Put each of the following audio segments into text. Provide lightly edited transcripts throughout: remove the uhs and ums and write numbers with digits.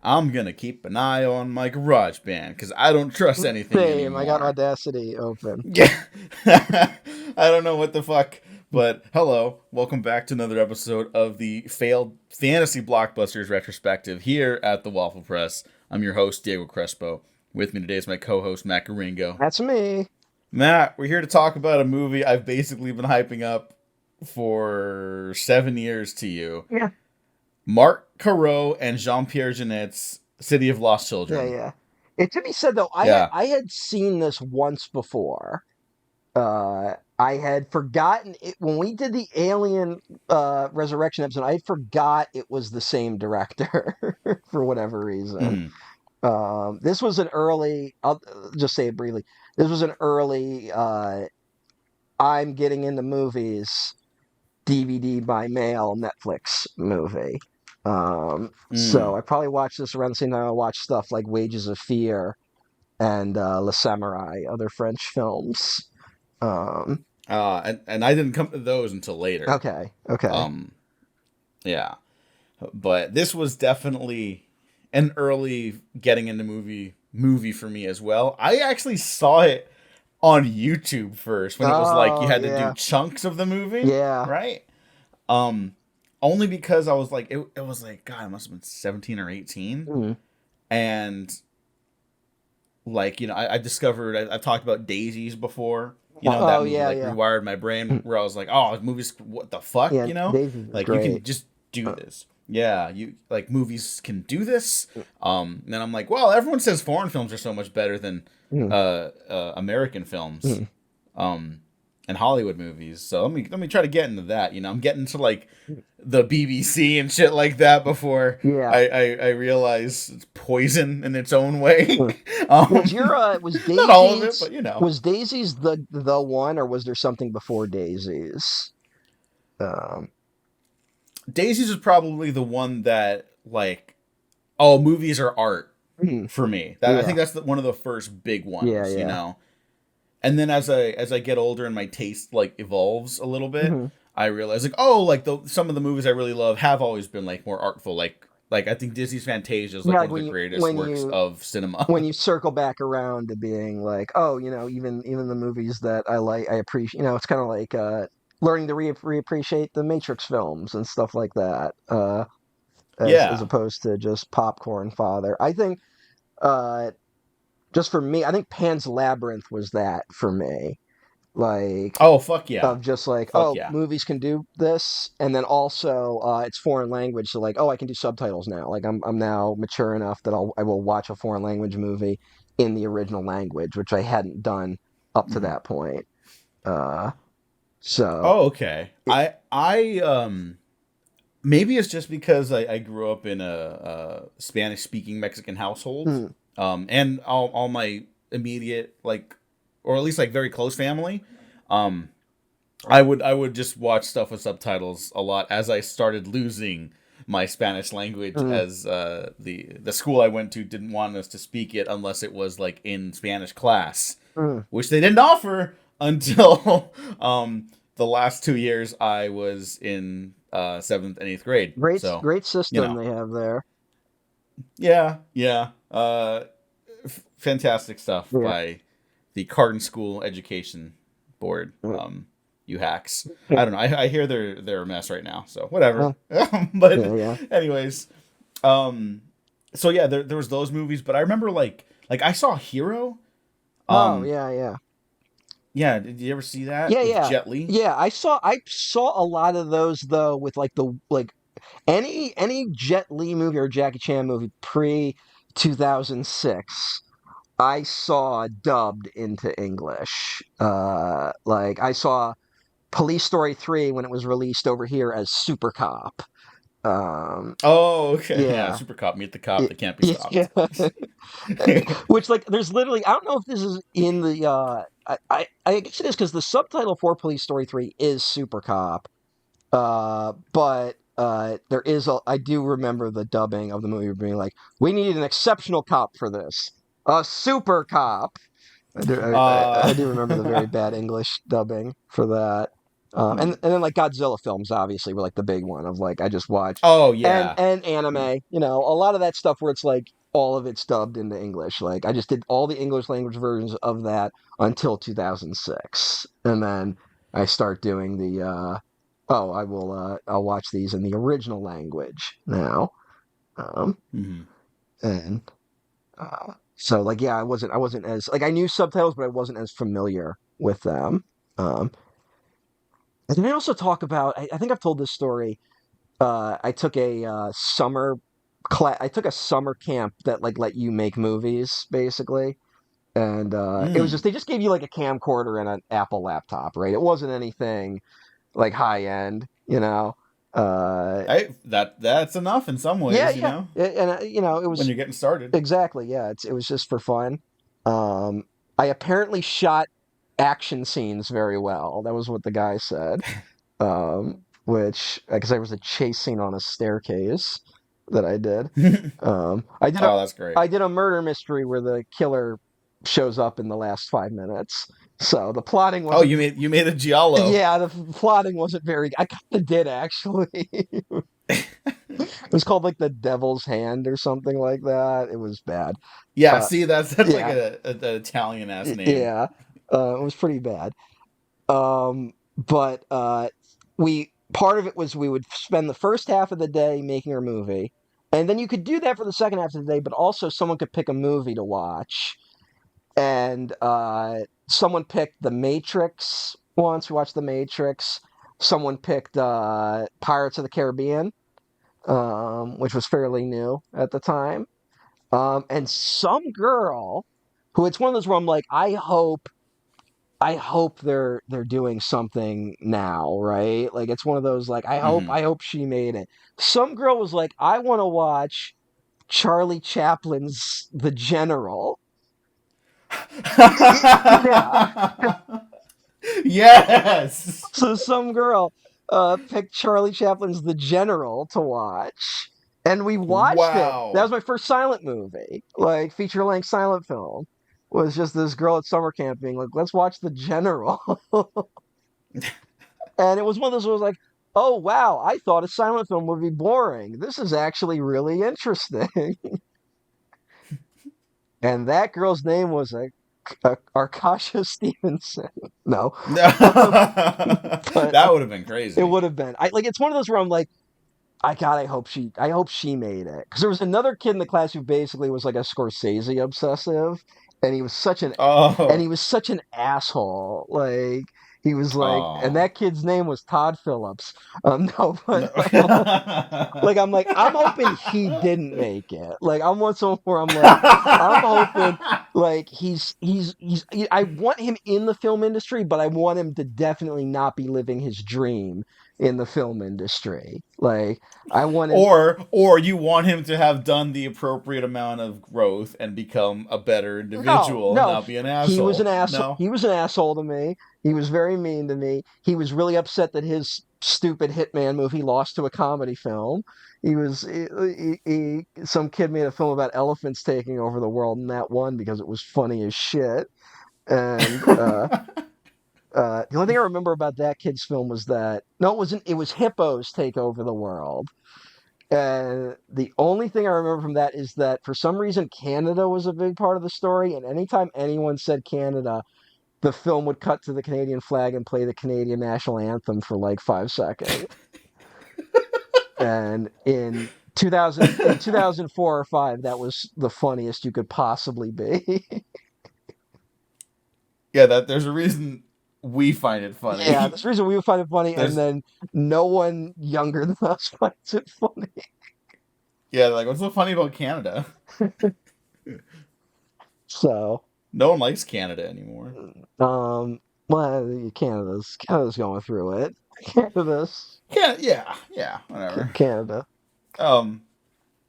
I'm gonna keep an eye on my garage band because I don't trust anything Same. I got anymore. Audacity open. Yeah. I don't know what the fuck. But hello, welcome back to another episode of the failed fantasy blockbusters retrospective here at the Waffle Press. I'm your host, Diego Crespo. With me today is my co-host, Matt Garingo. That's me. Matt, we're here to talk about a movie I've basically been hyping up for 7 years to you. Yeah. Marc Caro and Jean-Pierre Genet's City of Lost Yeah, Children. yeah. It to be said though, Yeah. I had seen this once before. I had forgotten it when we did the Alien Resurrection episode. I forgot it was the same director for whatever reason. Mm. This was an early. I'll just say it briefly. This was an early. I'm getting into movies DVD by mail Netflix movie. So Mm. I probably watched this around the same time I watched stuff like Wages of Fear and Le Samurai, other French films. Um, And I didn't come to those until later. okay, okay. Um, yeah. But this was definitely an early getting into movie for me as well. I actually saw it on YouTube first when it was like you Oh had to do yeah, chunks of the movie, yeah. right? Um, Only because I was like it was like God, I must have been 17 or 18, Mm. and like I discovered I've talked about daisies before. Oh That movie yeah, like yeah. rewired my brain Mm. where I was like, oh, movies, what the fuck, Yeah, Daisy is like you can great. just do Uh, this. Yeah, you like movies can do this. And then I'm like, well, everyone says foreign films are so much better than mm, American films, mm. um, and Hollywood movies. So let me try to get into that. I'm getting to like the BBC and shit like that before Yeah. I realize it's poison in its own way. Mm. um, Was your was Not all of it, Daisy's but you know. was Daisy's the one, or was there something before Daisy's? Um, Daisies is probably the one that like, oh, movies are art mm, for me. That I yeah, think that's one of the first big yeah, ones, yeah. And then as I get older and my taste like evolves a little bit, Mhm. I realize like, oh, like some of the movies I really love have always been like more artful. Like I think Disney's Fantasia is Yeah, like like one of the greatest works of cinema. when you circle back around to being like, oh, even the movies that I like, I appreciate. It's kind of like learning to reappreciate the Matrix films and stuff like that, as Yeah. opposed to just popcorn fodder. I think, uh, just for me, I think Pan's Labyrinth was that for me. Like, Oh fuck yeah, of just like, fuck oh, yeah. movies can do this, and then also it's foreign language, so like, oh, I can do subtitles now. Like, I'm now mature enough that I will watch a foreign language movie in the original language, which I hadn't done up to Mhm. that point. Uh, so Oh okay. it, I maybe it's just because I grew up in a Spanish speaking Mexican household, mm, and all my immediate like, or at least like very close family, um, I would just watch stuff with subtitles a lot as I started losing my Spanish language, mm, as the school I went to didn't want us to speak it unless it was like in Spanish class, mm. which they didn't offer until the last 2 years I was in seventh and eighth grade. So Great you system know, they have there. yeah, yeah, fantastic stuff Yeah. by the Carden School Education Board. Mm. You hacks. Yeah. I don't know. I hear they're a mess right now. So whatever. Oh, But yeah, yeah. anyways, um, so yeah, there was those movies, but I remember like I saw Hero. Oh, Um, yeah, yeah. yeah, did you ever see that Yeah, with yeah. Jet Li? Yeah, I saw a lot of those though with like the like any Jet Li movie or Jackie Chan movie pre 2006 I saw dubbed into English. Like I saw Police Story 3 when it was released over here as Super Cop. Um Oh, okay. Yeah, yeah. Super Cop, meet the cop Yeah. that can't be Yeah. stopped. Which like there's literally I don't know if this is in the I guess it is because the subtitle for Police Story 3 is Super Cop. But there is I do remember the dubbing of the movie being like, we need an exceptional cop for this, a super cop. I do remember the very Uh, bad English dubbing for that. And then like Godzilla films obviously were like the big one of like I just watched, oh and yeah. anime, a lot of that stuff where it's like all of it's dubbed into English. Like I just did all the English language versions of that until 2006, and then I start doing the I'll watch these in the original language now. Um, Hmm. and so like yeah, I wasn't as like I knew subtitles, but I wasn't as familiar with them. Um, and then I also talk about I think I've told this story. I took a summer class. I took a summer camp that like let you make movies basically, and it was just Mm. they just gave you like a camcorder and an Apple laptop, right? It wasn't anything like high end, you know. Uh, That's enough in some yeah, ways, yeah, and it when was you're getting started. exactly yeah. It was just for fun. Um, I apparently shot action scenes very well. That was what the guy said. Which because there was a chase scene on a staircase that I did. I did a Oh, that's great. I did a murder mystery where the killer shows up in the last 5 minutes. So the plotting Oh, wasn't. you made a giallo. Yeah, the plotting wasn't very. I kind of did actually. It was called like the Devil's Hand or something like that. It was bad. Yeah, Uh, see, that's like yeah, an Italian ass name. yeah. It was pretty bad. But we part of it was we would spend the first half of the day making our movie, and then you could do that for the second half of the day. But also, someone could pick a movie to watch, and someone picked The Matrix once. We watched The Matrix. Someone picked Pirates of the Caribbean, which was fairly new at the time. And some girl who it's one of those where I'm like, I hope they're doing something now, right? Like it's one of those like I hope Hmm. I hope she made it. Some girl was like, I want to watch Charlie Chaplin's The General. Yeah. Yes. So some girl picked Charlie Chaplin's The General to watch. And we watched it. That was Wow. my first silent movie, like feature length silent film. Was just this girl at summer camp being like, let's watch The General. And it was one of those where I was like, oh wow, I thought a silent film would be boring. This is actually really interesting. And that girl's name was Arkasha Stevenson. No, but That would have been it crazy. would have been. I like. It's one of those where I'm like, I hope she made it because there was another kid in the class who basically was like a Scorsese obsessive, and Oh. he was such an asshole. Like he was like, and Oh. that kid's name was Todd Phillips. No, No. but like I'm like I'm hoping he didn't make it. Like I'm one someone where I'm like I'm hoping like I want him in the film industry, but I want him to definitely not be living his dream in the film industry. Like I want him. Or you want him to have done the appropriate amount of growth and become a better No, individual and no, not be an he was an asshole. asshole. No. He was an asshole to me. He was very mean to me. He was really upset that his stupid Hitman movie lost to a comedy film. Some kid made a film about elephants taking over the world, and that won because it was funny as shit. And the only thing I remember about that kid's film was that no, it wasn't. It was hippos take over the world. And the only thing I remember from that is that for some reason Canada was a big part of the story, and anytime anyone said Canada, the film would cut to the Canadian flag and play the Canadian national anthem for like 5 seconds. And in 2004 or five, that was the funniest you could possibly be. Yeah, that there's a reason we find it Yeah, funny. that's the reason we would find it funny, and There's then no one younger than us finds it funny. yeah, like what's so funny about Canada? So, No one likes Canada anymore. well, Canada's going through it. Canada's Yeah, whatever. Canada. Um,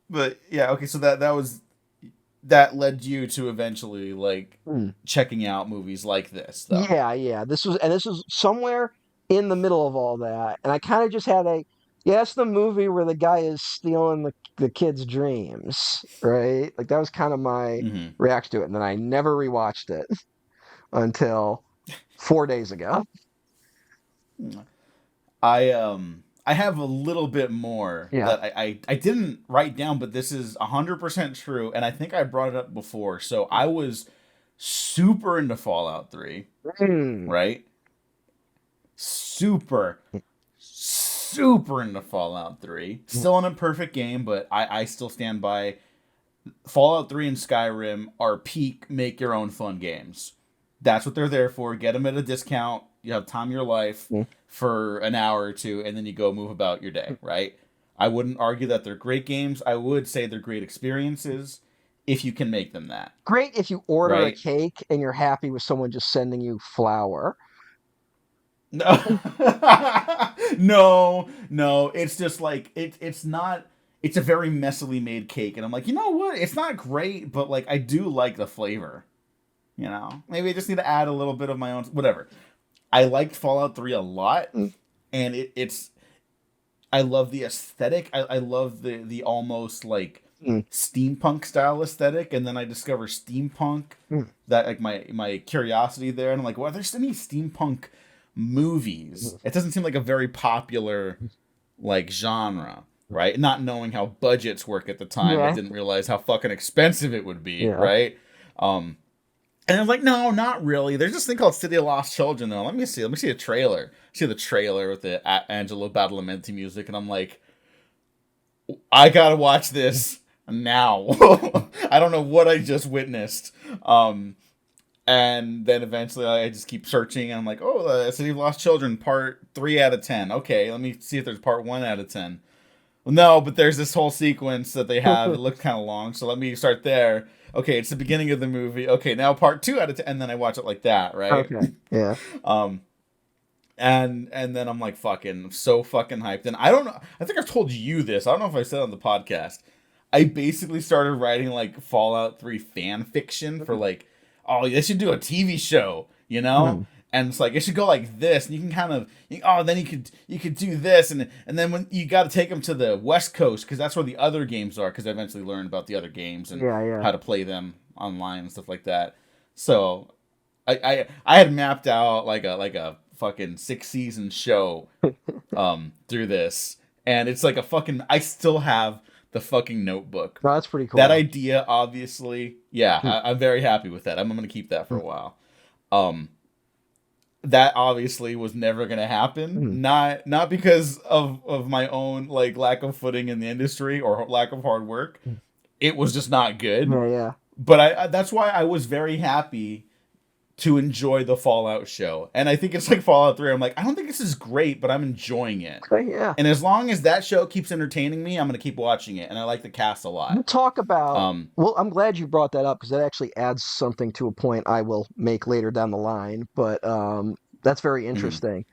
but yeah, okay, so that led you to eventually like Hmm. checking out movies like this, though. Yeah, yeah. This was somewhere in the middle of all that, and I kind of just had a Yeah, that's the movie where the guy is stealing the kid's dreams, right? Like that was kind of my Hmm. reaction to it, and then I never rewatched it until 4 days ago. I have a little bit more Yeah. that I didn't write down, but this is 100% true, and I think I brought it up before. So I was super into Fallout 3, Mm. right? Super, super into Fallout 3. Still an imperfect game, but I still stand by Fallout 3 and Skyrim are peak make your own fun games. That's what they're there for. Get them at a discount. You have time of your life for an hour or two, and then you go move about your day, right? I wouldn't argue that they're great games. I would say they're great experiences if you can make them that, Great if you order a right? cake and you're happy with someone just sending you flour. No, no. It's just like it's not. It's a very messily made cake, and I'm like, you know what? It's not great, but like I do like the flavor. You know, maybe I just need to add a little bit of my own. Whatever. I liked Fallout 3 a lot, Mm, and it's. I love the aesthetic. I love the almost like mm, steampunk style aesthetic, and then I discover steampunk. mm, That like my curiosity there, and I'm like, well, there's any steampunk movies. mm. It doesn't seem like a very popular like genre, right? Not knowing how budgets work at the time, I Yeah, didn't realize how fucking expensive it would be, yeah. right? Um, and I was like, no, not really. There's this thing called City of Lost Children, though. Let me see. Let me see a trailer. See the trailer with the Angelo Badalamenti music, and I'm like, I gotta watch this now. I don't know what I just witnessed. And then eventually I just keep searching, and I'm like, oh, City of Lost Children, part 3 out of 10. Okay, let me see if there's part 1 out of 10. Well, no, but there's this whole sequence that they have. It looks kind of long, so let me start there. Okay, it's the beginning of the movie. Okay, now part 2 out of 10, and then I watch it like that, right? Okay. Yeah. um, and then I'm like, fucking, so fucking hyped. And I don't know. I think I've told you this. I don't know if I said it on the podcast. I basically started writing like Fallout 3 fan fiction for like, oh, they should do a TV show, you know? Mm. And it's like it should go like this, and you can kind of, oh, then you could do this, and then when you got to take them to the West Coast because that's where the other games are. Because I eventually learned about the other games and Yeah, yeah. how to play them online and stuff like that. So I had mapped out like a fucking 6 season show through this, and it's like a fucking. I still have the fucking notebook. No, that's pretty That cool. idea, obviously, yeah, Mm, I'm very happy with that. I'm gonna keep that for mm, a while. Um, that obviously was never gonna happen. mm, Not because of my own like lack of footing in the industry or lack of hard work. mm. It was just not good. Yeah, yeah. But I that's why I was very happy to enjoy the Fallout show. And I think it's like Fallout 3. I'm like, I don't think this is great, but I'm enjoying it. Okay, yeah. And as long as that show keeps entertaining me, I'm gonna keep watching it. And I like the cast a You lot. talk about, Um, well, I'm glad you brought that up because that actually adds something to a point I will make later down the line, but that's very mhm. interesting.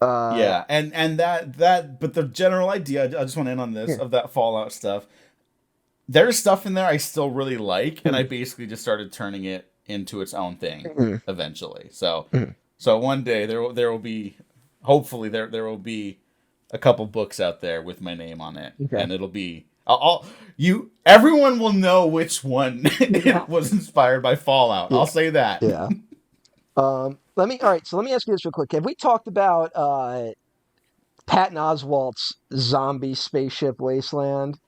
Uh Yeah, and that, but the general idea, I just want to end on this yeah. of that Fallout stuff. There's stuff in there I still really like, and I Mm, basically just started turning it into its own thing mm, eventually. So, mm. so one day there will be, hopefully there will be a couple books out there with my name on it, Okay. and it'll be you everyone will know which one Yeah. it was inspired by Fallout. I'll Yeah. say that. Yeah. All right, so let me ask you this real quick. Have we talked about Patton Oswalt's zombie spaceship wasteland?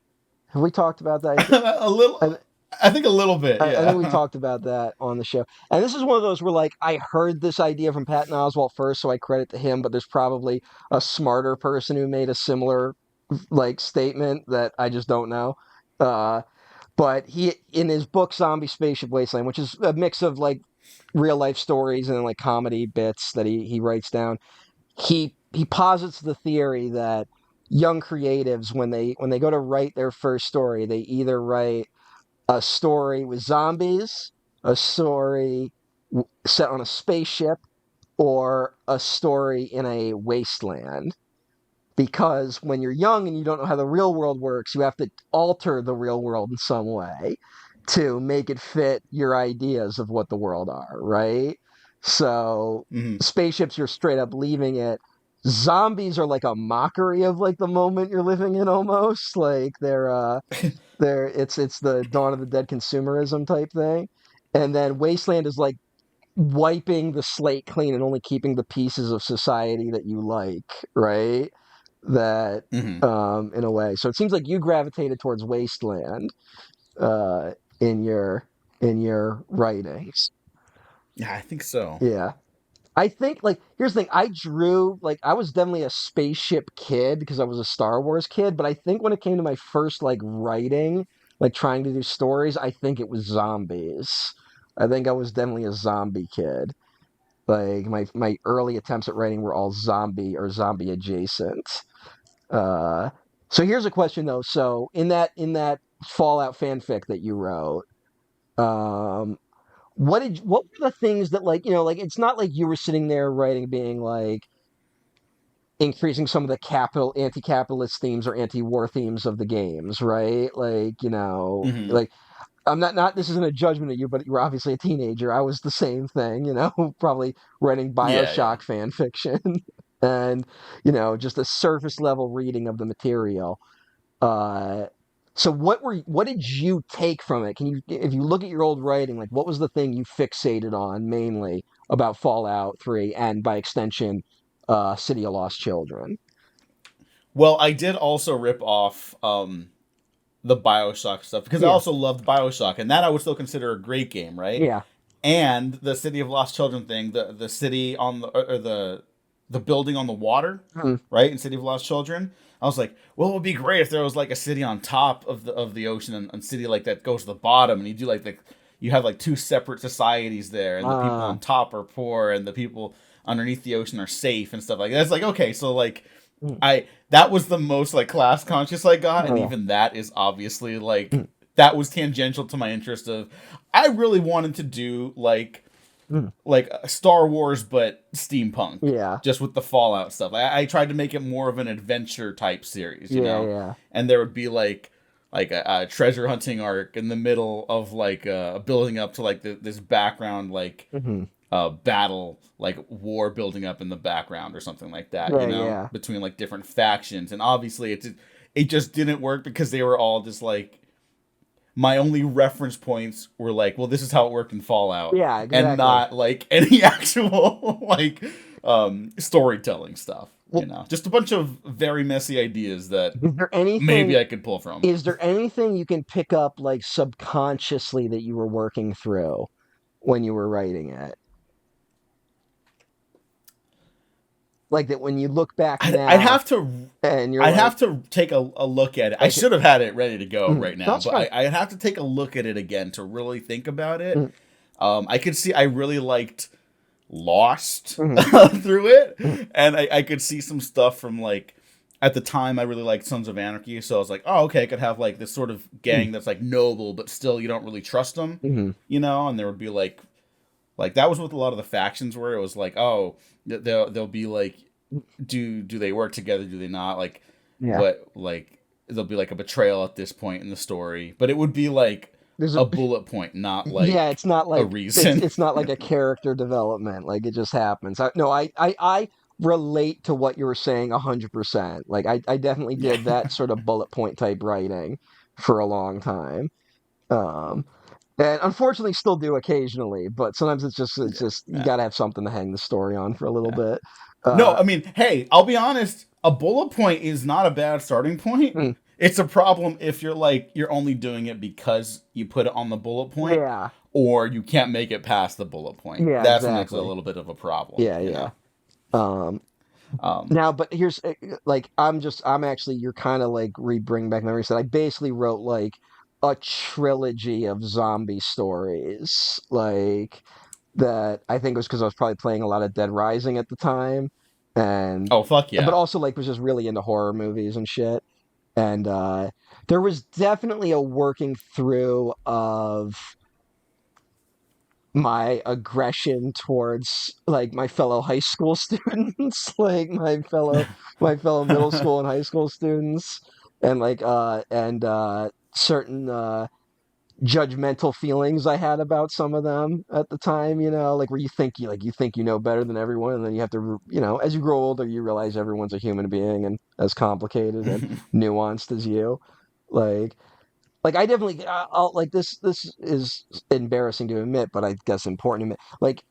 Have we talked about that? A little, I, I think a little bit, I think we yeah. talked about that on the show. And this is one of those where, like, I heard this idea from Patton Oswalt first, so I credit to him, but there's probably a smarter person who made a similar, like, statement that I just don't know. Uh, but he, in his book Zombie Spaceship Wasteland, which is a mix of, like, real life stories and, like, comedy bits that he writes down, he posits the theory that young creatives, when they go to write their first story, they either write a story with zombies, a story set on a spaceship, or a story in a wasteland. Because when you're young and you don't know how the real world works, you have to alter the real world in some way to make it fit your ideas of what the world are, right? So Hmm. spaceships, you're straight up leaving it. zombies are like a mockery of like the moment you're living in almost. Like they're it's the Dawn of the Dead consumerism type thing. And then Wasteland is like wiping the slate clean and only keeping the pieces of society that you like, right? That Hmm. in a way. So it seems like you gravitated towards Wasteland uh in your writings. Yeah, I think so. Yeah. I think like here's the thing. I drew like I was definitely a spaceship kid because I was a Star Wars kid, but I think when it came to my first like writing, like trying to do stories, I think it was zombies. I think I was definitely a zombie kid. Like my early attempts at writing were all zombie or zombie adjacent. Uh so here's a question though. So in that Fallout fanfic that you wrote, um what were the things that like like it's not like you were sitting there writing being like increasing some of the capital anti-capitalist themes or anti-war themes of the games, right? Like, Hmm. like I'm not this isn't a judgment of you, but you were obviously a teenager. I was the same thing, probably writing Yeah, yeah. BioShock fan fiction and, just a surface level reading of the material. Uh, so what did you take from it? Can you, if you look at your old writing, like what was the thing you fixated on mainly about Fallout 3 and by extension, City of Lost Children? Well, I did also rip off the Bioshock stuff because I Yeah, also loved Bioshock, and that I would still consider a great game, right? yeah, And the City of Lost Children thing, the city on the or the building on the water, mm, right? In City of Lost Children, I was like, well, it would be great if there was like a city on top of the ocean and city like that goes to the bottom, and you do like you have like two separate societies there, and the people uh, on top are poor, and the people underneath the ocean are safe and stuff like that. It's like okay, so like mm, I that was the most like class conscious I got, and yeah, even that is obviously mm, like that was tangential to my interest of I really wanted to do mm, like a Star Wars but steampunk, yeah, just with the Fallout stuff. I tried to make it more of an adventure type series, you yeah, know, yeah, and there would be like a treasure hunting arc in the middle of like building up to like this background like hmm, battle like war building up in the background or something like that, you yeah, know, yeah. between like different factions. And obviously it just didn't work because they were all just like my only reference points were like, well, this is how it worked in Fallout, Yeah, and exactly. not like any actual like storytelling stuff. You Well, know, just a bunch of very messy ideas that is there anything maybe I could pull from. is there anything you can pick up like subconsciously that you were working through when you were writing it? Like that when you look back I'd now have to and you're I'd like have to take a look at it. I like should have had it ready to go mm, right now, that's but fine. I'd have to take a look at it again to really think about it. Mm, I could see I really liked Lost mm, through mm, it, and I could see some stuff from like at the time I really liked Sons of Anarchy, so I was like, oh okay, I could have like this sort of mm, gang that's like noble, but still you don't really trust them, mm, you know, and there would be like that was what a lot of the factions were. It was like oh they'll be like do they work together? Do they not? Like yeah. what like there'll be like a betrayal at this point in the story, but it would be like There's a a bullet point, not yeah, like it's not a like reason. it's not like a character development. Like it just happens. No, I relate to what you were saying 100%. Like I definitely Yeah, did that sort of bullet point type writing for a long time. Um and unfortunately still do occasionally, but sometimes it's just you yeah, got to have something to hang the story on for a little yeah. bit. No, Uh I mean, hey, I'll be honest. A bullet point is not a bad starting point. hmm, It's a problem if you're like you're only doing it because you put it on the bullet point, yeah. or you can't make it past the bullet point. Yeah, That's when it's a exactly. little bit of a problem, Yeah, you yeah. know. Um Um, Now, but here's like I'm actually you're kind of like re-bringing back memories that I basically wrote like a trilogy of zombie stories, like that I think was because I was probably playing a lot of Dead Rising at the time, and oh fuck but yeah. also like was just really into horror movies and shit, and there was definitely a working through of my aggression towards like my fellow high school students, like my fellow middle school and high school students, and like certain judgmental feelings I had about some of them at the time, like where you think you know better than everyone, and then you have to, as you grow older, you realize everyone's a human being and as complicated and nuanced as you. Like, I definitely, I'll like this is embarrassing to admit, but I guess important to admit. Like,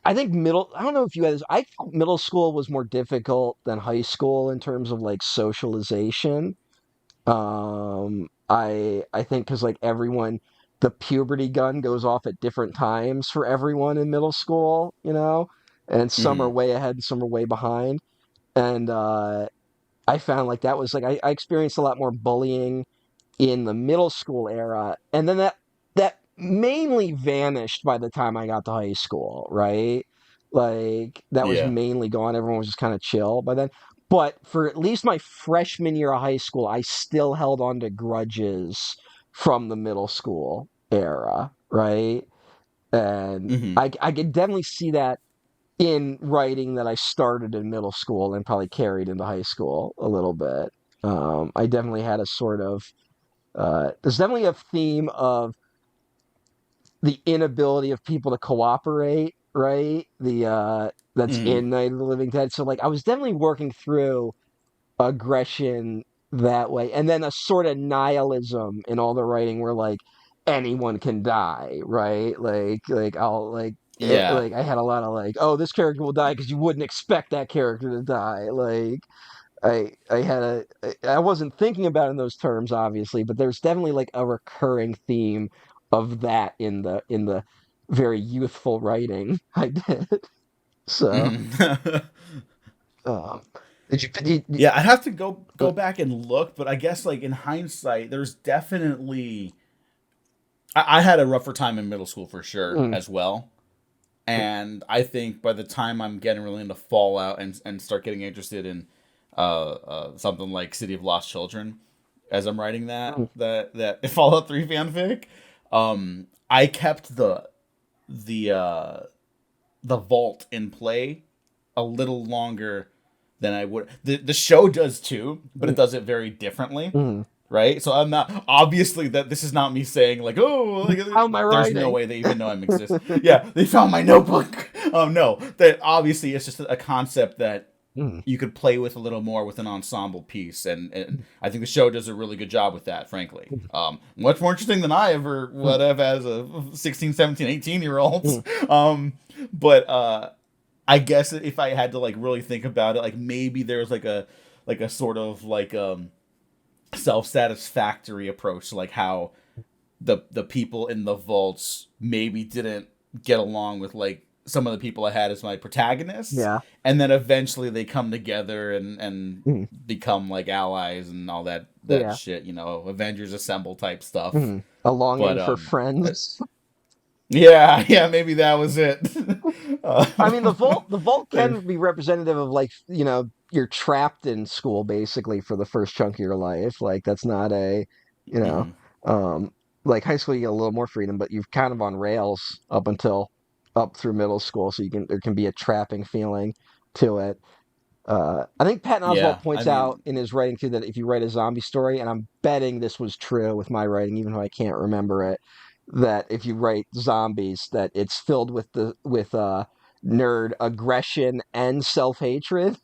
I think I don't know if you had this. I thought middle school was more difficult than high school in terms of like socialization. I think because like everyone, the puberty gun goes off at different times for everyone in middle school, and some are Hmm. way ahead and some are way behind. And I found like that was like I experienced a lot more bullying in the middle school era, and then that mainly vanished by the time I got to high school, right? Like that was Yeah. mainly gone. Everyone was just kind of chill by then. But for at least my freshman year of high school, I still held on to grudges from the middle school era, right? And Hmm. I could definitely see that in writing that I started in middle school and probably carried into high school a little bit. I definitely had a sort of there's definitely a theme of the inability of people to cooperate, right? The That's Hmm. in Night of the Living Dead. So like I was definitely working through aggression that way, and then a sort of nihilism in all the writing where like anyone can die, right? I'll Yeah. like I had a lot of like, oh, this character will die because you wouldn't expect that character to die, like. I wasn't thinking about it in those terms, obviously, but there's definitely like a recurring theme of that in the very youthful writing I did. So, Hmm. um, did you Yeah, I'd have to go back and look, but I guess like in hindsight, there's definitely I had a rougher time in middle school for sure mm, as well. And I think by the time I'm getting really into Fallout and start getting interested in something like City of Lost Children, as I'm writing mm, that Fallout 3 fanfic, I kept the uh, the vault in play a little longer than I would. The show does too, but it mm, does it very differently, mm. right? So I'm not obviously that this is not me saying like, oh, like How am I there's no writing? way they even know I'm exist. Yeah, they found my notebook. No, that obviously it's just a concept that Mm. you could play with a little more with an ensemble piece, and I think the show does a really good job with that, frankly. Much more interesting than I ever Mm, would have as a 16, 17, 18 year olds. mm, But I guess if I had to like really think about it, like maybe there's like a sort of like self satisfactory approach to like how the people in the vaults maybe didn't get along with like some of the people I had as my protagonists, yeah. and then eventually they come together and Mm, become like allies and all that yeah. shit, Avengers Assemble type stuff. Mm. A But longing for friends. yeah, yeah, maybe that was it. uh, I mean, the vault can be representative of like, you're trapped in school basically for the first chunk of your life. Like that's not you know, mhm. um, like high school you get a little more freedom, but you're kind of on rails up through middle school, so there can be a trapping feeling to it. I think Patton Oswalt Yeah, I points out mean, in his writing too that if you write a zombie story, and I'm betting this was true with my writing, even though I can't remember it, that if you write zombies, that it's filled with nerd aggression and self hatred.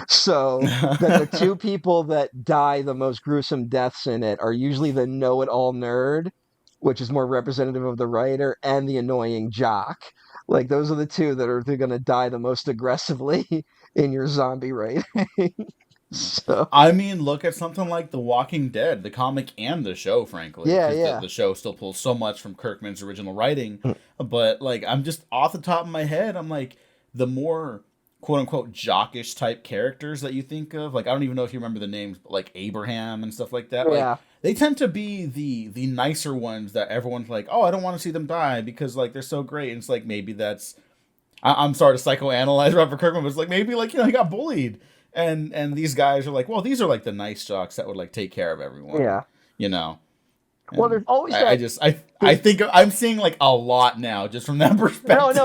So that the two people that die the most gruesome deaths in it are usually the know it all nerd, which is more representative of the writer, and the annoying jock. Like those are the two that are going to die the most aggressively in your zombie writing. So I mean, look at something like The Walking Dead, the comic and the show, frankly, yeah, because yeah. the show still pulls so much from Kirkman's original writing. But like, I'm just off the top of my head, I'm like, the more quote unquote jockish type characters that you think of, like I don't even know if you remember the names, but like Abraham and stuff like that, like Yeah. they tend to be the nicer ones that everyone's like, oh, I don't want to see them die because like they're so great. And it's like maybe that's I'm sorry to psychoanalyze Robert Kirkman, but it's like maybe like he got bullied, and these guys are like, well, these are like the nice jocks that would like take care of everyone, Yeah. you know. Well, And there's always that. I think I'm seeing like a lot now just from that No, perspective.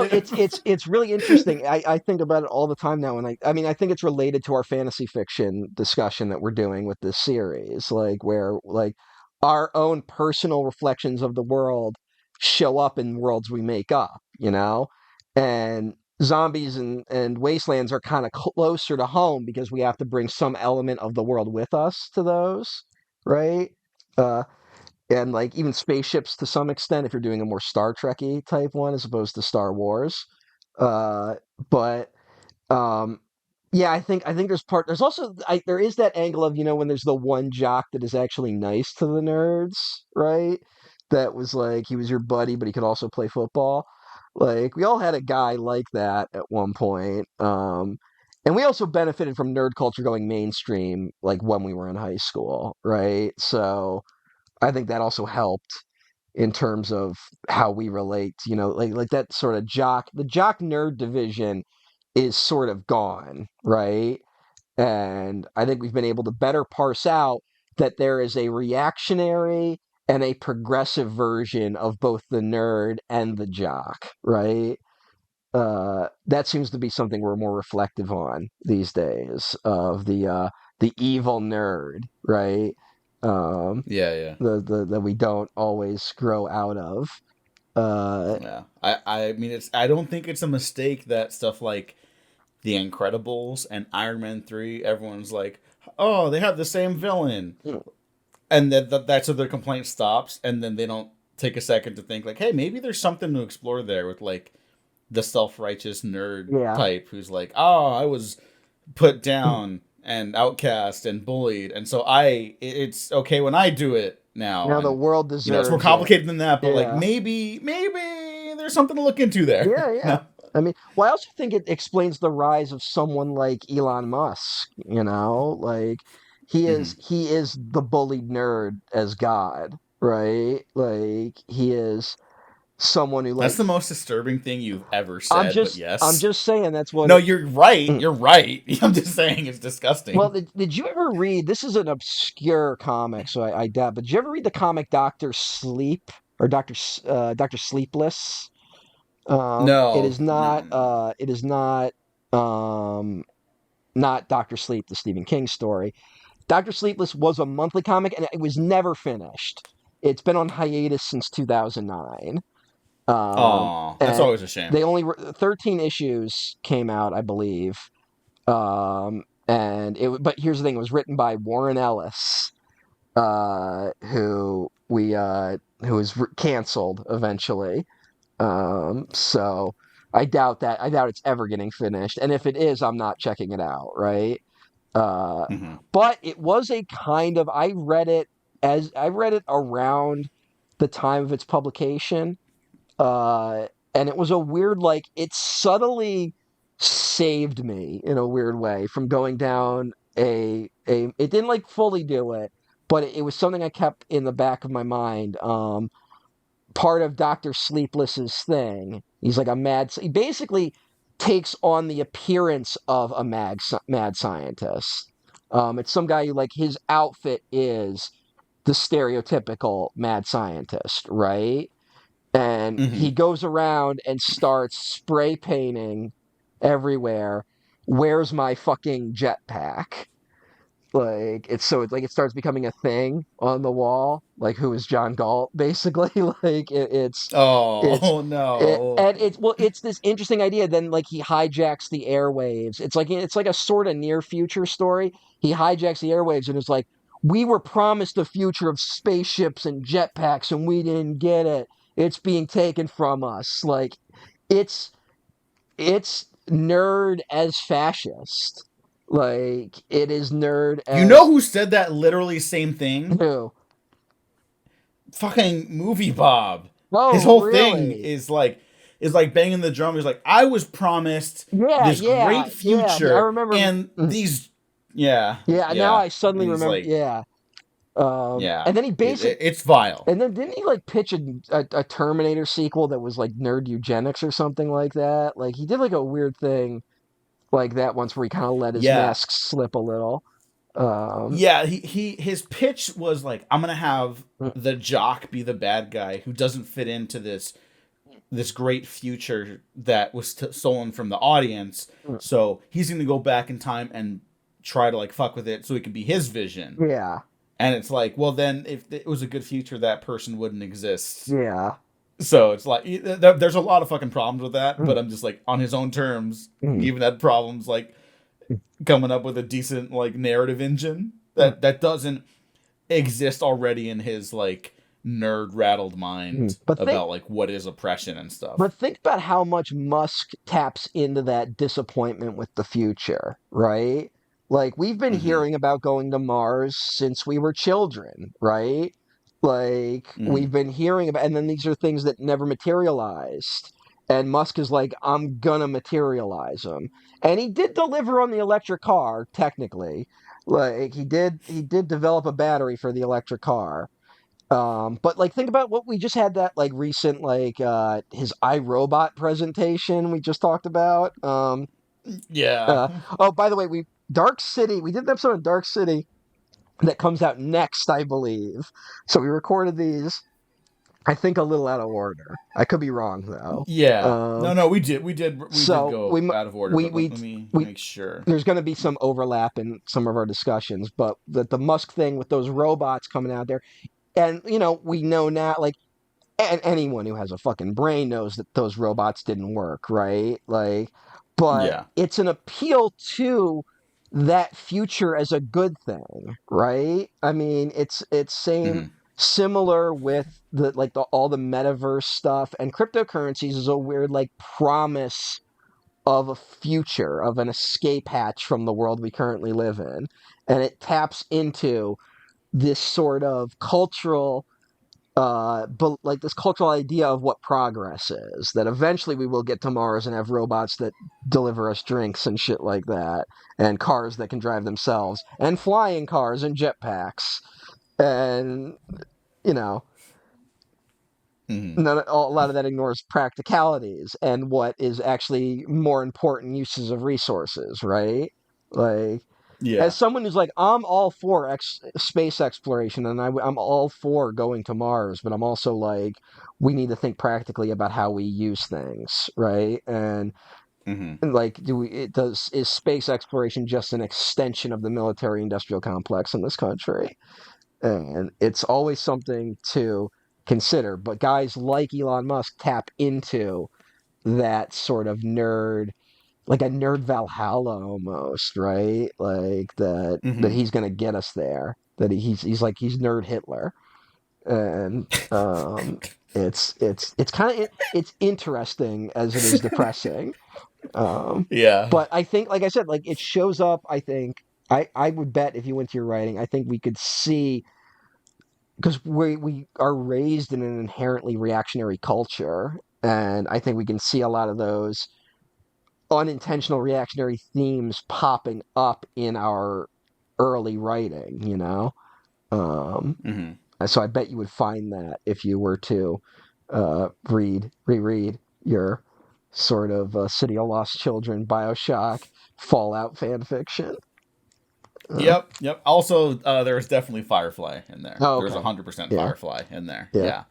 it's really interesting. I think about it all the time now, and I mean I think it's related to our fantasy fiction discussion that we're doing with this series, like where like our own personal reflections of the world show up in worlds we make up, you know? And zombies and wastelands are kind of closer to home because we have to bring some element of the world with us to those, right? Uh, and like even spaceships to some extent, if you're doing a more Star Trekky type one as opposed to Star Wars. Uh, but um, yeah, I think there's also there is that angle of when there's the one jock that is actually nice to the nerds, right? That was like he was your buddy, but he could also play football. Like we all had a guy like that at one point. And we also benefited from nerd culture going mainstream, like when we were in high school, right? So I think that also helped in terms of how we relate, like that sort of the jock nerd division is sort of gone, right? And I think we've been able to better parse out that there is a reactionary and a progressive version of both the nerd and the jock, right? That seems to be something we're more reflective on these days of the evil nerd, right? Um, Yeah, yeah. the that we don't always grow out of. Uh, Yeah. I mean, I don't think it's a mistake that stuff like The Incredibles and Iron Man 3, everyone's like, oh, they have the same villain. And that's where their complaint stops. And then they don't take a second to think, like, hey, maybe there's something to explore there with, like, the self righteous nerd yeah. type who's like, oh, I was put down and outcast and bullied. And so it's okay when I do it now. Now the And, world it's more deserves it. complicated than that, but, like, Yeah. maybe there's something to look into there. Yeah, yeah. I mean, well, I also think it explains the rise of someone like Elon Musk, like Mm-hmm. he is the bullied nerd as God, right? Like he is someone who That's like the most disturbing thing you've ever said, but I'm yes. just saying that's what No, it you're right. mm. You're right. I'm just saying it's Well, disgusting. did you ever read this is an obscure comic, so I doubt, but did you ever read the comic Doctor Sleep or Doctor Sleepless? It No, is no, not. no, no. It is not. Not Doctor Sleep, the Stephen King story. Doctor Sleepless was a monthly comic, and it was never finished. It's been on hiatus since 2009. Aw, that's And always a shame. they only 13 issues came out, I believe. And but here's the thing: it was written by Warren Ellis, who was canceled eventually. So I doubt that. I doubt it's ever getting finished. And if it is, I'm not checking it out, right? Uh, Mm-hmm. but it was a kind of I read it around the time of its publication. And it was a weird it subtly saved me in a weird way from going down a it didn't fully do it, but it was something I kept in the back of my mind. Part of Dr. Sleepless's thing. He's like he basically takes on the appearance of a mad scientist. It's some guy who his outfit is the stereotypical mad scientist, right? And Mm-hmm. he goes around and starts spray painting everywhere. Where's my fucking jetpack? It starts becoming a thing on the wall. Like who is John Galt? Basically, it's Oh no. and it's this interesting idea. Then he hijacks the airwaves. It's like a sort of near future story. He hijacks the airwaves and it's like we were promised a future of spaceships and jetpacks and we didn't get it. It's being taken from us. It's it's nerd as fascist. It is nerd You know as who said that literally same thing? who? Fucking Movie Bob. Oh, His whole thing really? is like banging the drum. He's like, I was promised Yeah, this yeah, great yeah. I future, remember. and these, yeah, Yeah, now yeah. I suddenly And he's remember. like, Yeah. yeah, And then it's vile. and then didn't he pitch a Terminator sequel that was nerd eugenics or something like that? Like he did a weird thing like that once where he kind of let his Yeah, mask slip a little. Um, yeah. His pitch was like, I'm gonna have the jock be the bad guy who doesn't fit into this great future that was stolen from the audience. So he's gonna go back in time and try to fuck with it so it can be his vision. yeah. And it's like, well, then if it was a good future, that person wouldn't exist. Yeah. So it's like there's a lot of fucking problems with that, Mm, but I'm just like on his own terms. He mm, even had problems like coming up with a decent like narrative engine mm, that doesn't exist already in his like nerd rattled mm. mind But think about like what is oppression and stuff. But think about how much Musk taps into that disappointment with the future, right? Like, we've been Mm-hmm. hearing about going to Mars since we were children, right? Like, Mm-hmm. we've been hearing about, and then these are things that never materialized. And Musk is like, I'm gonna materialize them. And he did deliver on the electric car, technically. Like, he did develop a battery for the electric car. But like think about what we just had that like recent like his iRobot presentation we just talked about. Yeah. Uh oh by the way, we Dark City, we did an episode on Dark City that comes out next, I believe. So we recorded these, I think a little out of order. I could be wrong though. Yeah. Um No, we did so go we out of order, we but we let me we make sure. there's going to be some overlap in some of our discussions, but the Musk thing with those robots coming out there, and we know now, like, and anyone who has a fucking brain knows that those robots didn't work, right? Like, but Yeah. it's an appeal to that future as a good thing, right? I mean, it's same Mm-hmm. similar with the like the all the metaverse stuff, and cryptocurrencies is a weird like promise of a future, of an escape hatch from the world we currently live in, and it taps into this sort of cultural but like this cultural idea of what progress is, that eventually we will get to Mars and have robots that deliver us drinks and shit like that, and cars that can drive themselves, and flying cars and jetpacks, and you know Mm-hmm. a lot of that ignores practicalities and what is actually more important uses of resources, right? Like, as Yeah. someone who's like, I'm all for space exploration, and I'm all for going to Mars, but I'm also like, we need to think practically about how we use things, right? Mm-hmm. And like, is space exploration just an extension of the military industrial complex in this country? And it's always something to consider. But guys like Elon Musk tap into that sort of nerd, like a nerd Valhalla almost, right? Like that Mm-hmm. he's gonna get us there. That he's nerd Hitler, and it's kind of it's interesting as it is depressing. Um, Yeah. but I think, like I said, like it shows up. I think I would bet if you went to your writing, I think we could see, because we are raised in an inherently reactionary culture, and I think we can see a lot of those unintentional reactionary themes popping up in our early writing, Um, Mm-hmm. so I bet you would find that if you were to reread your sort of City of Lost Children, Bioshock, Fallout fan fiction. Uh, Yep. Yep. Also, there's definitely Firefly in there. oh, There's okay. 100% Yeah, Firefly in there. yeah, Yeah.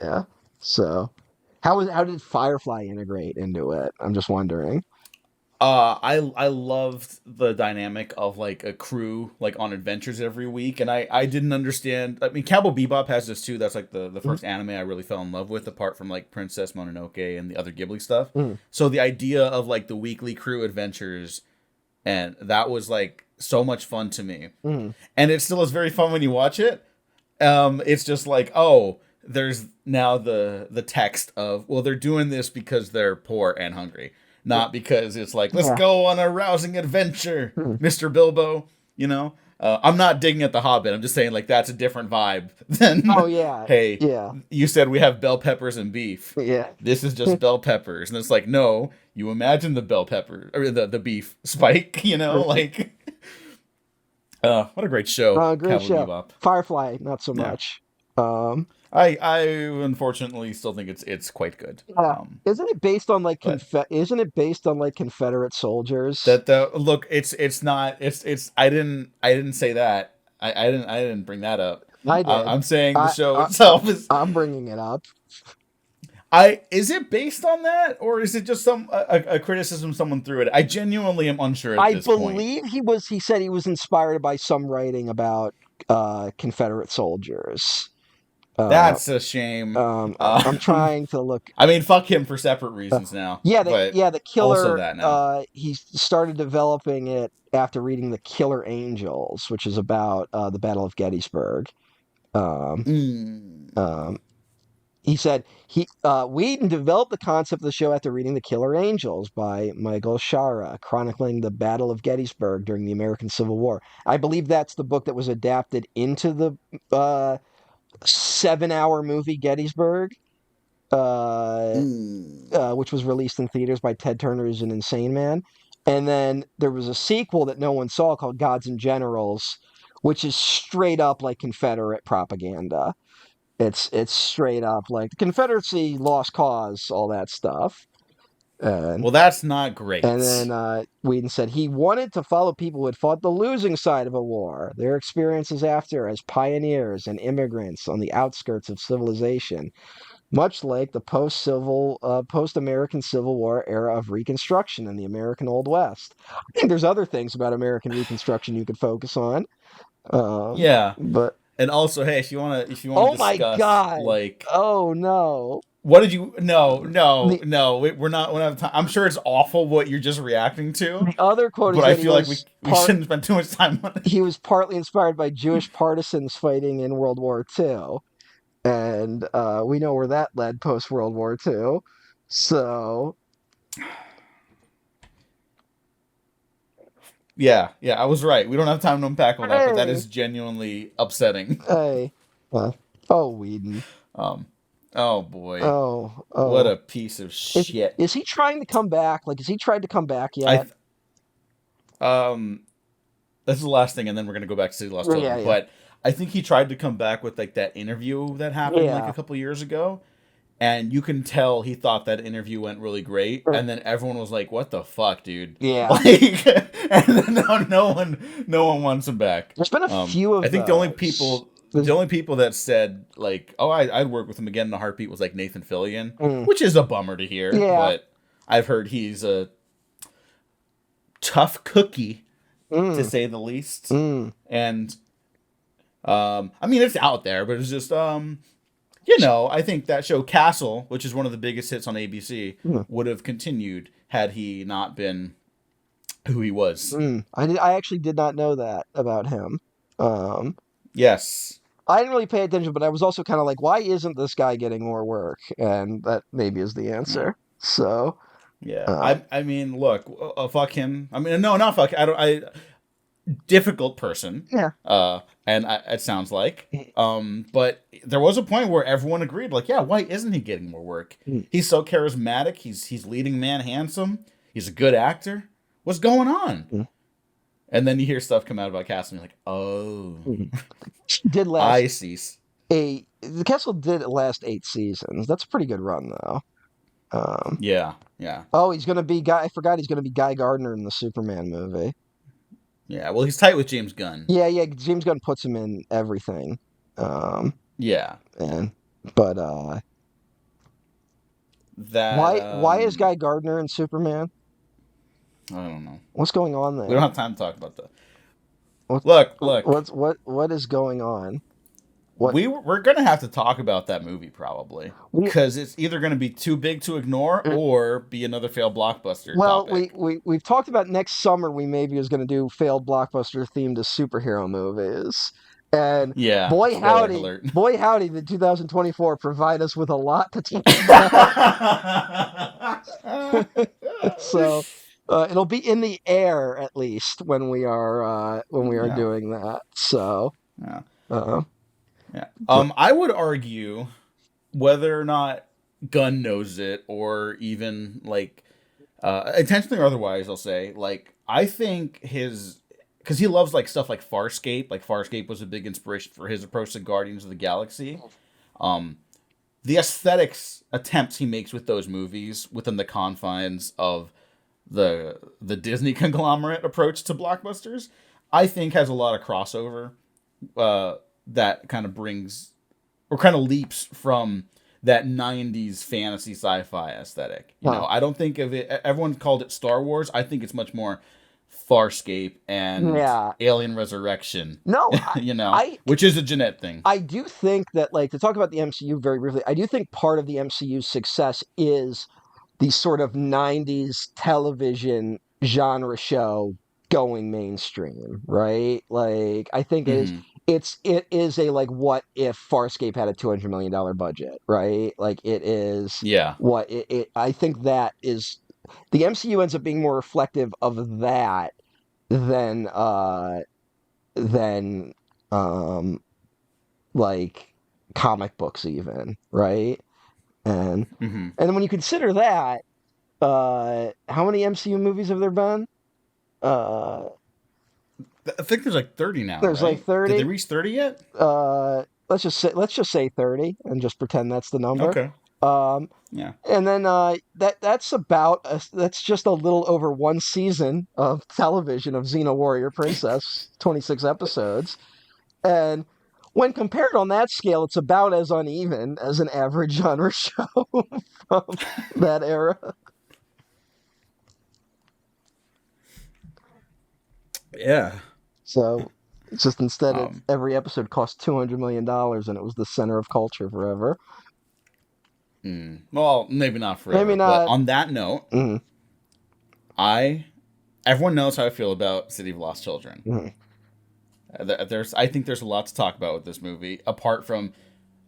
yeah. So, how did Firefly integrate into it? I'm just wondering. I loved the dynamic of like a crew like on adventures every week, and I didn't understand. I mean, Cowboy Bebop has this too. That's like the Mm, first anime I really fell in love with, apart from like Princess Mononoke and the other Ghibli stuff. mm, So the idea of like the weekly crew adventures, and that was like so much fun to me, mm. and it still is very fun when you watch it. It's just like, oh, there's now the text of, well, they're doing this because they're poor and hungry, not because it's like, let's Yeah. go on a rousing adventure, Mm. Mr. Bilbo. You know, I'm not digging at the Hobbit. I'm just saying like that's a different vibe than Oh yeah, hey, yeah, you said we have bell peppers and beef. yeah. This is just bell peppers, and it's like, no, you imagine the bell pepper or the beef spike. You know, like, what a great show, Great Cowboy show. Bebop. Firefly, not so Yeah. much. Um, I unfortunately still think it's quite good. yeah. Isn't it based on like But Isn't it based on like Confederate soldiers? that the look, it's not it's I didn't say that. I didn't bring that up. I did. I'm saying the I, show I itself is I'm bringing it up. I is it based on that, or is it just a criticism someone threw at it? I genuinely am unsure at I this point. believe he said he was inspired by some writing about Confederate soldiers. Uh, That's a shame. Uh, I'm trying to look. I mean, fuck him for separate Uh, reasons now, yeah, but the also killer. that now. He started developing it after reading The Killer Angels, which is about the Battle of Gettysburg. Um, Mm. um, he said Whedon developed the concept of the show after reading The Killer Angels by Michael Shara, chronicling the Battle of Gettysburg during the American Civil War. I believe that's the book that was adapted into the 7-hour movie Gettysburg. Uh, Mm. which was released in theaters by Ted Turner's An Insane Man. And then there was a sequel that no one saw called Gods and Generals, which is straight up like Confederate propaganda. It's straight up like the Confederacy lost cause, all that stuff. And Well, that's not and great. then Whedon said he wanted to follow people who had fought the losing side of a war, their experiences after as pioneers and immigrants on the outskirts of civilization, much like the post-American Civil War era of Reconstruction in the American Old West. I think there's other things about American Reconstruction you could focus on, Yeah, but and also, hey, if you wanna oh my discuss God, like oh no, what did you? No, no, the no. We're not have time. I'm sure it's awful what you're just reacting to, the other quote is but I that feel like we shouldn't spend too much time on it. he was partly inspired by Jewish partisans fighting in World War II, and we know where that led post World War II. So Yeah, yeah, I was right. We don't have time to unpack all that, but that hey, is genuinely upsetting. hey, uh, oh Whedon. Um, oh boy, Oh, what oh. a piece of Is shit. is he trying to come back? Like, has he tried to come back I yet? th- um, this is the last thing, and then we're gonna go back to City Lost Yeah, Children. yeah, But I think he tried to come back with like that interview that happened like a yeah. couple years ago, and you can tell he thought that interview went really great, and then everyone was like, "What the fuck, dude?" Yeah. Like, and then no one wants him back. There's been a few I of think those. the There's, only people that said like, "Oh, I'd work with him again in a heartbeat," was like Nathan Fillion, mm, which is a bummer to hear, yeah. but I've heard he's a tough cookie to Mm, say the least, mm. and I mean it's out there, but it's just I think that show Castle, which is one of the biggest hits on ABC, Mm, would have continued had he not been who he was. mm. I actually did not know that about him. Um, Yes. I didn't really pay attention, but I was also kind of like, why isn't this guy getting more work? And that maybe is the Yeah. answer. So, Yeah. uh, I mean, look, fuck him. I mean, no, not fuck. I don't. I difficult person. yeah. It sounds like. But there was a point where everyone agreed, like, yeah, why isn't he getting more work? Mm, He's so charismatic. He's leading man, handsome. He's a good actor. What's going on? mm, And then you hear stuff come out about Castle, and you're like, oh, mm. Did last I see. the Castle did last 8 seasons. That's a pretty good run, though. Um, Yeah, yeah, oh, he's gonna be Guy. I forgot he's gonna be Guy Gardner in the Superman movie. yeah. Well, he's tight with James Gunn. Yeah, yeah. James Gunn puts him in everything. Um, Yeah, and but that. why is Guy Gardner in Superman? I don't know. What's going on We don't there? have time to talk about that. What Look. what is going on? What We're gonna have to talk about that movie probably we because it's either gonna be too big to ignore or be another failed blockbuster well topic. we've talked about next summer we maybe was going to do failed blockbuster themed to superhero movies, and Yeah, spoiler alert. boy howdy, did 2024 provide us with a lot to talk about. So it'll be in the air at least when we are Yeah, doing that. So yeah, uh, yeah. but I would argue whether or not Gunn knows it or even like intentionally or otherwise, I'll say like I think his because he loves like stuff like Farscape. Like Farscape was a big inspiration for his approach to Guardians of the Galaxy. Um, the aesthetics attempts he makes with those movies within the confines of the Disney conglomerate approach to blockbusters, I think has a lot of crossover that kind of brings or kind of leaps from that 90s fantasy sci-fi aesthetic. huh. I don't think of it everyone called it Star Wars. I think it's much more Farscape and Yeah. Alien Resurrection, No, I which is a Jeanette thing. I do think that, like, to talk about the MCU very briefly, I do think part of the MCU's success is the sort of 90s television genre show going mainstream, right? Like, I think Hmm. it is a, like, what if Farscape had a $200 million budget, right? Like, it is Yeah. what I think that is the MCU ends up being more reflective of that than than um like comic books even, right? And Hmm. and when you consider that, how many MCU movies have there been? Uh, I think there's like 30 now, there's like right? Did they 30. reach 30 yet? Let's just say 30 and just pretend that's the number. Okay. Um, Yeah. and then that's just a little over one season of television of Xena Warrior Princess, 26 episodes. And when compared on that scale, it's about as uneven as an average genre show from that era. Yeah. So it's just instead of Um, every episode cost $200 million and it was the center of culture forever. well, maybe not Maybe forever, but not. on that note, Mm, I everyone knows how I feel about City of Lost Children. mm. I think there's a lot to talk about with this movie, apart from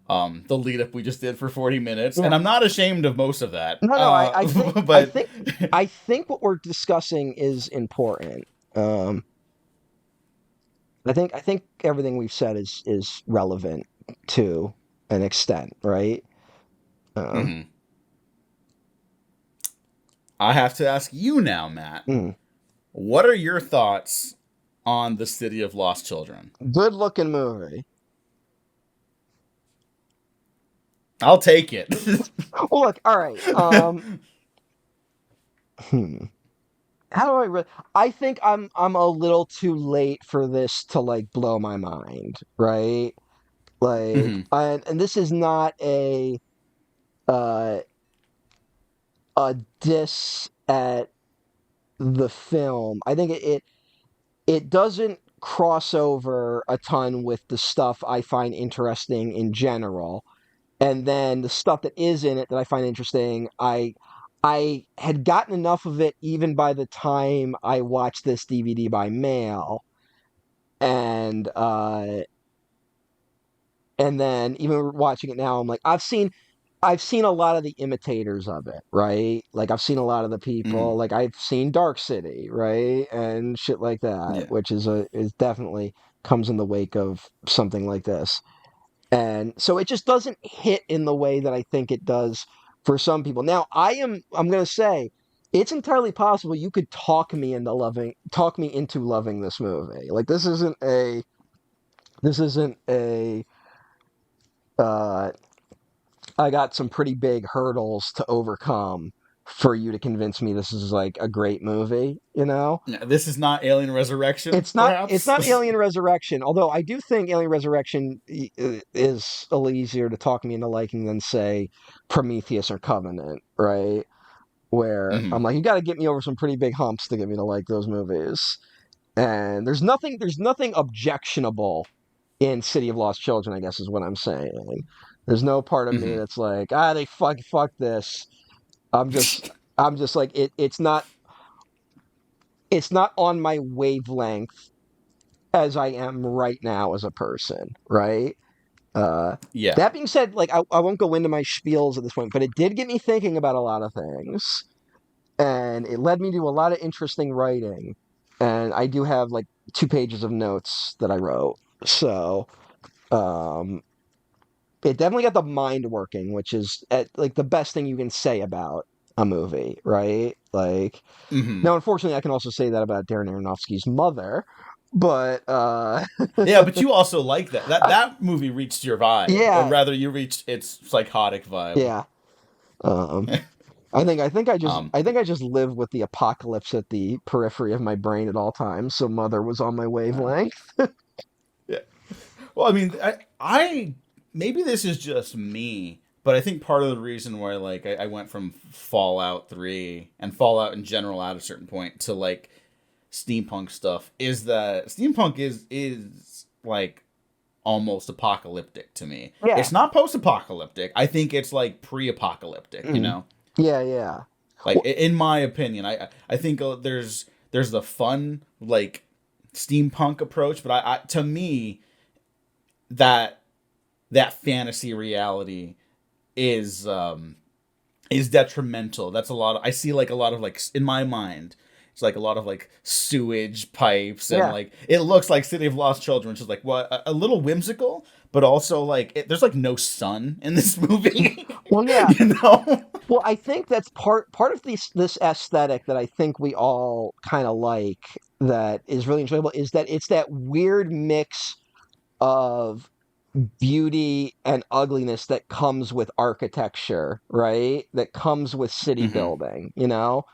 the lead up we just did for 40 minutes, and Yeah. I'm not ashamed of most of that. No, no. I think I But think I think what we're discussing is important. Um, I think everything we've said is relevant to an extent, right? Um, mhm. I have to ask you now, Matt. mm. What are your thoughts on the City of Lost Children? Good looking movie. I'll take it. Well, look, all right. Hmm. How do I think I'm a little too late for this to like blow my mind, right? Like, Hmm. and this is not uh a diss at the film. I think it doesn't cross over a ton with the stuff I find interesting in general. And then the stuff that is in it that I find interesting, I had gotten enough of it even by the time I watched this DVD by mail, and and then even watching it now, I'm like, I've seen a lot of the imitators of it, right? Like I've seen a lot of the Hmm. people, like I've seen Dark City, right, and shit like that, Yeah. which is definitely comes in the wake of something like this. And so it just doesn't hit in the way that I think it does for some people. Now, I'm going to say it's entirely possible you could talk me into loving this movie. Like this isn't a uh I got some pretty big hurdles to overcome for you to convince me this is like a great movie, you know? Yeah, this is not Alien Resurrection, It's perhaps. not Alien Resurrection, although I do think Alien Resurrection is a little easier to talk me into liking than say Prometheus or Covenant, right? Where Hmm. I'm like, you got to get me over some pretty big humps to get me to like those movies. And there's nothing objectionable in City of Lost Children, I guess is what I'm saying. There's no part of me Hmm. that's like, they fuck this. I'm just I'm just like it's not on my wavelength as I am right now as a person, right? Uh, Yeah. that being said, like I won't go into my spiels at this point, but it did get me thinking about a lot of things, and it led me to a lot of interesting writing. And I do have like 2 pages of notes that I wrote, so um, it definitely got the mind working, which is like the best thing you can say about a movie, right? Like Hmm. now, unfortunately, I can also say that about Darren Aronofsky's mother, but Yeah, but you also like that. That I, that movie reached your vibe, or yeah, rather, you reached its psychotic vibe. yeah. Um, um, I think I just live with the apocalypse at the periphery of my brain at all times. So Mother was on my uh, wavelength. yeah. Well, I mean, I maybe this is just me, but I think part of the reason why like I went from Fallout 3 and Fallout in general at a certain point to like steampunk stuff is that steampunk is like almost apocalyptic to me. Yeah. It's not post-apocalyptic. I think it's like pre-apocalyptic, you Mm. know? Yeah, yeah. Like Well, in my opinion, I think there's the fun like steampunk approach, but I to me that that fantasy reality is is detrimental. That's a lot of, I see like a lot of like in my mind it's like a lot of like sewage pipes and yeah. like it looks like City of Lost Children, which is like what a little whimsical, but also like there's like no sun in this movie, Well, yeah. you know? Well, I think that's part of this aesthetic that I think we all kind of like, that is really enjoyable, is that it's that weird mix of beauty and ugliness that comes with architecture, right? That comes with city Mm-hmm. building, you know?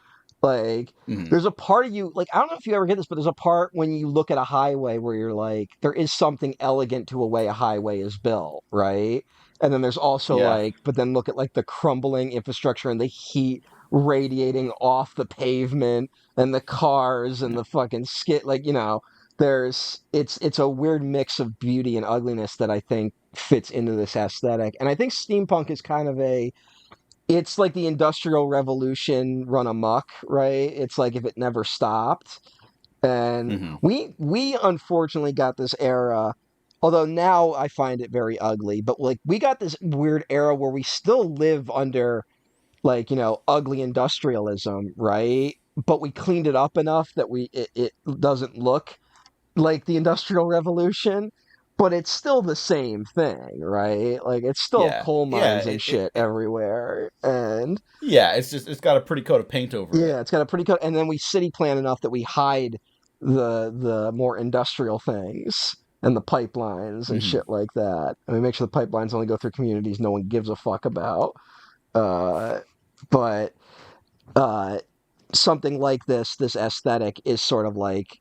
Like, Mm-hmm. there's a part of you, like, I don't know if you ever get this, but there's a part when you look at a highway where you're like, there is something elegant to a way a highway is built, right? And then there's also Yeah. like, but then look at like the crumbling infrastructure and the heat radiating off the pavement and the cars and the fucking skit, like, there's it's a weird mix of beauty and ugliness that I think fits into this aesthetic. And I think steampunk is kind of it's like the industrial revolution run amok, right? It's like if it never stopped. And Mm-hmm. we unfortunately got this era, although now I find it very ugly, but like we got this weird era where we still live under like, ugly industrialism, right? But we cleaned it up enough that it doesn't look like the Industrial Revolution, but it's still the same thing, right? Like it's still Yeah. coal Yeah. mines and shit everywhere, and Yeah. It's just it's got a pretty coat of paint over yeah, it. it's got a pretty good. And then we city plan enough that we hide the more industrial things and the pipelines and Mm-hmm. shit like that. And we make sure the pipelines only go through communities no one gives a fuck about. Uh, but uh, something like this aesthetic is sort of like,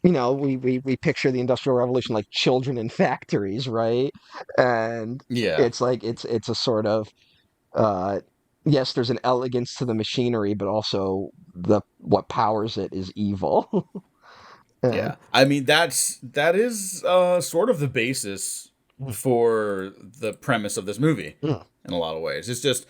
we picture the Industrial Revolution like children in factories, right? And Yeah. it's like it's a sort of uh yes, there's an elegance to the machinery, but also the what powers it is evil. And Yeah. I mean that is sort of the basis for the premise of this movie mm, in a lot of ways. It's just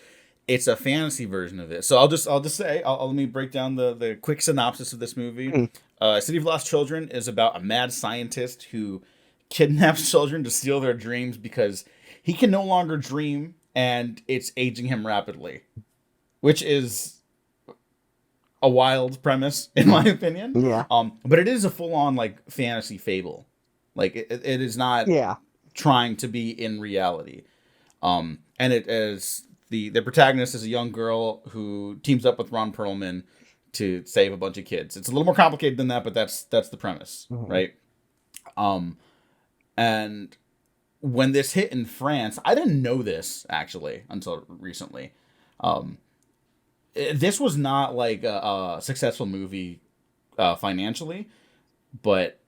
it's a fantasy version of it. So I'll just say let me break down the quick synopsis of this movie. mm, City of Lost Children is about a mad scientist who kidnaps children to steal their dreams because he can no longer dream and it's aging him rapidly, which is a wild premise in my opinion. yeah. But it is a full on like fantasy fable. Like it is not Yeah. trying to be in reality. And it is the protagonist is a young girl who teams up with Ron Perlman to save a bunch of kids. It's a little more complicated than that, but that's the premise, Mhm. right? Um, and when this hit in France, I didn't know this actually until recently. Um, this was not like a successful movie financially, but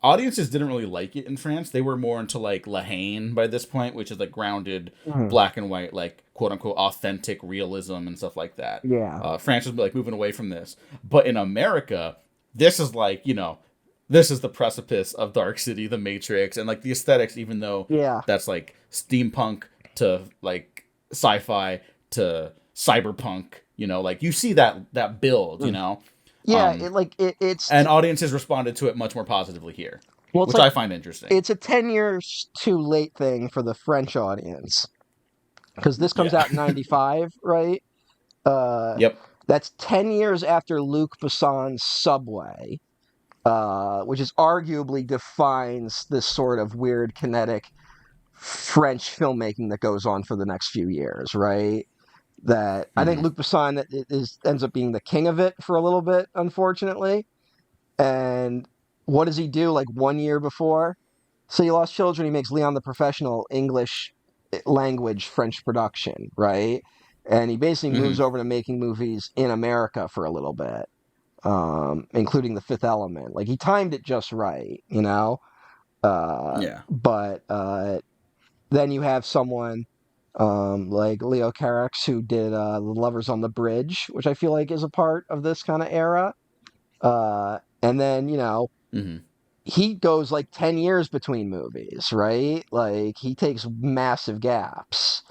audiences didn't really like it in France. They were more into like La Haine by this point, which is like grounded Mhm. black and white, like quote unquote authentic realism and stuff like that. Yeah. France was like moving away from this, but in America, this is like this is the precipice of Dark City, The Matrix, and like the aesthetics. Even though Yeah. that's like steampunk to like sci-fi to cyberpunk, like you see that build, Mm. Yeah, um, it like and audiences responded to it much more positively here, well, it's which like I find interesting. it's a 10 years too late thing for the French audience, because this comes Yeah. out in 95, right? Uh Yep. that's 10 years after Luc Besson's Subway, which is arguably defines this sort of weird kinetic French filmmaking that goes on for the next few years, right? That I think Mm-hmm. Luc Besson ends up being the king of it for a little bit, unfortunately. And what does he do like 1 year before? So he lost children. He makes Leon the Professional English language French production, right? And he basically moves Mm-hmm. over to making movies in America for a little bit, including The Fifth Element. Like he timed it just right, you know. Yeah. But then you have someone like Leo Carax who did The Lovers on the Bridge, which I feel like is a part of this kind of era. And then, Hmm. he goes like 10 years between movies, right? Like he takes massive gaps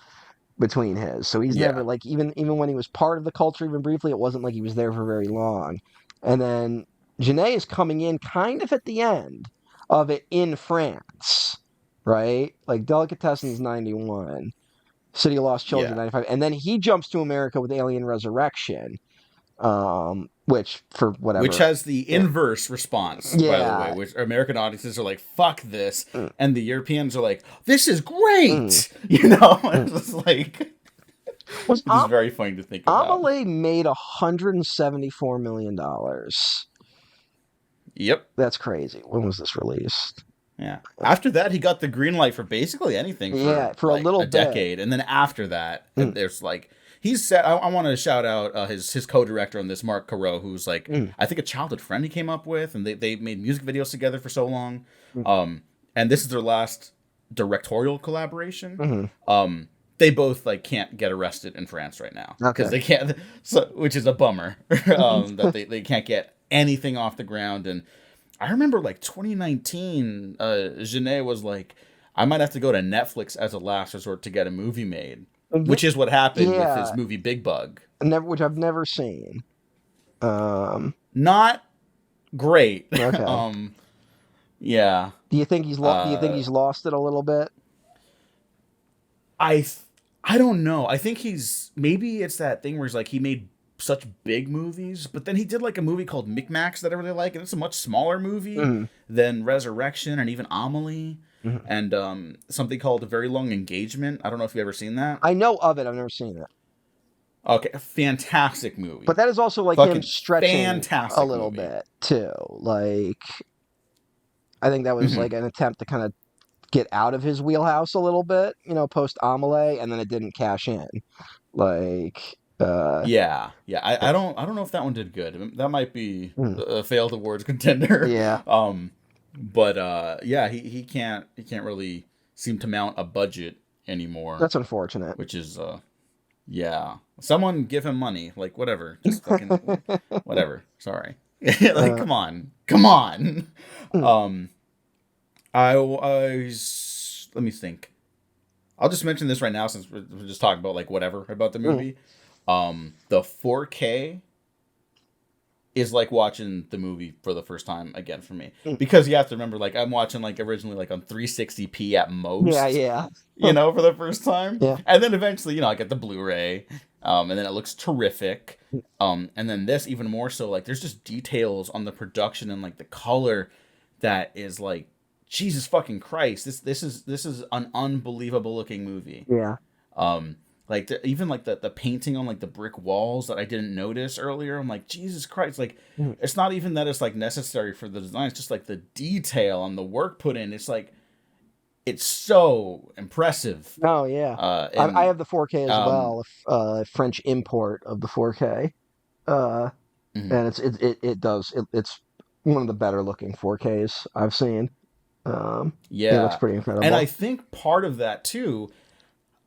between his. So he's never Yeah. like even when he was part of the culture even briefly, it wasn't like he was there for very long. And then Janae is coming in kind of at the end of it in France, right? Like Delicatessen's 91, City of Lost Children Yeah. 95, and then he jumps to America with Alien Resurrection, which for Which whatever. has the inverse response, by the way, Yeah. which American audiences are like, fuck this. Mm, And the Europeans are like, this is mm, great. mm. It's just like, Was which is very funny to think about. Amelie made $174 million. Yep. That's crazy. When was this released? Yeah. After that, he got the green light for basically anything Yeah, for for a like little a bit. decade. And then after that, Mm, there's like, he's said, I want to shout out his co-director on this, Mark Caro, who's like, mm, I think a childhood friend he came up with, and they made music videos together for so long. mm, And this is their last directorial collaboration. mhm. They both like can't get arrested in France right now because Okay. they can't, so which is a bummer. That they can't get anything off the ground. And I remember like 2019, Genet was like, I might have to go to Netflix as a last resort to get a movie made, which is what happened with his Yeah, movie Big Bug. which I've never seen. Um, Not great. okay. Yeah. Do you think he's lost it a little bit? I th- I don't know. I think he's maybe it's that thing where he's like he made such big movies, but then he did like a movie called Micmacs that I really like, and it's a much smaller movie Mm, than Resurrection and even Amelie, mhm. and something called A Very Long Engagement. I don't know if you've ever seen that. I know of it. I've never seen it. Okay, fantastic But movie, that is also like him fucking stretching a fantastic little movie. bit too. Like I think that was Hmm. like an attempt to kind of get out of his wheelhouse a little bit, post Amelie, and then it didn't cash in. Like, Yeah, yeah. I don't know if that one did good. That might be mm, a failed awards contender. yeah, But yeah, he can't really seem to mount a budget anymore, that's unfortunate. which is yeah. Someone give him money, like whatever, just fucking whatever. Sorry, like uh, come on, come on. mm, Um, let me think. I'll just mention this right now since we're just talking about like whatever about the mm, movie. The 4K is like watching the movie for the first time again for me mm. because you have to remember like I'm watching like originally like on 360p at Yeah, most, yeah, for the first time, yeah. and then eventually I get the Blu-ray, and then it looks terrific, and then this even more so, like there's just details on the production and like the color that is like Jesus fucking Christ, this is an unbelievable looking movie. Yeah. um like even like the painting on like the brick walls that I didn't notice earlier. I'm like, Jesus Christ, like Mm. it's not even that it's like necessary for the design. It's just like the detail and the work put in. It's like it's so impressive. Oh, yeah. I And have the 4K as um well, French import of the 4K. Uh, mhm. and it's one of the better looking 4Ks I've seen. It looks Yeah, pretty and I incredible. think part of that too.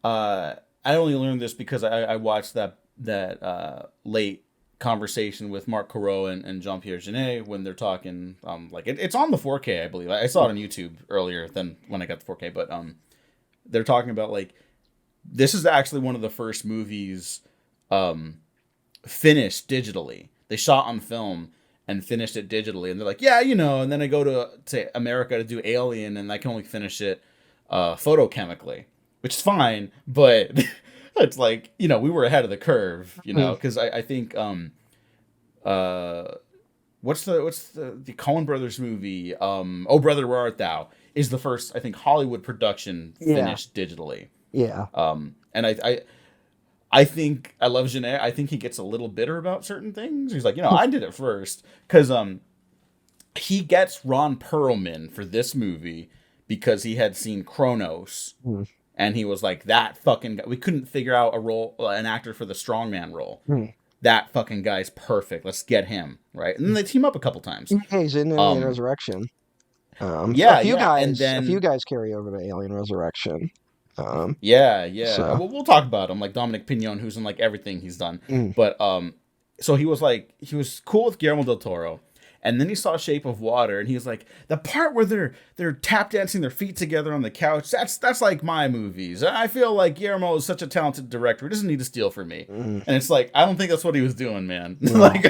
Uh, I only learned this because I watched that late conversation with Marc Caro and Jean Pierre Jeunet when they're talking. Like it's on the 4K, I believe. I saw it on YouTube earlier than when I got the 4K, but they're talking about like this is actually one of the first movies um finished digitally. They shot on film and finished it digitally, and they're like, yeah, and then I go to America to do Alien, and I can only finish it photochemically, which is fine, but it's like we were ahead of the curve, Mm. because I think uh what's the Coen Brothers movie, Oh Brother Where Art Thou, is the first I think Hollywood production Yeah, finished digitally. yeah. And I think I love Genet. I think he gets a little bitter about certain things. He's like, I did it first because he gets Ron Perlman for this movie because he had seen Kronos, Mm. and he was like, that fucking guy. We couldn't figure out a role, an actor for the strongman role. Mm. That fucking guy's perfect. Let's get him, right? And then they team up a couple times. Yeah, he's in Alien Um, Resurrection. yeah, yeah, and A few then guys carry over to Alien Resurrection. yeah, yeah. So We'll talk about him, like Dominic Pignon, who's in like everything he's done. mm, But so he was cool with Guillermo del Toro, And then he saw Shape of Water, and he was like, the part where they're tap dancing their feet together on the couch, that's like my movies. I feel like Guillermo is such a talented director. He doesn't need to steal from me. Mm. And it's like, I don't think that's what he was doing, man. No. Like,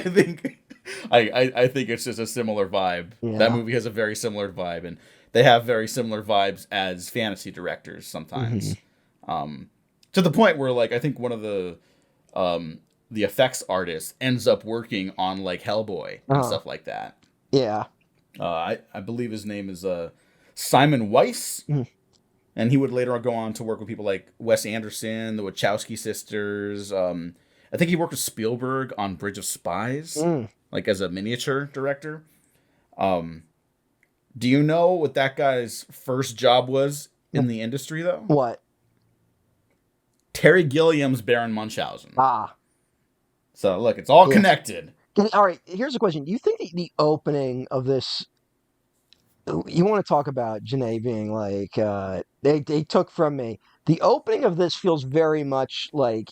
I think it's just a similar vibe. That Yeah. movie has a very similar vibe, and they have very similar vibes as fantasy directors sometimes. Mhm. To the point where, like, I think one of the effects artist ends up working on like Hellboy and Uh-huh. stuff like that. Yeah. I believe his name is Simon Weiss, Mm. and he would later on go on to work with people like Wes Anderson, the Wachowski sisters. I think he worked with Spielberg on Bridge of Spies, Mm. like as a miniature director. Um, do you know what that guy's first job was in the industry though? What? Terry Gilliam's Baron Munchausen. Ah. So look, it's all Yeah. connected. All right. Here's a question. Do you think the opening of this? You want to talk about Janae being like they took from me. The opening of this feels very much like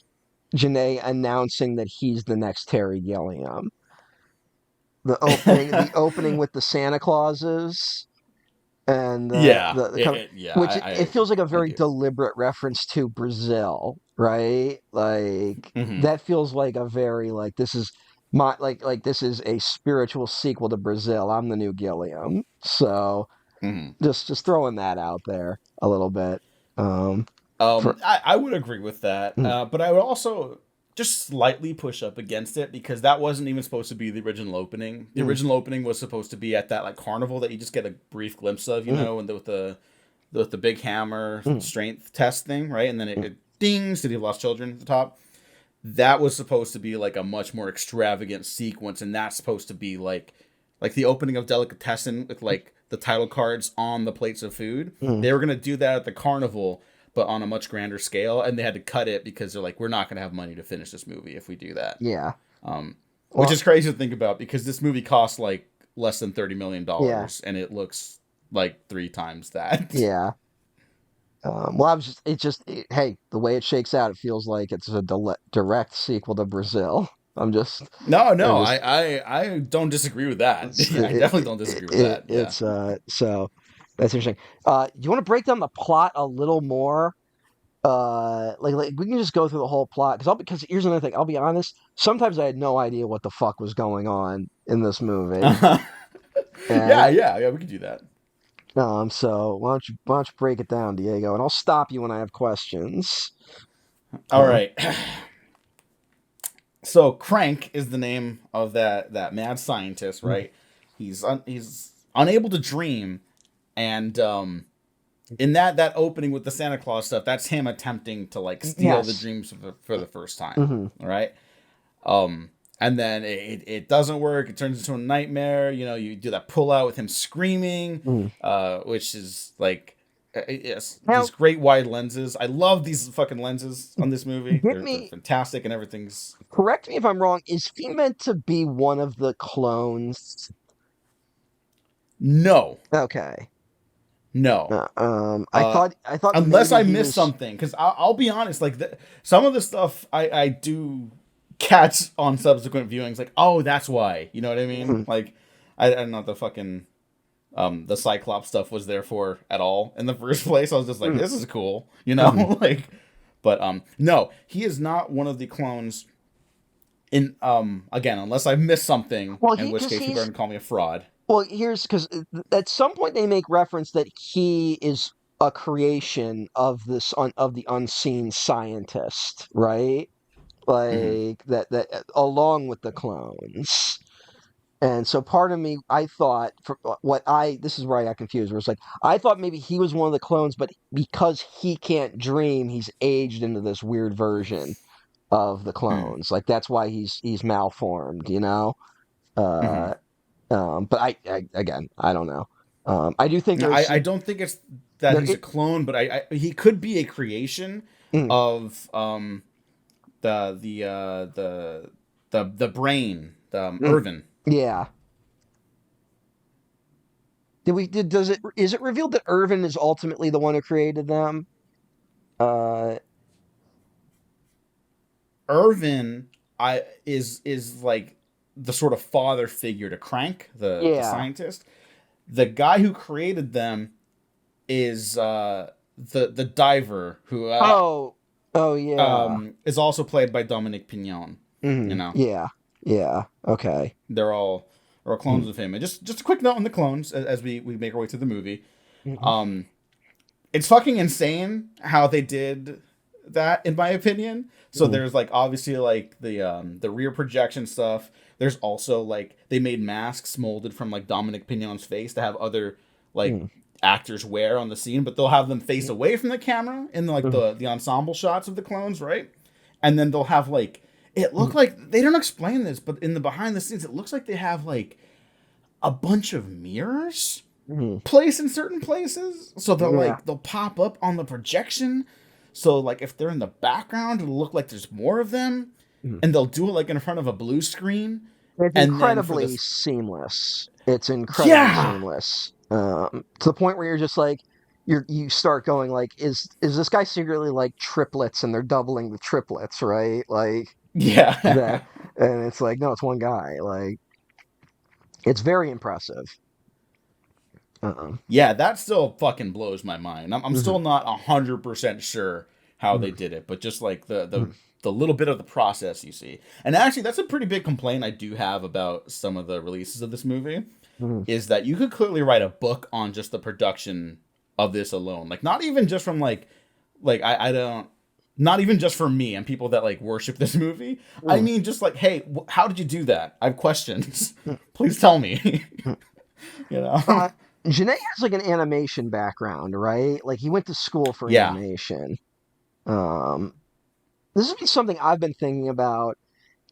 Janae announcing that he's the next Terry Gilliam. The opening with the Santa Clauses and Yeah, the kind of, yeah, which it feels like a I very do. deliberate reference to Brazil, right? Like Hmm. that feels like a very like this is my like this is a spiritual sequel to Brazil. I'm the new Gilliam, so Hmm. just throwing that out there a little bit. For I would agree with that, mm, but I would also just slightly push up against it because that wasn't even supposed to be the original opening. The mm, original opening was supposed to be at that like carnival that you just get a brief glimpse of, you mm, know, and with the big hammer mm, strength test thing, right? And then mm. it dings, City of Lost Children at the top. That was supposed to be like a much more extravagant sequence, and that's supposed to be like the opening of Delicatessen with like the title cards on the plates of food. Mm. They were gonna do that at the carnival, but on a much grander scale, and they had to cut it because they're like, we're not gonna have money to finish this movie if we do that. Yeah. Um, which Well, is crazy to think about because this movie cost like less than yeah. $30 million, and it looks like three times that. Yeah. Well, I was just, hey, the way it shakes out, it feels like it's a direct sequel to Brazil. I'm just, No, I'm no, just, I don't disagree with that. Yeah, I definitely don't disagree with that. Yeah. it's, so that's interesting. Do you want to break down the plot a little more? Like we can just go through the whole plot because here's another thing. I'll be honest. Sometimes I had no idea what the fuck was going on in this movie, Yeah, and yeah, we could do that. so why don't you break it down, Diego, and I'll stop you when I have questions. All right. So Crank is the name of that mad scientist, Mm. right? He's unable to dream, and in that opening with the Santa Claus stuff, that's him attempting to like steal the Yes. dreams for the first time. Hmm. All right. And then it doesn't work. It turns into a nightmare. You know, you do that pull out with him screaming, Mm. which is like, yes, Now, these great wide lenses. I love these fucking lenses on this movie. get They're me fantastic and everything's correct me if I'm wrong. Is he meant to be one of the clones? no, Okay. no. I Uh, thought Unless maybe I he miss was. something, because I'll be honest, like some of the stuff I do catch on subsequent viewings, like oh that's why, you know what I mean? Mm, Like I don't know what the fucking the Cyclops stuff was there for at all in the first place. I was just like, mm, this is cool, you mhm. know, like. But no, he is not one of the clones. In again, unless I missed something, Well, in he which because case people are he's gonna call me a fraud. well. Here's because at some point they make reference that he is a creation of of the unseen scientist, right? Hmm. Like that along with the clones. And so part of me, I thought, for what I, this is where I got confused, where it's like, I thought maybe he was one of the clones, but because he can't dream, he's aged into this weird version of the Hmm. clones. Like that's why he's malformed, you know? Hmm. Uh, but again, I don't know. I do think there's I don't think it's that there he's a it clone, but he could be a creation mm, of the brain, mm, Irvin. yeah. Does it is it revealed that Irvin is ultimately the one who created them? Uh Irvin I is like the sort of father figure to Crank, the Yeah. scientist. The guy who created them is the diver who Oh. Oh yeah. is also played by Dominic Pignon. You Mm, know, yeah. Yeah. Okay. they're all clones Mm, of him. And just a quick note on the clones as we make our way through the movie. mhm, Um, it's fucking insane how they did that, in my opinion. So mm, there's like obviously like the rear projection stuff. There's also like they made masks molded from like Dominic Pignon's face to have other like mm, actors wear on the scene, but they'll have them face mm, away from the camera in like mm, the ensemble shots of the clones, right? And then they'll have like it look mm, like they don't explain this, but in the behind the scenes, it looks like they have like a bunch of mirrors mm. placed in certain places. So Yeah. they'll pop up on the projection. So like if they're in the background, it'll look like there's more of them. Mm. And they'll do it like in front of a blue screen. It's And then for incredibly this seamless. It's incredibly yeah. seamless. To the point where you're just like, you start going like, is this guy secretly like triplets and they're doubling the triplets, right? Like that, Yeah. and it's like, no, it's one guy. Like, it's very impressive. Um, Yeah, that still fucking blows my mind. I'm mhm, still not 100% sure how they mhm, did it, but just like mhm, the little bit of the process you see. And actually that's a pretty big complaint I do have about some of the releases of this movie mhm, is that you could clearly write a book on just the production of this alone. Like not even just from like I don't not even just for me and people that like worship this movie. I mhm, mean just like hey, how did you do that? I have questions. mhm, Please tell me. mhm. you know. Uh, Janae has like an animation background, right? Like he went to school for yeah. animation. Um, this would be something I've been thinking about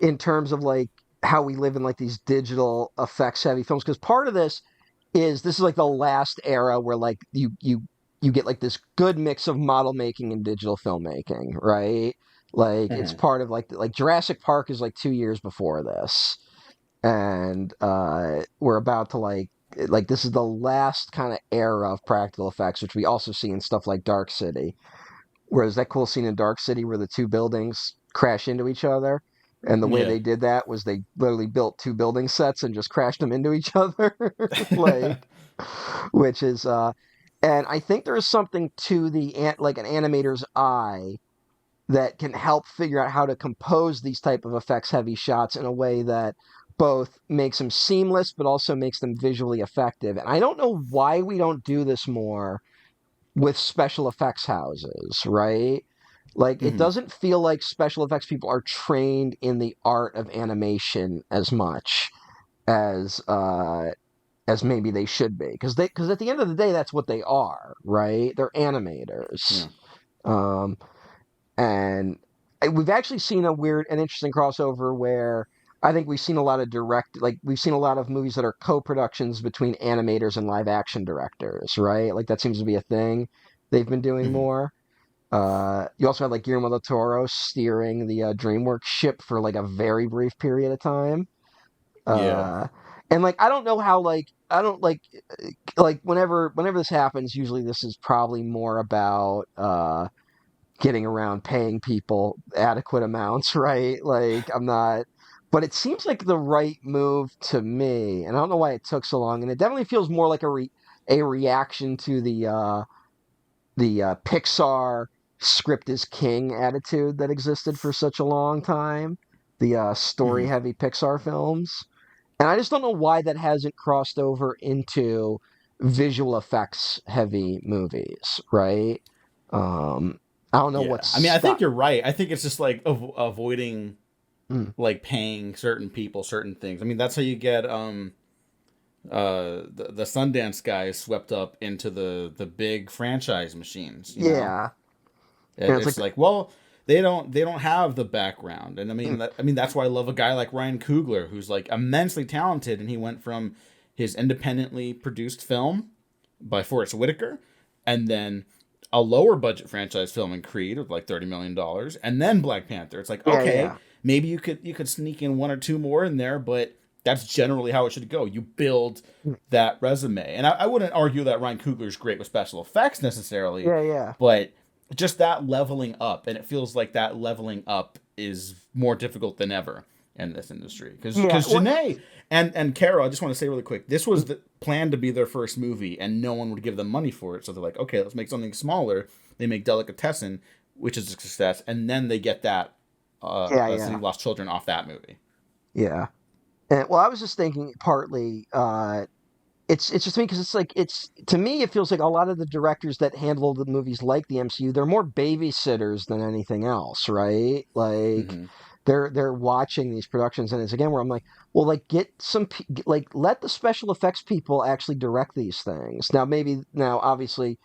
in terms of like how we live in like these digital effects heavy films, because part of this is like the last era where like you get like this good mix of model making and digital filmmaking, right? Like it's Mhm. part of like Jurassic Park is like 2 years before this, and we're about to like this is the last kind of era of practical effects, which we also see in stuff like Dark City. Whereas that cool scene in Dark City where the two buildings crash into each other, and the way Yeah. they did that was they literally built two building sets and just crashed them into each other, like, which is and I think there is something to like an animator's eye that can help figure out how to compose these type of effects heavy shots in a way that both makes them seamless but also makes them visually effective. And I don't know why we don't do this more with special effects houses, right? Like it Mhm. doesn't feel like special effects people are trained in the art of animation as much as as maybe they should be, because at the end of the day that's what they are, right? They're animators. Yeah. Um, and we've actually seen a weird and interesting crossover where I think we've seen a lot of like we've seen a lot of movies that are co-productions between animators and live action directors, right? Like that seems to be a thing they've been doing Mhm. more. You also had like Guillermo del Toro steering the DreamWorks ship for like a very brief period of time. Yeah. Uh, and like I don't know how like I don't like whenever this happens, usually this is probably more about getting around paying people adequate amounts, right? Like I'm not, but it seems like the right move to me, and I don't know why it took so long. And it definitely feels more like a reaction to the Pixar script is king attitude that existed for such a long time. The story Mhm. heavy Pixar films, and I just don't know why that hasn't crossed over into visual effects heavy movies, right? Um, I don't know what's Yeah. I mean, I think stuck. you're right. I think it's just like avoiding Mm. like paying certain people certain things. I mean, that's how you get the Sundance guys swept up into the big franchise machines, you know? Yeah, and it's like, It's like, well, they don't have the background. And I mm, mean I mean that's why I love a guy like Ryan Coogler who's like immensely talented and he went from his independently produced film by Forrest Whitaker and then a lower budget franchise film in Creed with like $30 million and then Black Panther. It's like, yeah, okay, yeah, maybe you could sneak in one or two more in there, but that's generally how it should go. You build mm, that resume. And I wouldn't argue that Ryan Coogler's great with special effects necessarily, yeah, yeah. but just that leveling up, and it feels like that leveling up is more difficult than ever. in this industry. Yeah. Because Janae and Carol, I just want to say really quick, this was planned to be their first movie, and no one would give them money for it. So they're like, okay, let's make something smaller. They make Delicatessen, which is a success, and then they get that Yeah. City Yeah. of Lost Children off that movie. Yeah. And well, I was just thinking partly. It's just me because it's like it's to me it feels like a lot of the directors that handle the movies like the MCU they're more babysitters than anything else, right? Like Mm-hmm. they're watching these productions and it's again where I'm like, well, like get some like let the special effects people actually direct these things. Now obviously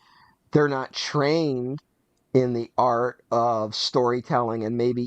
they're not trained in the art of storytelling and maybe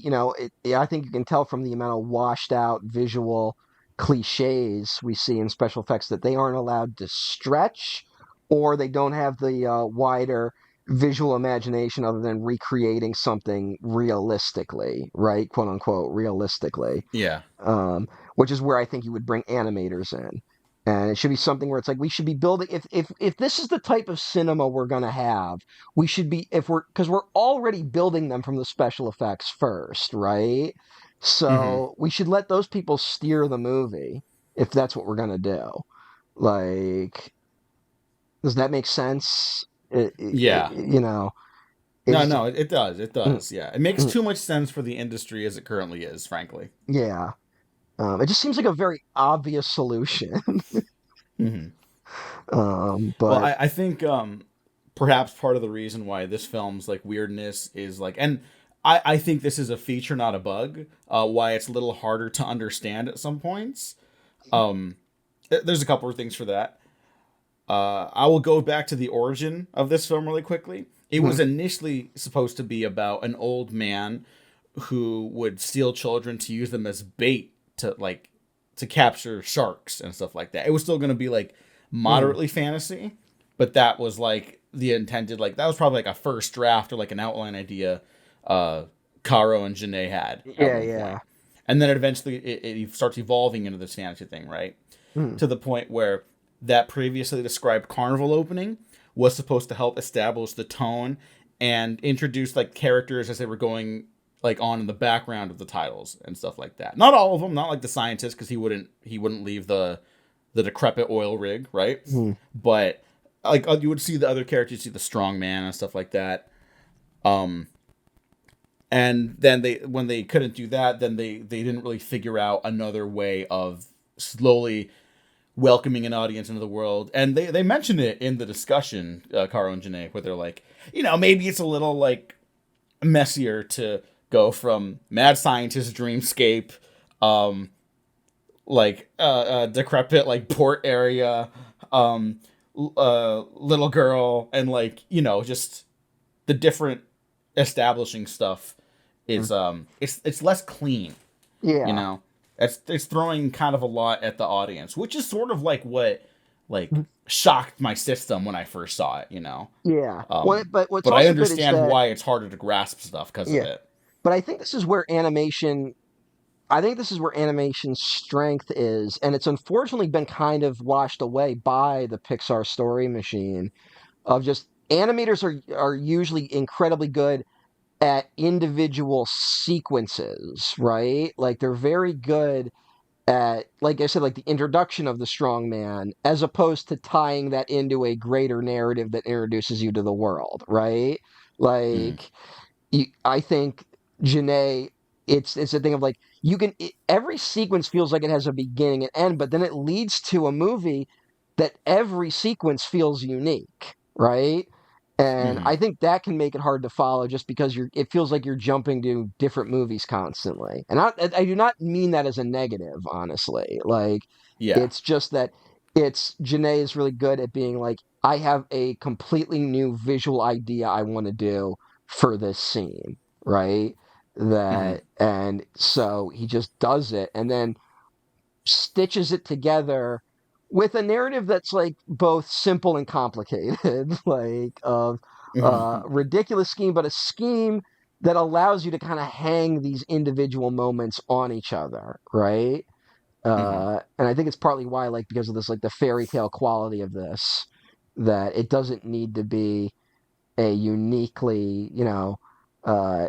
I think you can tell from the amount of washed out visual cliches we see in special effects that they aren't allowed to stretch or they don't have the wider visual imagination other than recreating something realistically, right, quote unquote realistically, Yeah. um, which is where I think you would bring animators in. And it should be something where it's like we should be building. If this is the type of cinema we're gonna have, we should be if we're because we're already building them from the special effects first, right? Mm-hmm. So we should let those people steer the movie if that's what we're gonna do. Like, does that make sense? Yeah. No, It's no, it does. It mm, does. Yeah. It makes mm, too much sense for the industry as it currently is, frankly. yeah. It just seems like a very obvious solution. Mm-hmm. Well, But I think perhaps part of the reason why this film's like weirdness is like, and I think this is a feature, not a bug. Why it's a little harder to understand at some points. Um, there's a couple of things for that. I will go back to the origin of this film really quickly. It mm, was initially supposed to be about an old man who would steal children to use them as bait to capture sharks and stuff like that. It was still going to be like mm, moderately fantasy, but that was like the intended like that was probably like a first draft or like an outline idea Caro and Janae had at yeah, one yeah. point. And then it starts evolving into this fantasy thing, right? Mm, To the point where that previously described carnival opening was supposed to help establish the tone and introduce like characters as they were going like on in the background of the titles and stuff like that. Not all of them, not like the scientist because he wouldn't leave the decrepit oil rig, right? mm. But like you would see the other characters, you see the strong man and stuff like that. Um, and then they when they couldn't do that, then they didn't really figure out another way of slowly welcoming an audience into the world. And they mentioned it in the discussion, Caro and Janae, where they're like, maybe it's a little like messier to go from mad scientist dreamscape, um, decrepit like port area, um, little girl, and like just the different establishing stuff Mm. is it's less clean, you Yeah. know. It's throwing kind of a lot at the audience, which is sort of like what like Mm. shocked my system when I first saw it. Yeah. Um, But what's but I also good is understand that why it's harder to grasp stuff because of yeah. it. But I think this is where animation's strength is, and it's unfortunately been kind of washed away by the Pixar story machine of just animators are usually incredibly good at individual sequences, right? Like they're very good at, like I said, like the introduction of the strong man, as opposed to tying that into a greater narrative that introduces you to the world, right? Mm-hmm. Like, I think Janae, it's a thing of like every sequence feels like it has a beginning and end, but then it leads to a movie that every sequence feels unique, right? And Mm-hmm. I think that can make it hard to follow just because it feels like you're jumping to different movies constantly. And I do not mean that as a negative, honestly. Like, Yeah. it's just that Janae is really good at being like, I have a completely new visual idea I want to do for this scene, right? Mm-hmm. And so he just does it and then stitches it together with a narrative that's like both simple and complicated, like of Mm-hmm. ridiculous scheme, but a scheme that allows you to kind of hang these individual moments on each other, right? Mm-hmm. And I think it's partly why, like, because of this, like the fairy tale quality of this, that it doesn't need to be a uniquely, uh,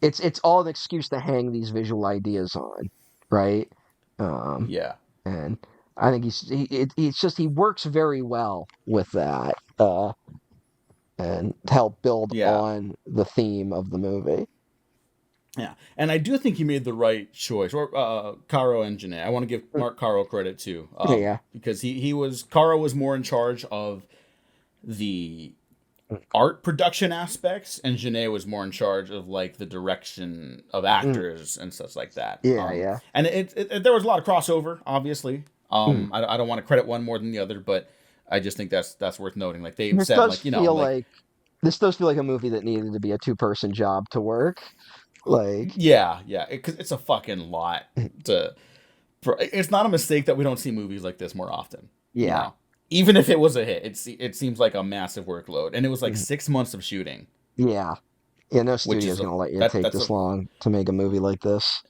it's all an excuse to hang these visual ideas on. right? Um, Yeah. and I think it's just he works very well with that, and help build Yeah. on the theme of the movie. Yeah, and I do think he made the right choice. Or Caro and Janae. I want to give Mark Caro credit too, Yeah, because he was Caro was more in charge of the art production aspects, and Janae was more in charge of like the direction of mm, actors and such like that. yeah, yeah. And there was a lot of crossover, obviously. Mm. I don't want to credit one more than the other, but I just think that's worth noting. Like they This said, does like feel like like this does feel like a movie that needed to be a two-person job to work. Like, yeah, yeah, because it's a fucking lot to. It's not a mistake that we don't see movies like this more often. You yeah, know, even if it was a hit, it seems like a massive workload, and it was like mm, 6 months of shooting, yeah, yeah. No which studio's is gonna let you take that's a this long to make a movie like this.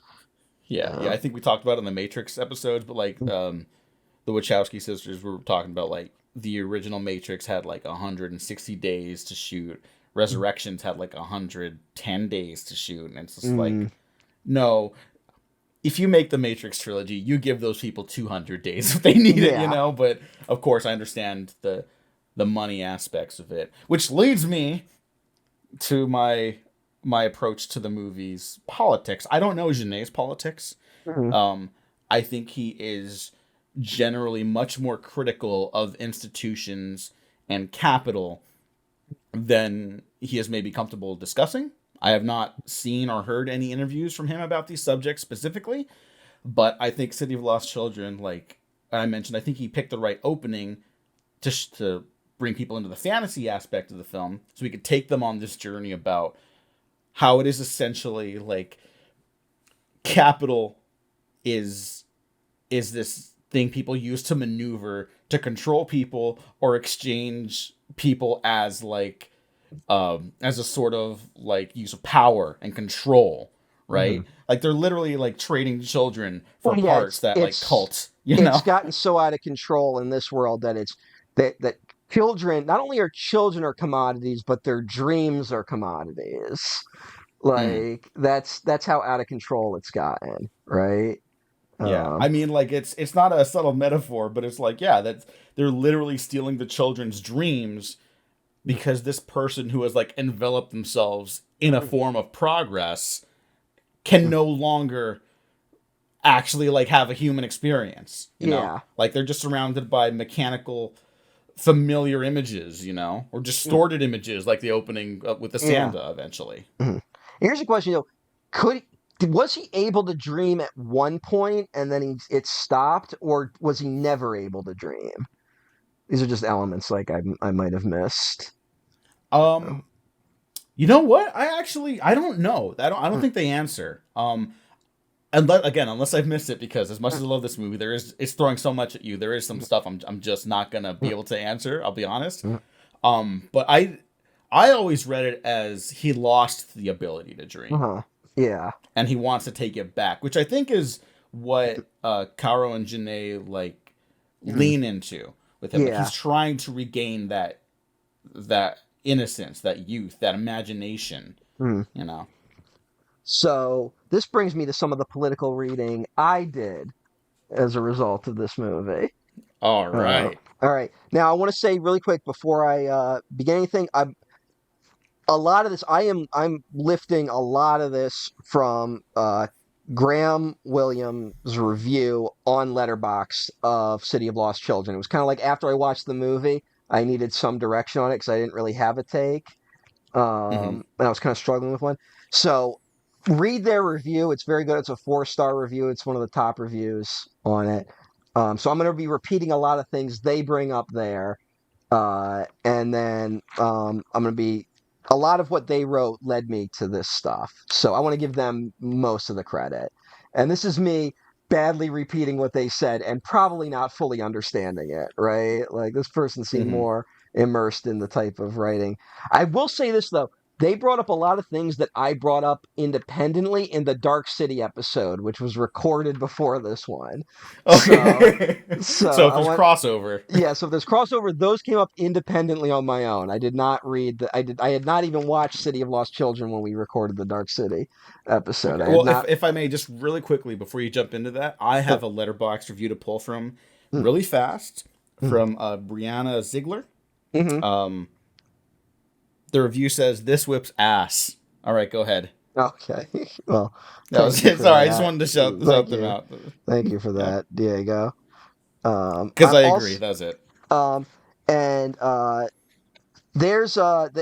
yeah. Uh, I think we talked about it in the Matrix episodes, but like the Wachowski sisters were talking about like the original Matrix had like 160 days to shoot. Resurrections had like 110 days to shoot, and it's just mm, like no, if you make the Matrix trilogy, you give those people 200 days if they need it, you yeah. know. But of course, I understand the money aspects of it, which leads me to my approach to the movie's politics. I don't know Genet's politics. Mm, Um, I think he is generally much more critical of institutions and capital than he is maybe comfortable discussing. I have not seen or heard any interviews from him about these subjects specifically, but I think City of Lost Children, like I mentioned, I think he picked the right opening to bring people into the fantasy aspect of the film so we could take them on this journey about how it is essentially like capital is this thing people use to maneuver to control people or exchange people as like as a sort of like use of power and control, mm. right? Like they're literally like trading children for Well, yeah, parts that like cults, it's gotten so out of control in this world that that children, not only are children are commodities, but their dreams are commodities. Mm, Like that's how out of control it's gotten, right? yeah, Um, I mean, like it's not a subtle metaphor, but it's like yeah, that's they're literally stealing the children's dreams because this person who has like enveloped themselves in a form of progress can no longer actually like have a human experience, you know? yeah. Like they're just surrounded by mechanical familiar images, you know, or distorted images like the opening with the Yeah. Sanda eventually. Mhm. Here's a question though. Could was he able to dream at one point and then it stopped, or was he never able to dream? These are just elements like I might have missed. Um you know what? I don't know. I don't Mm, think they answer. Unless I've missed it because as much as I love this movie, there is it's throwing so much at you. There is some stuff I'm just not going to be mm, able to answer, I'll be honest. mm. But I always read it as he lost the ability to dream Uh-huh. Yeah. and he wants to take it back, which I think is what Caro and Janae like Mm. lean into with him. Like he's Yeah. trying to regain that innocence, that youth, that imagination, Mm. you know. So this brings me to some of the political reading I did as a result of this movie. All right. All right. Now I want to say really quick before I begin anything. A lot of this I'm lifting a lot of this from Graham Williams' review on Letterboxd of City of Lost Children. It was kind of like after I watched the movie, I needed some direction on it because I didn't really have a take, Mm-hmm. and I was kind of struggling with one. So read their review. It's very good. It's a 4-star review. It's one of the top reviews on it. So I'm going to be repeating a lot of things they bring up there. And then I'm going to be a lot of what they wrote led me to this stuff. So I want to give them most of the credit. And this is me badly repeating what they said and probably not fully understanding it, right? Like this person seemed Mm-hmm. more immersed in the type of writing. I will say this though. they brought up a lot of things that I brought up independently in the Dark City episode, which was recorded before this one. So, Okay. so So if I there's want, crossover. yeah. So if there's crossover, those came up independently on my own. I did not read the. I had not even watched City of Lost Children when we recorded the Dark City episode. Okay. I had Well, not. if I may, just really quickly before you jump into that, I Uh, have a letterbox review to pull from mm, really fast mm, from Brianna Ziegler. mhm. Um, the review says this whips ass. All right, go ahead. Okay. Well, That thank was you it. for Sorry, I just that. wanted to Thank shout them you. out. Thank you for Yeah, that, Diego. because I'm I agree. also That was it. um, and there's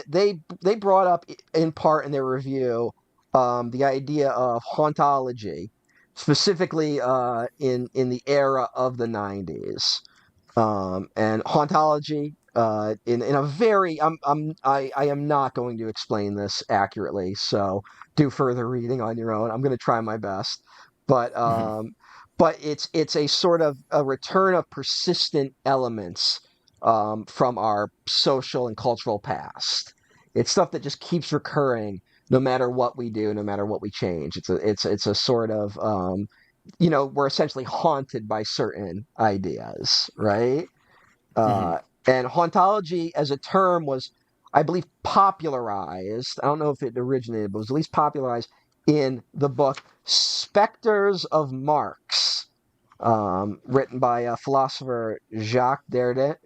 they brought up in part in their review the idea of hauntology, specifically in the era of the 90s. And hauntology in a very I am not going to explain this accurately, so do further reading on your own. I'm going to try my best, but Mhm. it's a sort of a return of persistent elements from our social and cultural past. It's stuff that just keeps recurring no matter what we do, no matter what we change. It's a sort of we're essentially haunted by certain ideas, right? Mhm. Uh, and hauntology as a term was, I believe, popularized. I don't know if it originated, but was at least popularized in the book Spectres of Marx, written by philosopher Jacques Derrida,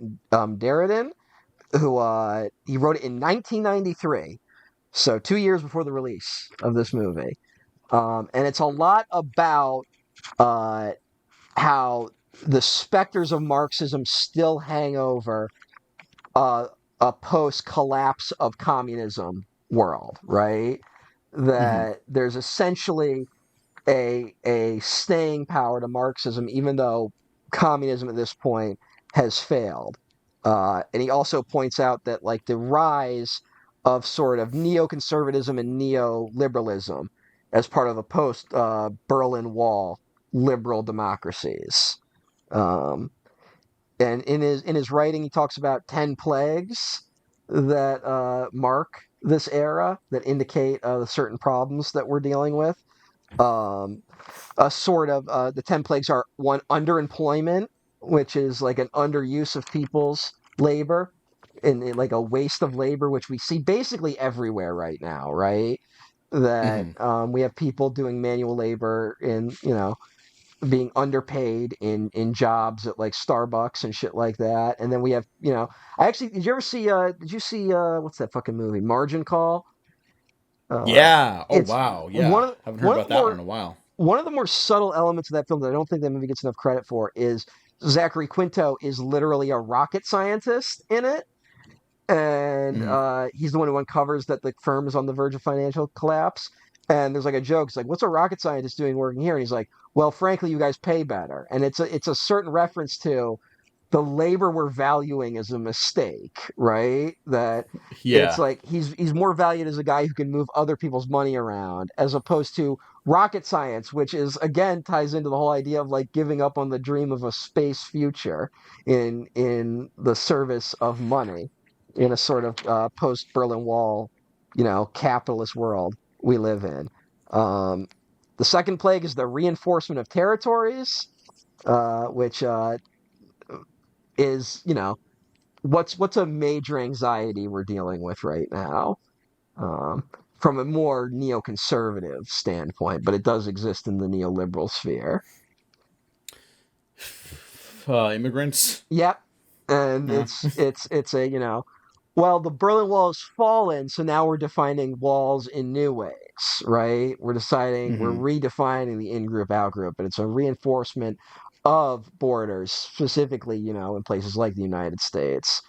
who he wrote it in 1993, so 2 years before the release of this movie. And it's a lot about uh, how the specters of Marxism still hang over uh, a post collapse of communism world, right? Mhm. That there's essentially a staying power to Marxism, even though communism at this point has failed. And he also points out that like the rise of sort of neoconservatism and neoliberalism as part of a post Berlin Wall liberal democracies. Um, and in his writing, he talks about 10 plagues that mark this era that indicate certain problems that we're dealing with. Um, a sort of the 10 plagues are one, underemployment, which is like an underuse of people's labor and like a waste of labor, which we see basically everywhere right now, right? That Mhm. we have people doing manual labor in being underpaid in jobs at like Starbucks and shit like that. And then we have, I actually did you see what's that fucking movie? Margin Call? Uh Yeah. Oh it's wow. one Yeah. of Haven't heard one of about the that one more in a while. one of the more subtle elements of that film that I don't think that movie gets enough credit for is Zachary Quinto is literally a rocket scientist in it, and Mhm. he's the one who uncovers that the firm is on the verge of financial collapse. And there's like a joke. It's like, "What's a rocket scientist doing working here?" And he's like, "Well, frankly, you guys pay better." And it's a certain reference to the labor we're valuing is a mistake, right? That it's Yeah. like he's more valued as a guy who can move other people's money around as opposed to rocket science, which is again ties into the whole idea of like giving up on the dream of a space future in the service of money in a sort of post Berlin Wall, capitalist world we live in. Um, the second plague is the reinforcement of territories, which is what's a major anxiety we're dealing with right now, from a more neoconservative standpoint, but it does exist in the neoliberal sphere. Immigrants. Yep, and Yeah. it's a well, the Berlin Wall has fallen, so now we're defining walls in new ways, right? We're Mhm. redefining the in-group, out-group, and it's a reinforcement of borders, specifically, in places like the United States.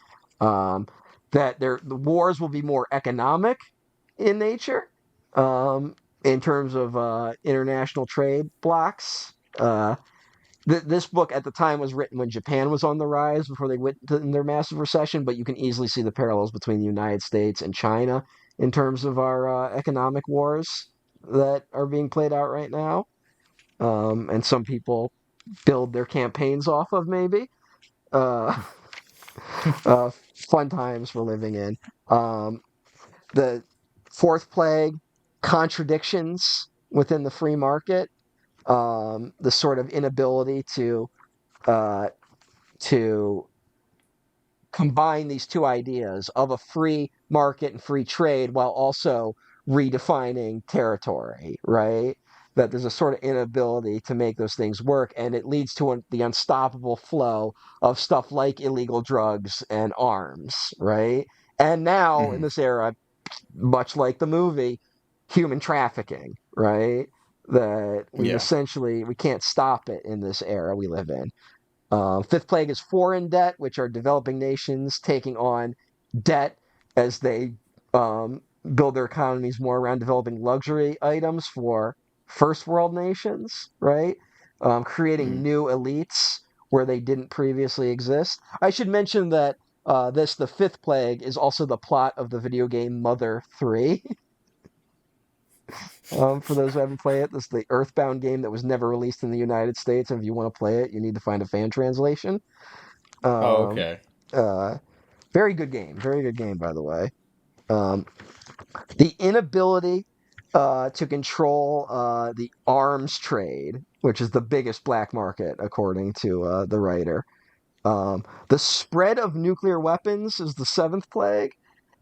Um, that the wars will be more economic in nature, um, in terms of international trade blocks. This book at the time was written when Japan was on the rise before they went in their massive recession, but you can easily see the parallels between the United States and China in terms of our economic wars that are being played out right now. And some people build their campaigns off of maybe. Uh, uh, fun times we're living in. Um, the Fourth plague, contradictions within the free market, the sort of inability uh, to combine these two ideas of a free market and free trade while also redefining territory, right? That there's a sort of inability to make those things work, and it leads to the unstoppable flow of stuff like illegal drugs and arms, right? And now in Hmm. this era, much like the movie, human trafficking, right? That Yeah. we can't stop it in this era we live in. Fifth plague is foreign debt, which are developing nations taking on debt as they um, build their economies more around developing luxury items for first world nations, right? Creating Mm. new elites where they didn't previously exist. I should mention that the fifth plague, is also the plot of the video game Mother 3. For those who haven't played it, this is the Earthbound game that was never released in the United States. And if you want to play it, you need to find a fan translation. Oh, Um, okay. uh, very good game, by the way. Um, the inability to control the arms trade, which is the biggest black market, according to the writer. The spread of nuclear weapons is the seventh plague,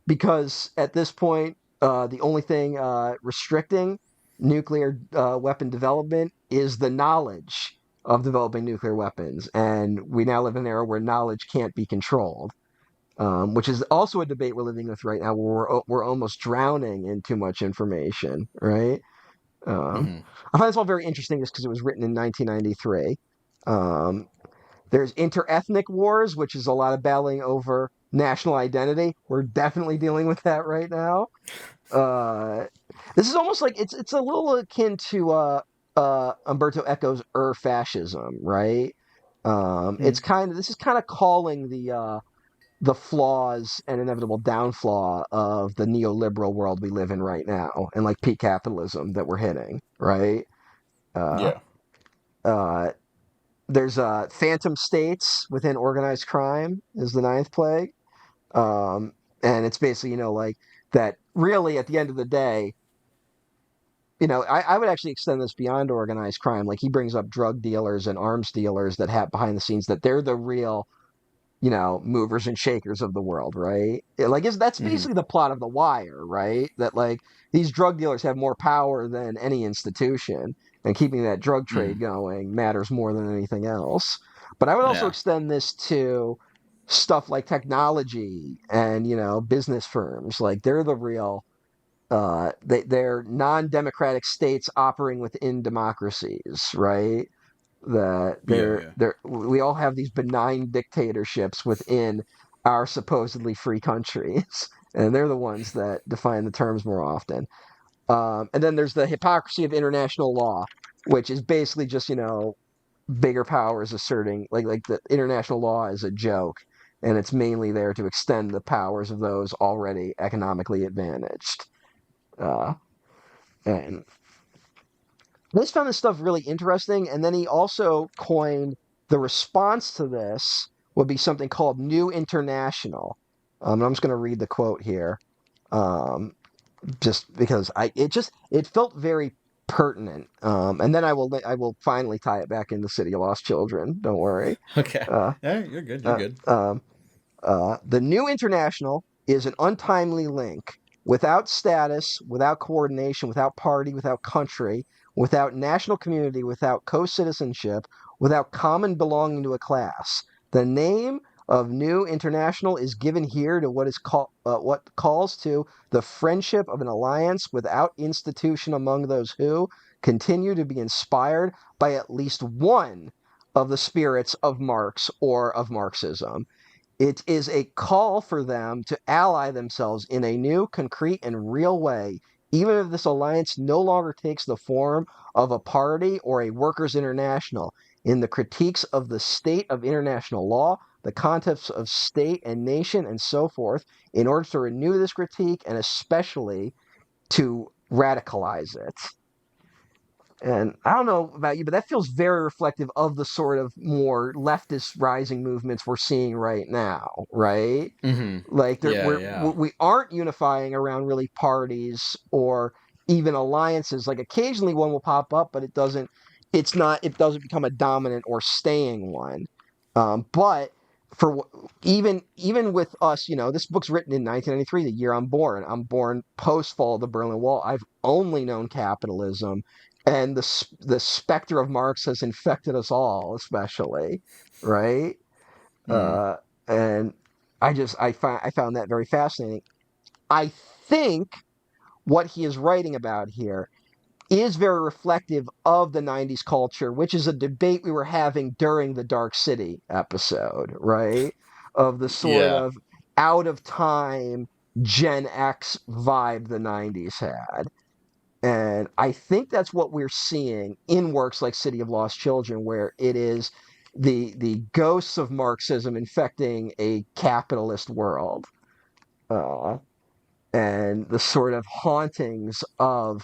because at this point, the only thing restricting nuclear weapon development is the knowledge of developing nuclear weapons. And we now live in an era where knowledge can't be controlled, which is also a debate we're living with right now, where we're almost drowning in too much information, right? Um, Hmm. I find this all very interesting just because it was written in 1993. Um, there's interethnic wars, which is a lot of battling over national identity. We're definitely dealing with that right now. Uh, this is almost like it's a little akin to Umberto Eco's fascism, right? Mm. This is kind of calling the flaws and inevitable downfall of the neoliberal world we live in right now, and like peak capitalism that we're hitting, right? Uh, Yeah. uh, there's phantom states within organized crime is the ninth plague, um, and it's basically like that. Really, at the end of the day, I would actually extend this beyond organized crime. Like he brings up drug dealers and arms dealers that have behind the scenes, that they're the real movers and shakers of the world, right? That's Hmm. basically the plot of The Wire, right? That like these drug dealers have more power than any institution, and keeping that drug Hmm. trade going matters more than anything else. But I would also Yeah. extend this to stuff like technology and business firms. Like they're the real they're non-democratic states operating within democracies, right? That Yeah. Yeah. we all have these benign dictatorships within our supposedly free countries, and they're the ones that define the terms more often. And then there's the hypocrisy of international law, which is basically just bigger powers asserting like the international law is a joke, and it's mainly there to extend the powers of those already economically advantaged. Uh, and I just found this stuff really interesting. And then he also coined the response to this would be something called New International. And I'm just going to read the quote here, just because it felt very pertinent. And then I will finally tie it back into City of Lost Children. Don't worry. Okay. Uh, Yeah, you're good. You're uh, good. um, the New International is an untimely link, without status, without coordination, without party, without country, without national community, without co citizenship, without common belonging to a class. The name of New International is given here to what calls to the friendship of an alliance without institution among those who continue to be inspired by at least one of the spirits of Marx or of Marxism. It is a call for them to ally themselves in a new, concrete, and real way, even if this alliance no longer takes the form of a party or a workers' international, in the critiques of the state of international law, the concepts of state and nation, and so forth, in order to renew this critique and especially to radicalize it. And I don't know about you, but that feels very reflective of the sort of more leftist rising movements we're seeing right now, right? Mm-hmm. Like Yeah, yeah. we aren't unifying around really parties or even alliances. Like occasionally one will pop up, but it doesn't become a dominant or staying one. But for even with us, this book's written in 1993, the year I'm born. I'm born post fall of the Berlin Wall. I've only known capitalism, and the specter of Marx has infected us all, especially, right? Mm. Uh, and I found that very fascinating. I think what he is writing about here is very reflective of the 90s culture, which is a debate we were having during the Dark City episode, right? Of the sort Yeah. of out of time Gen X vibe the 90s had. And I think that's what we're seeing in works like City of Lost Children, where it is the ghosts of Marxism infecting a capitalist world, uh, and the sort of hauntings of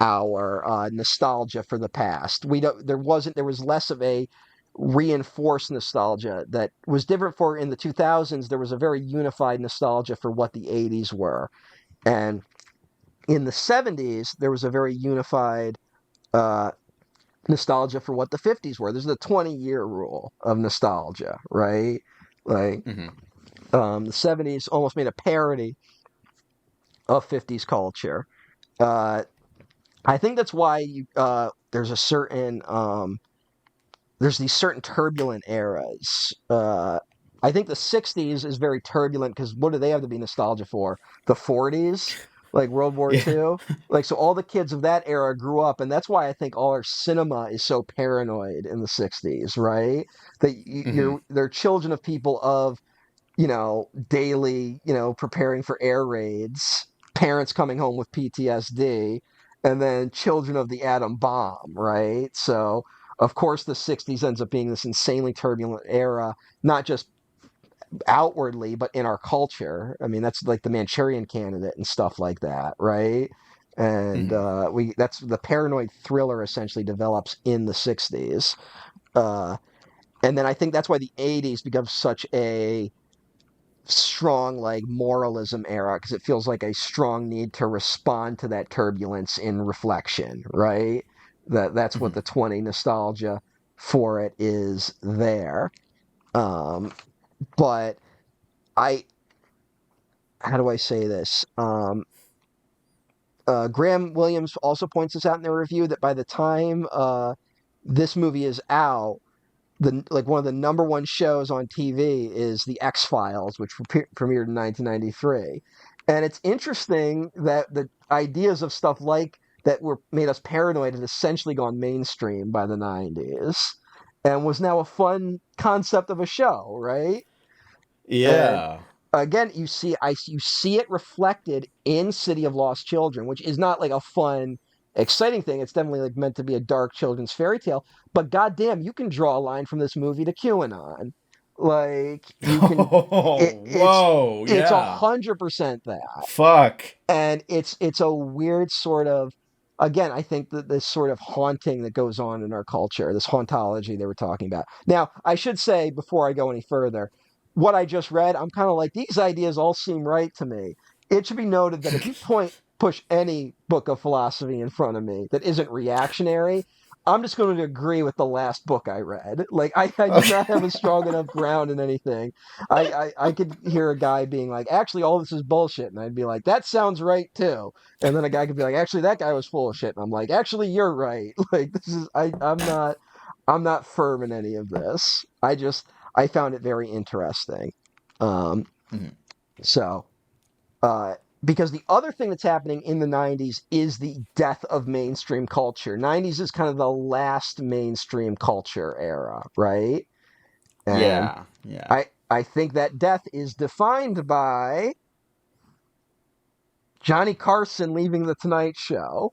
our nostalgia for the past. We don't. There was less of a reinforced nostalgia that was different. For in the 2000s, there was a very unified nostalgia for what the 80s were, and in the 70s, there was a very unified uh, nostalgia for what the 50s were. There's the 20-year rule of nostalgia, right? Like Mm-hmm. the 70s almost made a parody of 50s culture. Uh, I think that's why there's these certain turbulent eras. I think the 60s is very turbulent because what do they have to be nostalgia for? The 40s, like World War Yeah. II? Like, so all the kids of that era grew up, and that's why I think all our cinema is so paranoid in the 60s, right? That Mm-hmm. they're children of people of, daily, preparing for air raids, parents coming home with PTSD, and then children of the atom bomb, right? So, of course, the 60s ends up being this insanely turbulent era, not just outwardly, but in our culture. I mean, that's like the Manchurian Candidate and stuff like that, right? And Mm-hmm. that's the paranoid thriller essentially develops in the 60s. Uh, and then I think that's why the 80s becomes such a strong like moralism era because it feels like a strong need to respond to that turbulence in reflection, right? That's what Mm-hmm. the 20 nostalgia for it is there. um but I how do I say this? Graham Williams also points this out in their review that by the time this movie is out, the like one of the number one shows on TV is the X Files, which premiered in 1993. And it's interesting that the ideas of stuff like that were made us paranoid had essentially gone mainstream by the 90s and was now a fun concept of a show, right? And Yeah. again, you see it reflected in City of Lost Children, which is not like a fun, exciting thing. It's definitely like meant to be a dark children's fairy tale. But goddamn, you can draw a line from this movie to QAnon. Like you can, Oh, whoa. it's Yeah. 100% that, Fuck. and it's a weird sort of, again, I think that this sort of haunting that goes on in our culture, this hauntology they were talking about. Now I should say before I go any further, what I just read, I'm kind of like, these ideas all seem right to me. It should be noted that if you push any book of philosophy in front of me that isn't reactionary, I'm just going to agree with the last book I read. Like I do not have a Okay. strong enough ground in anything. I could hear a guy being like, actually, all this is bullshit. And I'd be like, that sounds right too. And then a guy could be like, actually, that guy was full of shit. And I'm like, actually, you're right. Like, I'm not firm in any of this. I found it very interesting. Um, Mhm. so, uh, because the other thing that's happening in the 90s is the death of mainstream culture. 90s is kind of the last mainstream culture era, right? And Yeah. Yeah. I think that death is defined by Johnny Carson leaving the Tonight Show.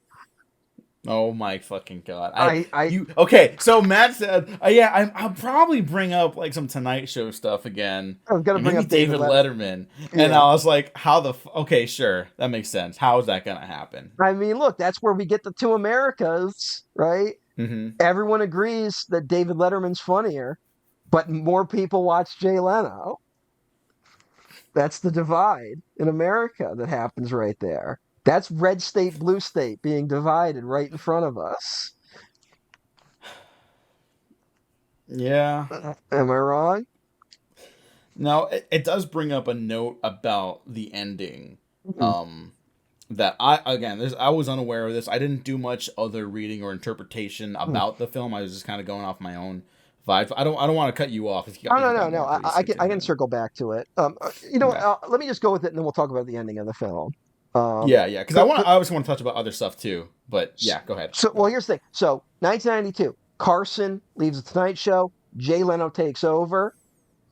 Oh my fucking god! I You okay? So Matt said, "Yeah, I'll probably bring up like some Tonight Show stuff again, I was gonna and bring maybe up David David Letterman. Letterman." And Yeah. I was like, "How the okay? Sure, that makes sense. How is that gonna happen?" I mean, look, that's where we get the two Americas, right? Mm-hmm. Everyone agrees that David Letterman's funnier, but more people watch Jay Leno. That's the divide in America that happens right there. That's red state, blue state being divided right in front of us. Yeah. Am I wrong? Now it does bring up a note about the ending. Mhm. Um, that I again, I was unaware of this. I didn't do much other reading or interpretation about the film. I was just kind of going off my own vibe. I don't want to cut you off Oh if no you no got no! more I research I into can it. circle back to it. Okay. Let me just go with it, and then we'll talk about the ending of the film. Yeah, because The, I obviously want to touch about other stuff too. But yeah, go ahead. so, well, here's the thing. So, 1992, Carson leaves the Tonight Show. Jay Leno takes over.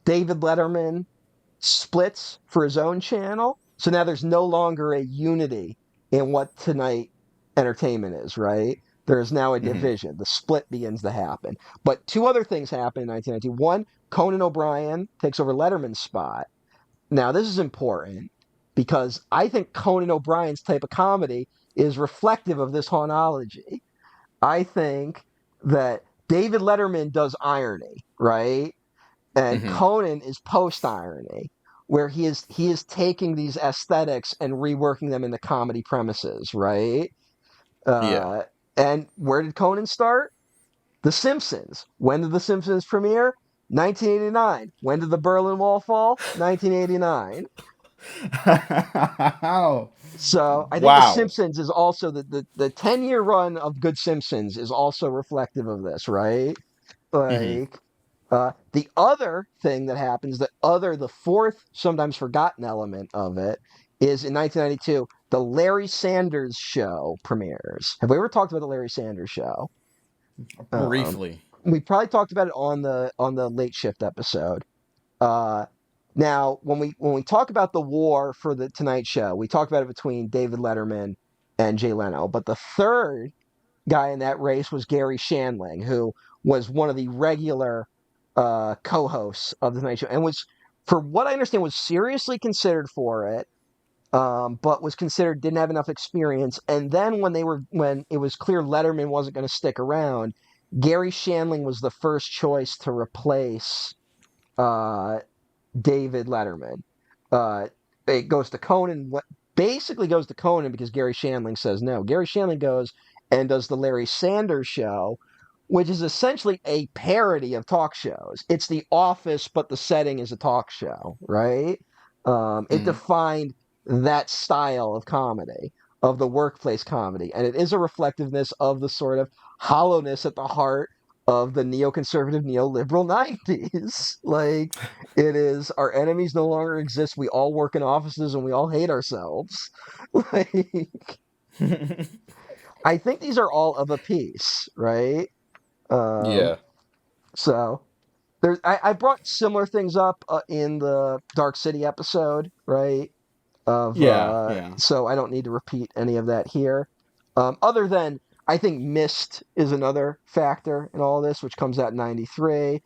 David Letterman splits for his own channel. So now there's no longer a unity in what Tonight Entertainment is, right? There is now a Hmm. division. The split begins to happen. But two other things happen in 1992. One, Conan O'Brien takes over Letterman's spot. Now, this is important because I think Conan O'Brien's type of comedy is reflective of this hauntology. I think that David Letterman does irony, right? And Hmm. Conan is post irony, where he is taking these aesthetics and reworking them into comedy premises, right? Yeah. Uh, and where did Conan start? The Simpsons. When did The Simpsons premiere? 1989. When did the Berlin Wall fall? 1989. So I think The Wow. Simpsons is also the 10-year run of good Simpsons is also reflective of this, right? Hmm. Like the other thing that happens, the fourth, sometimes forgotten element of it is in 1992, the Larry Sanders Show premieres. Have we ever talked about the Larry Sanders Show? Um, Briefly. we probably talked about it on the Late Shift episode. Uh, Now, when we talk about the war for the Tonight Show, we talk about it between David Letterman and Jay Leno. But the third guy in that race was Gary Shandling, who was one of the regular co-hosts of the Tonight Show, and was, for what I understand, was seriously considered for it, but was considered didn't have enough experience. And then when it was clear Letterman wasn't going to stick around, Gary Shandling was the first choice to replace uh, David Letterman. Uh, it goes to Conan. What basically goes to Conan because Gary Shandling says no. Gary Shandling goes and does the Larry Sanders Show, which is essentially a parody of talk shows. It's The Office, but the setting is a talk show, right? It Hmm. defined that style of comedy, of the workplace comedy, and it is a reflectiveness of the sort of hollowness at the heart of the neoconservative, neoliberal 90s. Like, it is our enemies no longer exist. We all work in offices and we all hate ourselves. Like, I think these are all of a piece, right? Um, Yeah. so I brought similar things up in the Dark City episode, right? Yeah. Yeah. So I don't need to repeat any of that here. Other than I think Mist is another factor in all this, which comes out in '93.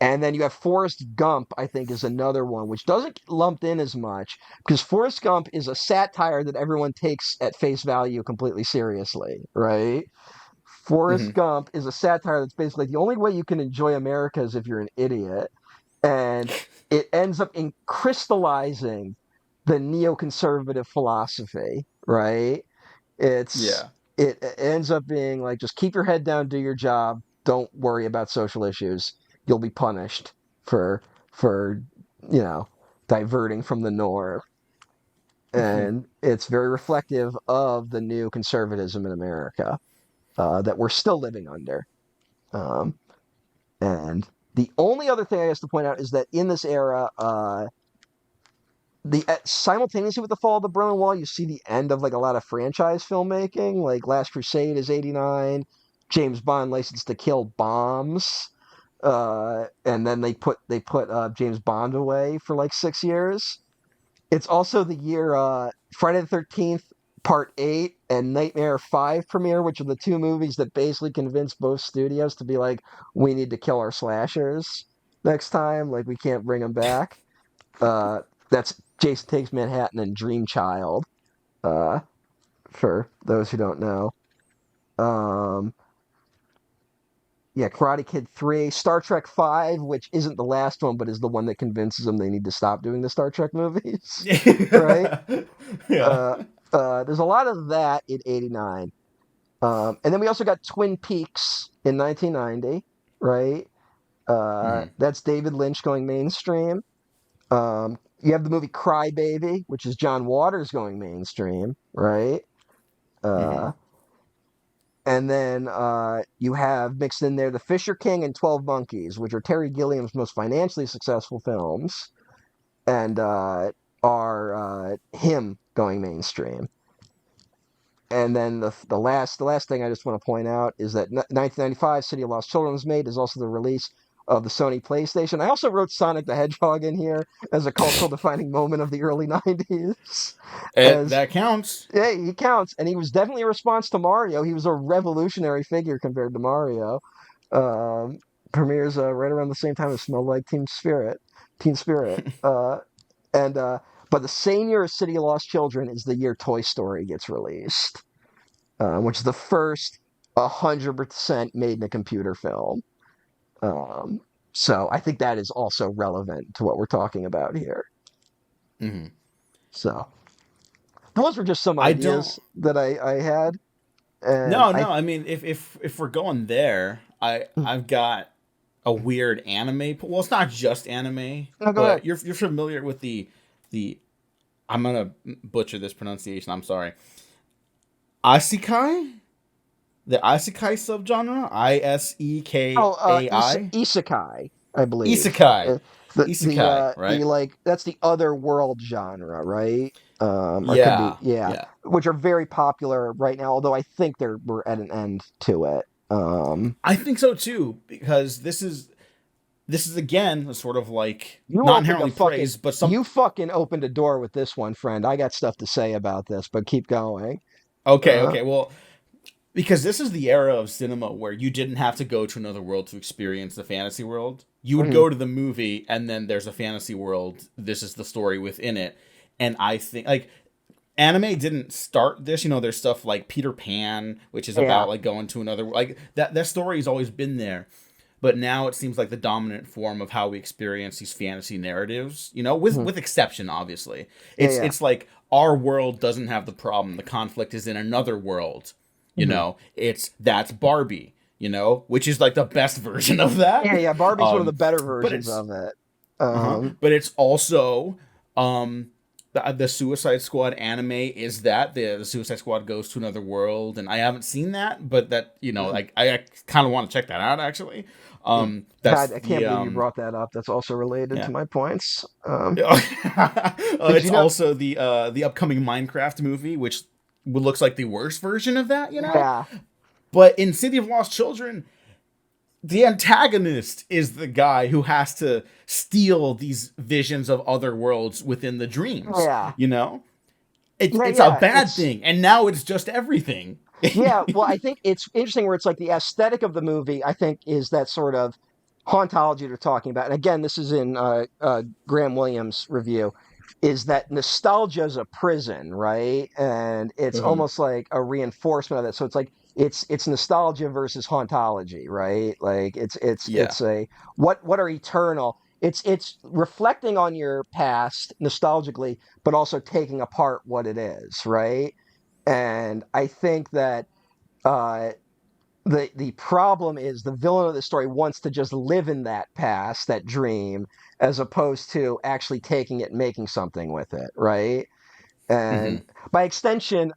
And then you have Forrest Gump, I think, is another one, which doesn't get lumped in as much because Forrest Gump is a satire that everyone takes at face value completely seriously, right? Forrest Hmm. Gump is a satire that's basically the only way you can enjoy America is if you're an idiot. And it ends up in crystallizing the neoconservative philosophy, right? It's Yeah. it ends up being like just keep your head down, do your job, don't worry about social issues. You'll be punished for for you know diverting from the norm. And it's very reflective of the new conservatism in America that we're still living under. Um, and the only other thing I guess to point out is that in this era, the simultaneously with the fall of the Berlin Wall, you see the end of like a lot of franchise filmmaking. Like Last Crusade is '89, James Bond License to Kill bombs, and then they put James Bond away for like 6 years. It's also the year Friday the 13th. Part 8 and Nightmare 5 premiere, which are the two movies that basically convinced both studios to be like, we need to kill our slashers next time. Like, we can't bring them back. Uh, that's Jason Takes Manhattan and Dream Child, uh, for those who don't know. Um, yeah, Karate Kid 3, Star Trek 5, which isn't the last one, but is the one that convinces them they need to stop doing the Star Trek movies, right? Yeah. Uh, there's a lot of that in '89. And then we also got Twin Peaks in 1990, right? Hmm. That's David Lynch going mainstream. You have the movie Cry Baby, which is John Waters going mainstream, right? Hmm. Uh, and then you have mixed in there The Fisher King and 12 Monkeys, which are Terry Gilliam's most financially successful films, and are him going mainstream. And then the last thing I just want to point out is that 1995 City of Lost Children was made is also the release of the Sony PlayStation. I also wrote Sonic the Hedgehog in here as a cultural defining moment of the early 90s. As That counts. yeah, he counts, and he was definitely a response to Mario. He was a revolutionary figure compared to Mario. Um, Premieres right around the same time as Smell Like Teen Spirit. And But the same year as City of Lost Children is the year Toy Story gets released, which is the first 100% made in a computer film. Um, so I think that is also relevant to what we're talking about here. Hmm. So those were just some I don't. ideas that I had, and No, I no. I mean, if we're going there, I've got a weird anime. Well, it's not just anime, no, go ahead. but you're familiar with the. I'm gonna butcher this pronunciation. I'm sorry. Isekai, the Isekai subgenre. Oh, Isekai. isekai, I believe. Isekai. The Isekai. the Right. like that's the other world genre, right? Or could be, Yeah. yeah, Yeah. which are very popular right now. Although I think we're at an end to it. I think so too, because this is again a sort of like You not opened a inherently fucking praised, but some. you fucking opened a door with this one, friend. I got stuff to say about this, but keep going. Okay, Uh, okay. Well, because this is the era of cinema where you didn't have to go to another world to experience the fantasy world. You would mhm. go to the movie and then there's a fantasy world. This is the story within it. And I think like anime didn't start this. There's stuff like Peter Pan, which is Yeah. about like going to another like that story's always been there. But now it seems like the dominant form of how we experience these fantasy narratives, with Mhm. with exception, obviously. Yeah, It's yeah. it's like our world doesn't have the problem. The conflict is in another world. Mhm. That's Barbie, which is like the best version of that. Yeah, yeah. Barbie's one of the Um, better but versions it's of it. but it's also the Suicide Squad anime is that the Suicide Squad goes to another world, and I haven't seen that, but that Mhm. like I kind of want to check that out actually. Mm. That's God, I can't the believe you brought that up. That's also related to yeah. my points. Did you It's know? also the upcoming Minecraft movie, which looks like the worst version of that. Yeah. But in City of Lost Children, the antagonist is the guy who has to steal these visions of other worlds within the dreams. Yeah. You know, it's Yeah, it's a yeah. bad thing, and now it's just everything. Yeah, well, I think it's interesting where it's like the aesthetic of the movie, I think, is that sort of hauntology they're talking about. And again, this is in Graham Williams' review, is that nostalgia is a prison, right? And it's Mhm. almost like a reinforcement of that. So it's like it's nostalgia versus hauntology, right? Like Yeah. it's a what are eternal. It's reflecting on your past nostalgically, but also taking apart what it is, right? And I think that uh, the problem is the villain of the story wants to just live in that past, that dream, as opposed to actually taking it and making something with it, right? And Hmm. by extension,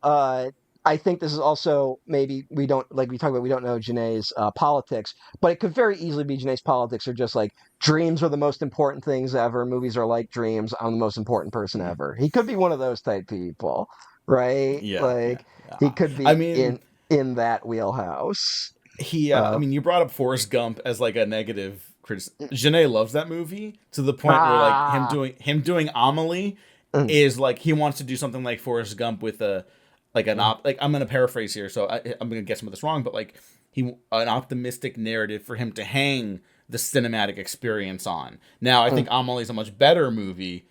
I think this is also maybe we don't like we talk about we don't know Janae's politics, but it could very easily be Janae's politics are just like dreams are the most important things ever. Movies are like dreams. I'm the most important person Hmm. ever. He could be one of those type people, right? Yeah. Yeah. Like he Yeah. could I be mean, in that wheelhouse. I Uh, mean, you brought up Forrest Gump as like a negative criticism. Janae loves that movie to the point where like him ah, doing Amelie mm, is like he wants to do something like Forrest Gump with a like Mhm. like I'm gonna paraphrase here, so I'm gonna get some of this wrong, but like an optimistic narrative for him to hang the cinematic experience on. Now, I think Amelie's a much better movie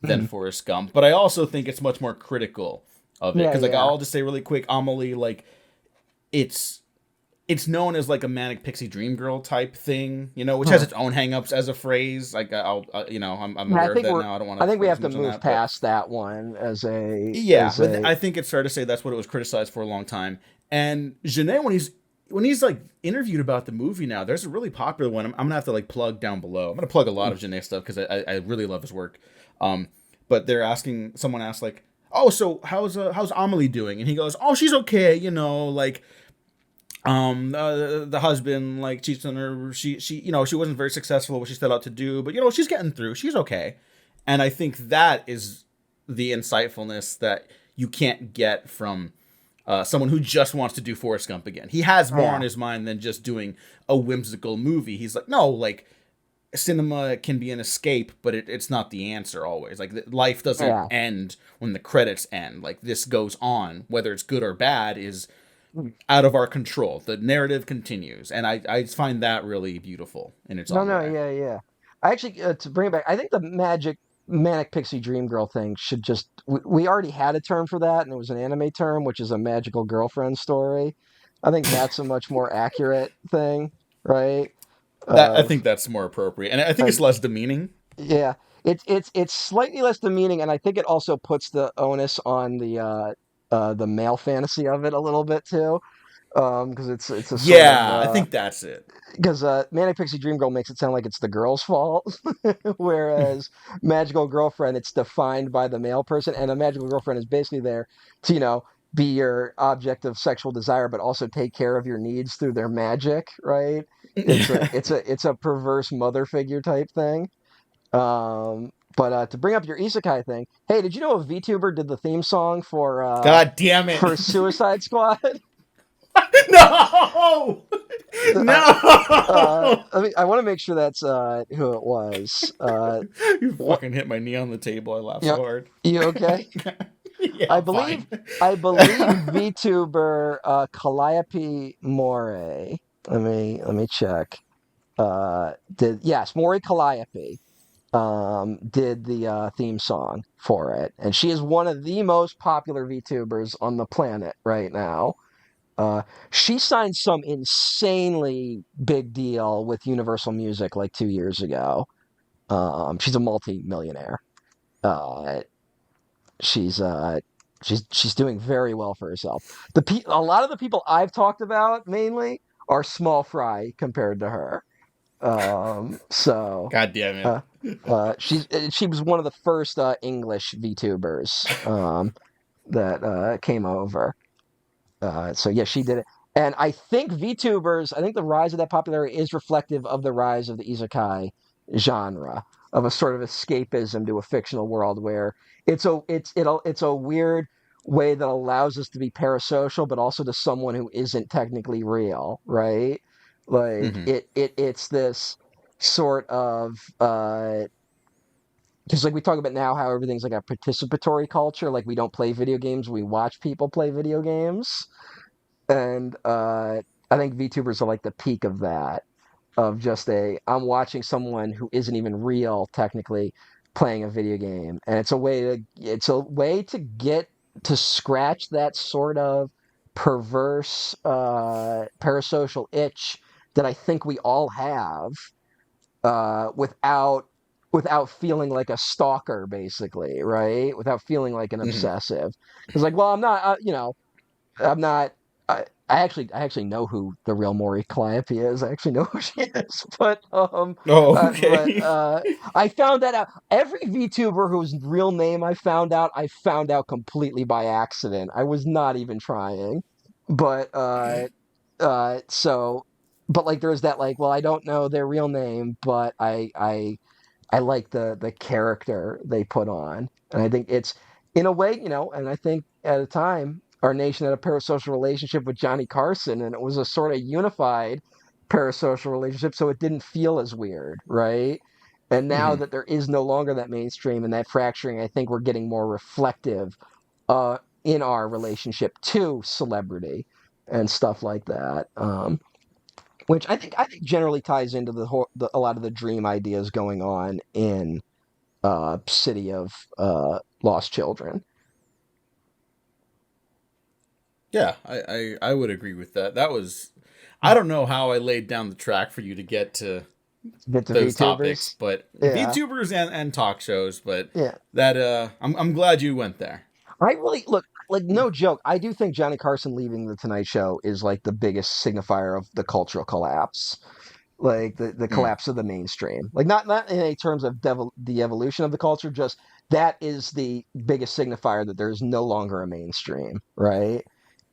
than Mhm. Forrest Gump, but I also think it's much more critical of it Yeah, because like yeah. I'll just say really quick, Amelie, like it's it's known as like a manic pixie dream girl type thing, which has Huh. its own hangups as a phrase. Like I'm Yeah, aware of that now. I don't want I to think we focus have too to much on move that, but past that one as yeah, but a I think it's fair to say that's what it was criticized for a long time. And Genet, when he's like interviewed about the movie now, there's a really popular one. I'm gonna have to like plug down below. I'm gonna plug a lot of Genet stuff because I really love his work. Um, but someone asked like, oh, so how's Amelie doing? And he goes, oh, she's okay. Like the husband like cheats on her. She she wasn't very successful at what she set out to do, but she's getting through. She's okay. And I think that is the insightfulness that you can't get from someone who just wants to do Forrest Gump again. He has more on yeah, his mind than just doing a whimsical movie. He's like, no, like cinema can be an escape, but it's not the answer always. Like life doesn't yeah. end when the credits end. Like this goes on, whether it's good or bad is out of our control. The narrative continues, and I find that really beautiful in its No, own no, way. yeah, yeah. I actually to bring it back, I think the manic pixie dream girl thing should just we already had a term for that, and it was an anime term, which is a magical girlfriend story. I think that's a much more accurate thing, right? That I Of think that's more appropriate, and I think uh, it's less demeaning. yeah, it's slightly less demeaning, and I think it also puts the onus on the male fantasy of it a little bit too, because it's a sort of Yeah, I think that's it. because Manic Pixie Dream Girl makes it sound like it's the girl's fault, whereas Magical Girlfriend it's defined by the male person, and a Magical Girlfriend is basically there to be your object of sexual desire, but also take care of your needs through their magic, right? It's a perverse mother figure type thing. But to bring up your isekai thing, hey, did you know a VTuber did the theme song God damn it! for Suicide Squad? No, I, no! I want to make sure that's who it was. You What? fucking hit my knee on the table. I laughed You, so hard. you okay? Yeah, I I'm believe fine. I believe VTuber Calliope More. Let me check. Did yes, Mori Calliope did the theme song for it, and she is one of the most popular VTubers on the planet right now. Uh, she signed some insanely big deal with Universal Music like 2 years ago. She's a multi-millionaire. Uh, she's uh, she's doing very well for herself. A lot of the people I've talked about mainly are small fry compared to her. So God damn it. uh, she was one of the first English VTubers that came over. So yeah, she did it. And I think VTubers, I think the rise of that popularity is reflective of the rise of the isekai genre, of a sort of escapism to a fictional world where it's a weird way that allows us to be parasocial, but also to someone who isn't technically real, right? Like Hmm. it's this sort of because like we talk about now how everything's like a participatory culture, like we don't play video games, we watch people play video games and I think VTubers are like the peak of that, of just I'm watching someone who isn't even real technically playing a video game, and it's a way to get to scratch that sort of perverse parasocial itch that I think we all have without feeling like a stalker, basically, right? Without feeling like an Hmm. obsessive. It's like, well, I'm not, I'm not. I actually know who the real Maury Calliope is. I actually know who she is, Oh, but okay. I found that out. Every VTuber whose real name I found out completely by accident. I was not even trying, but so, but like there's that like, well, I don't know their real name, but I like the character they put on, and I think it's in a way, and I think at a time our nation had a parasocial relationship with Johnny Carson, and it was a sort of unified parasocial relationship, so it didn't feel as weird, right? And now Hmm. that there is no longer that mainstream and that fracturing, I think we're getting more reflective. in our relationship to celebrity and stuff like that. Which I think generally ties into a lot of the dream ideas going on in City of Lost Children. Yeah, I would agree with that. That was, I don't know how I laid down the track for you to get to Get to those topics, VTubers. but Yeah, VTubers and talk shows, but yeah. that I'm glad you went there. I really look like no joke. I do think Johnny Carson leaving the Tonight Show is like the biggest signifier of the cultural collapse, like the Mm, collapse of the mainstream. Like not in a terms of the evolution of the culture, just that is the biggest signifier that there's no longer a mainstream, right?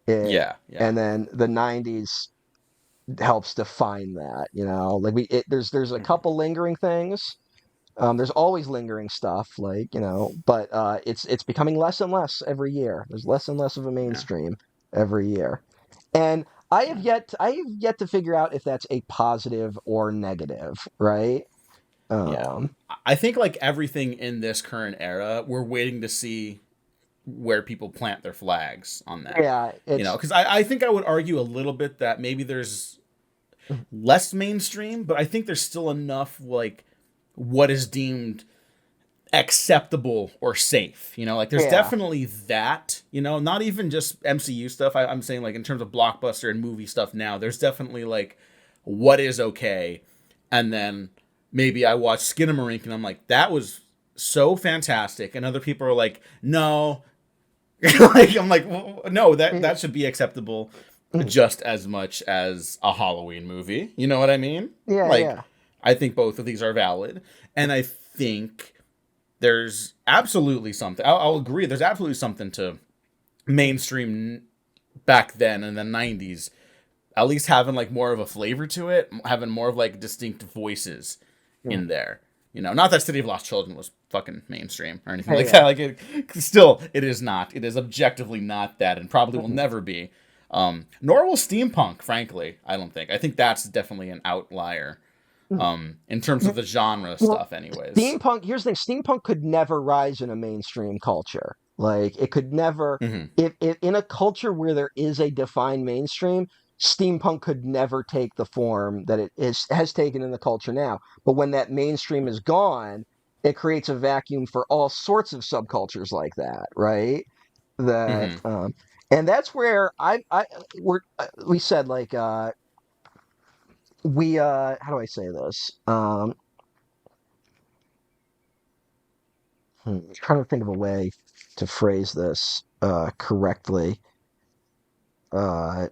It yeah, yeah, and then the '90s helps define that, like there's a hmm couple lingering things. There's always lingering stuff, like but it's becoming less and less every year. There's less and less of a yeah, mainstream every year, and yeah, I have yet to figure out if that's a positive or negative, right? yeah. Um, I think like everything in this current era, we're waiting to see where people plant their flags on that. yeah, it's Because I think I would argue a little bit that maybe there's less mainstream, but I think there's still enough like what is deemed acceptable or safe. Like there's yeah, definitely that. Not even just MCU stuff. I'm saying like in terms of blockbuster and movie stuff now. There's definitely like what is okay, and then maybe I watch Skinamarink and I'm like that was so fantastic, and other people are like no. Like I'm like well, no, yeah, that should be acceptable just as much as a Halloween movie. You know what I mean? yeah, Like yeah. I think both of these are valid, and I think there's absolutely something. I'll agree. There's absolutely something to mainstream back then in the '90s. At least having like more of a flavor to it, having more of like distinct voices Yeah, in there. Not that City of Lost Children was fucking mainstream or anything yeah, like that. yeah. Like still, it is not. It is objectively not that, and probably will never be. Nor will steampunk. Frankly, I don't think. I think that's definitely an outlier. In terms of the genre Well, stuff, anyways. steampunk, here's the thing, steampunk could never rise in a mainstream culture. Like it could never Hmm if in a culture where there is a defined mainstream, steampunk could never take the form that has taken in the culture now. But when that mainstream is gone, it creates a vacuum for all sorts of subcultures like that, right? That hmm and that's where we said like we how do I say this? Trying to think of a way to phrase this correctly. Uh,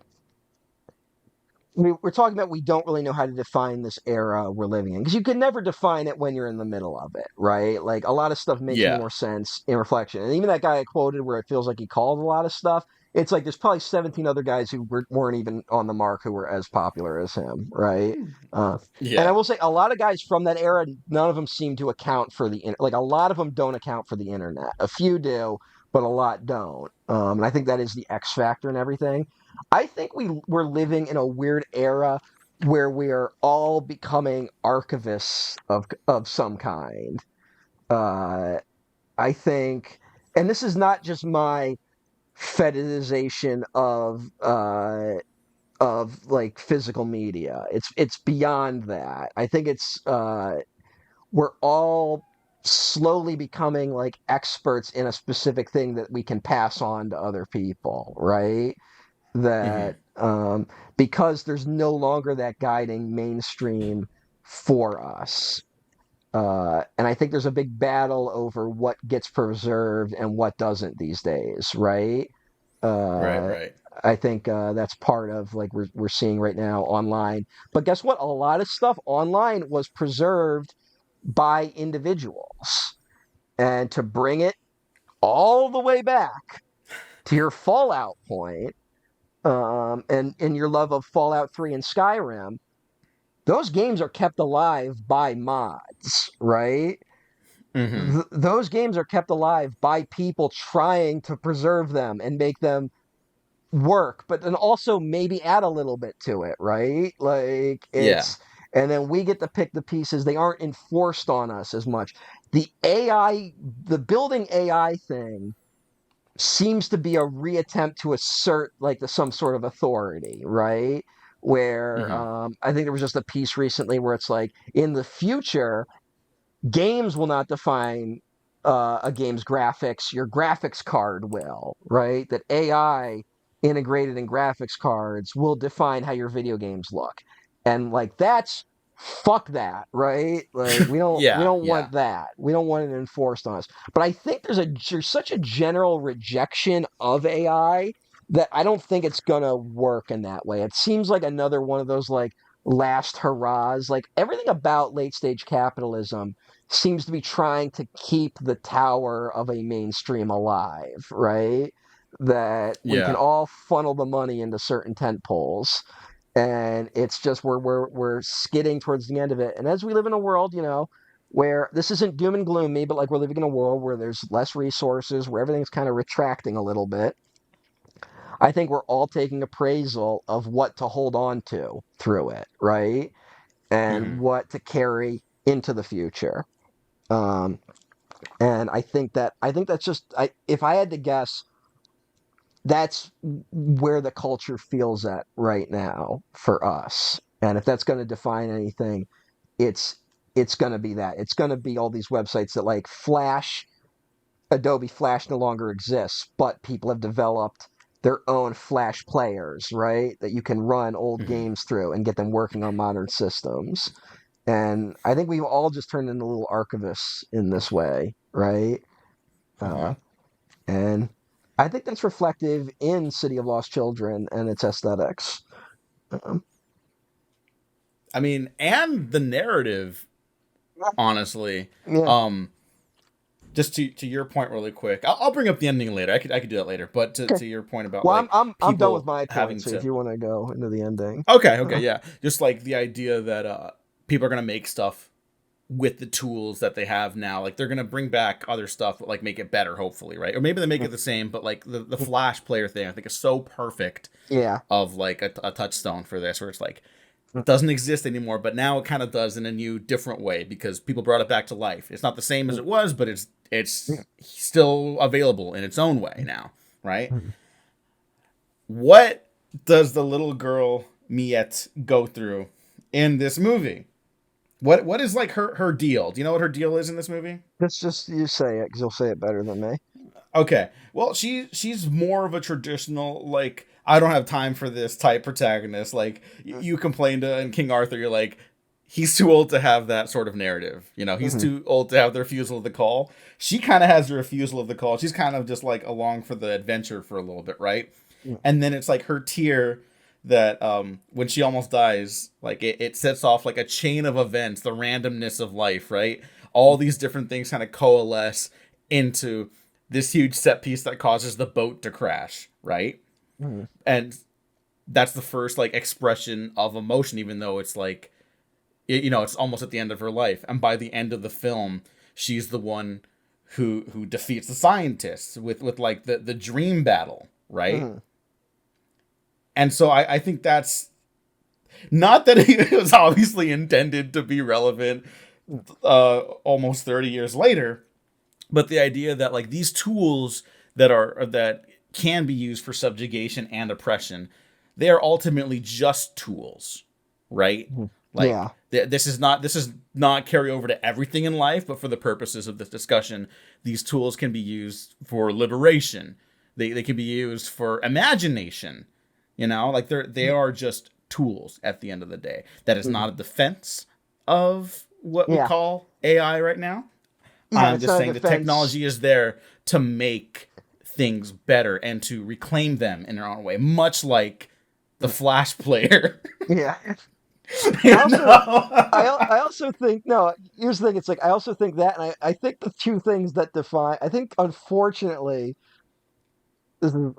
we're talking about we don't really know how to define this era we're living in because you can never define it when you're in the middle of it, right? Like a lot of stuff makes Yeah. more sense in reflection. And even that guy I quoted where it feels like he called a lot of stuff, it's like there's probably 17 other guys who weren't even on the mark who were as popular as him, right? Uh, and I Yeah. will say a lot of guys from that era, none of them seem to account for like a lot of them don't account for the internet. A few do, but a lot don't. And I think that is the X factor and everything. I think we're living in a weird era where we are all becoming archivists of some kind. Uh, I think, and this is not just my fetishization of like physical media. It's beyond that. I think it's we're all slowly becoming like experts in a specific thing that we can pass on to other people, right? hmm That because there's no longer that guiding mainstream for us. And I think there's a big battle over what gets preserved and what doesn't these days, right? Right. Uh, Right. I think that's part of like we're seeing right now online. But guess what? A lot of stuff online was preserved by individuals, and to bring it all the way back to your Fallout point, and your love of Fallout 3 and Skyrim, those games are kept alive by mods, right? hmm Those games are kept alive by people trying to preserve them and make them work, but then also maybe add a little bit to it, right? Like Yeah. and then we get to pick the pieces. They aren't enforced on us as much. The AI, the building AI thing seems to be a reattempt to assert like some sort of authority, right? Where Mm-hmm. I think there was just a piece recently where it's like in the future games will not define a game's graphics. Your graphics card will, right? That AI integrated in graphics cards will define how your video games look, and like that's fuck that, right? Like we Yeah, don't yeah. want that. We don't want it enforced on us. But I think there's such a general rejection of AI that I don't think it's gonna work in that way. It seems like another one of those like last hurrahs. Like everything about late stage capitalism seems to be trying to keep the tower of a mainstream alive, right? That we can Yeah. all funnel the money into certain tent poles. And it's just we're skidding towards the end of it. And as we live in a world, where this isn't doom and gloomy, but like we're living in a world where there's less resources, where everything's kind of retracting a little bit. I think we're all taking appraisal of what to hold on to through it, right? Mm-hmm. And what to carry into the future. Um, and I think that's just if I had to guess, that's where the culture feels at right now for us. And if that's going to define anything, it's it's going to be that. It's going to be all these websites that like Flash, Adobe Flash no longer exists, but people have developed their own Flash players, right? That you can run old Mm-hmm. games through and get them working on modern systems. And I think we've all just turned into little archivists in this way, right? Uh-huh. Uh, and I think that's reflective in City of Lost Children and its aesthetics. Um, I mean, and the narrative, honestly. yeah. Um, just to your point, really quick. I'll bring up the ending later. I could do that later. But Okay. to your point about Well, like I'm done with people my point. having So if to. you want to go into the ending, Okay, uh, yeah. Just like the idea that people are gonna make stuff with the tools that they have now. Like they're gonna bring back other stuff, but like make it better, hopefully, right? Or maybe they make it the same, but like the Flash player thing, I think is so perfect yeah. of like a touchstone for this, where it's like doesn't exist anymore, but now it kind of does in a new, different way because people brought it back to life. It's not the same as it was, but it's still available in its own way now, right? What does the little girl Miette go through in this movie? What is like her deal? Do you know what her deal is in this movie? Let's just you say it because you'll say it better than me. Okay. Well, she's more of a traditional like I don't have time for this type protagonist. Like you complained to in King Arthur, you're like he's too old to have that sort of narrative. You know, he's Mm-hmm. too old to have the refusal of the call. She kind of has the refusal of the call. She's kind of just like along for the adventure for a little bit, right? And then it's like her tear that when she almost dies, like it sets off like a chain of events, the randomness of life, right? All these different things kind of coalesce into this huge set piece that causes the boat to crash, right? Mm-hmm. And that's the first like expression of emotion, even though it's like it's almost at the end of her life. And by the end of the film, she's the one who defeats the scientists with like the dream battle, right? Mm-hmm. And so I think that's not that it was obviously intended to be relevant almost 30 years later, but the idea that like these tools that can be used for subjugation and oppression, they are ultimately just tools, right? Mm-hmm. Like Yeah. this is not carry over to everything in life, but for the purposes of this discussion, these tools can be used for liberation. They can be used for imagination. Like they are just tools at the end of the day. That is Mm-hmm. not a defense of what we Yeah. call AI right now. Yeah. And I'm it's just not a saying the defense. technology is there to make things better and to reclaim them in their own way, much like the Flash player. Yeah. I you also know? I also think no. Here's the thing. It's like I also think that, and I think the two things that define. I think unfortunately, this is,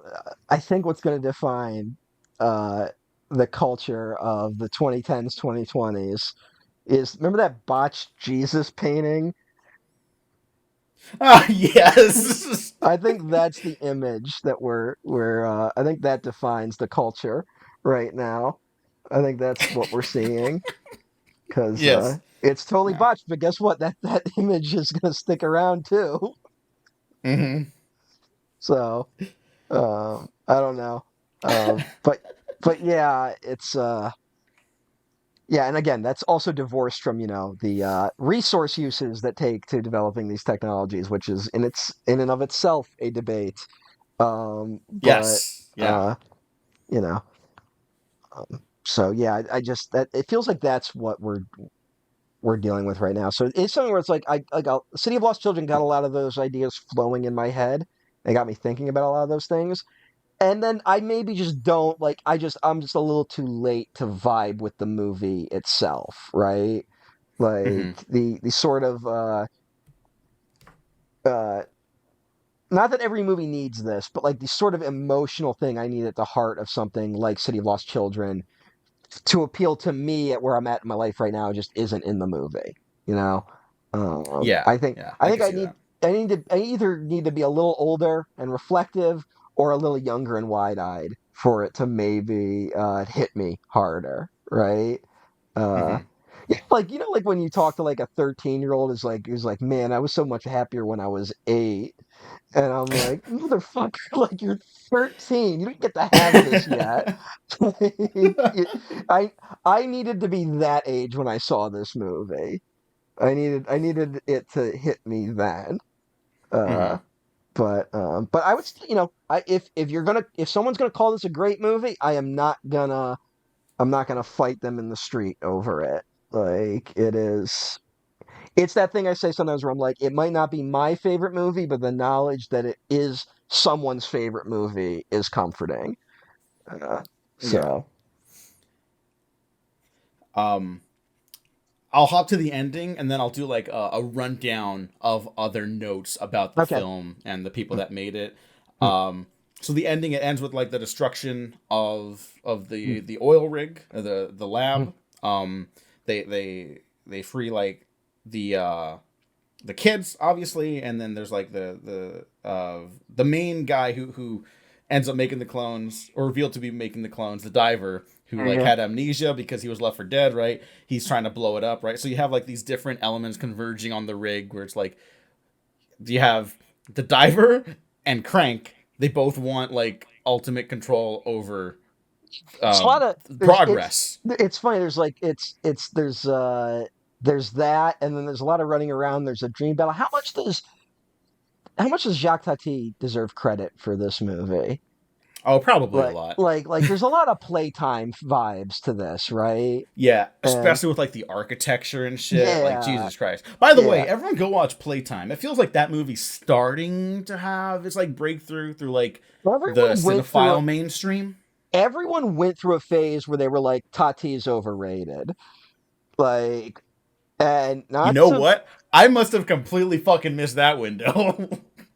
I think what's going to define uh, the culture of the 2010s, 2020s is remember that botched Jesus painting. Yes. I think that's the image that we're. I think that defines the culture right now. I think that's what we're seeing because Yes. it's totally Yeah. botched. But guess what? That image is going to stick around too. Mm-hmm. So I don't know. But yeah, it's yeah, and again, that's also divorced from, the resource uses that take to developing these technologies, which is in and of itself a debate. But Yes. Yeah. uh, you know, so yeah, I just that it feels like that's what we're dealing with right now. So it's something where it's like City of Lost Children got a lot of those ideas flowing in my head. They got me thinking about a lot of those things. And then I maybe just don't like I'm just a little too late to vibe with the movie itself, right? Hmm. Like the sort of uh not that every movie needs this, but like the sort of emotional thing I need at the heart of something like City of Lost Children to appeal to me at where I'm at in my life right now just isn't in the movie. You know, Yeah. I think Yeah. I I think can see that. I either need to be a little older and reflective or a little younger and wide eyed for it to maybe hit me harder, right? Uh, Hmm. yeah, like like when you talk to like a 13-year-old is like, man, I was so much happier when I was 8. And I'm like, motherfucker, like you're 13. You don't get to have this yet. I I needed to be that age when I saw this movie. I needed it to hit me then. Uh Hmm. but I would still, if someone's gonna call this a great movie, I'm not gonna fight them in the street over it. Like it's that thing I say sometimes where I'm like, it might not be my favorite movie, but the knowledge that it is someone's favorite movie is comforting. Uh, Yeah. so Um, I'll hop to the ending and then I'll do like a rundown of other notes about the okay. film and the people Mm, that made it. mm, So the ending, it ends with like the destruction of mm, the oil rig, or the mm. lab. They they free like the uh the kids, obviously, and then there's like the main guy who ends up making the clones, or revealed to be making the clones, the diver who Yeah, like yeah. had amnesia because he was left for dead, right? He's trying to blow it up, right? So you have like these different elements converging on the rig, where it's like you have the diver and Crank. They both want like ultimate control over It's a lot of progress. it's funny. There's like there's that, and then there's a lot of running around. There's a dream battle. How much does Jacques Tati deserve credit for this movie? Oh, probably a lot. There's a lot of playtime vibes to this, right? Yeah, And especially with like the architecture and shit. Like yeah, Jesus Christ. By the yeah. way, everyone go watch Playtime. It feels like that movie's starting to have its like breakthrough through like the Everyone went through a, cinephile mainstream. everyone went through a phase where they were like Tati's overrated. Like and You not know to what? I must have completely fucking missed that window.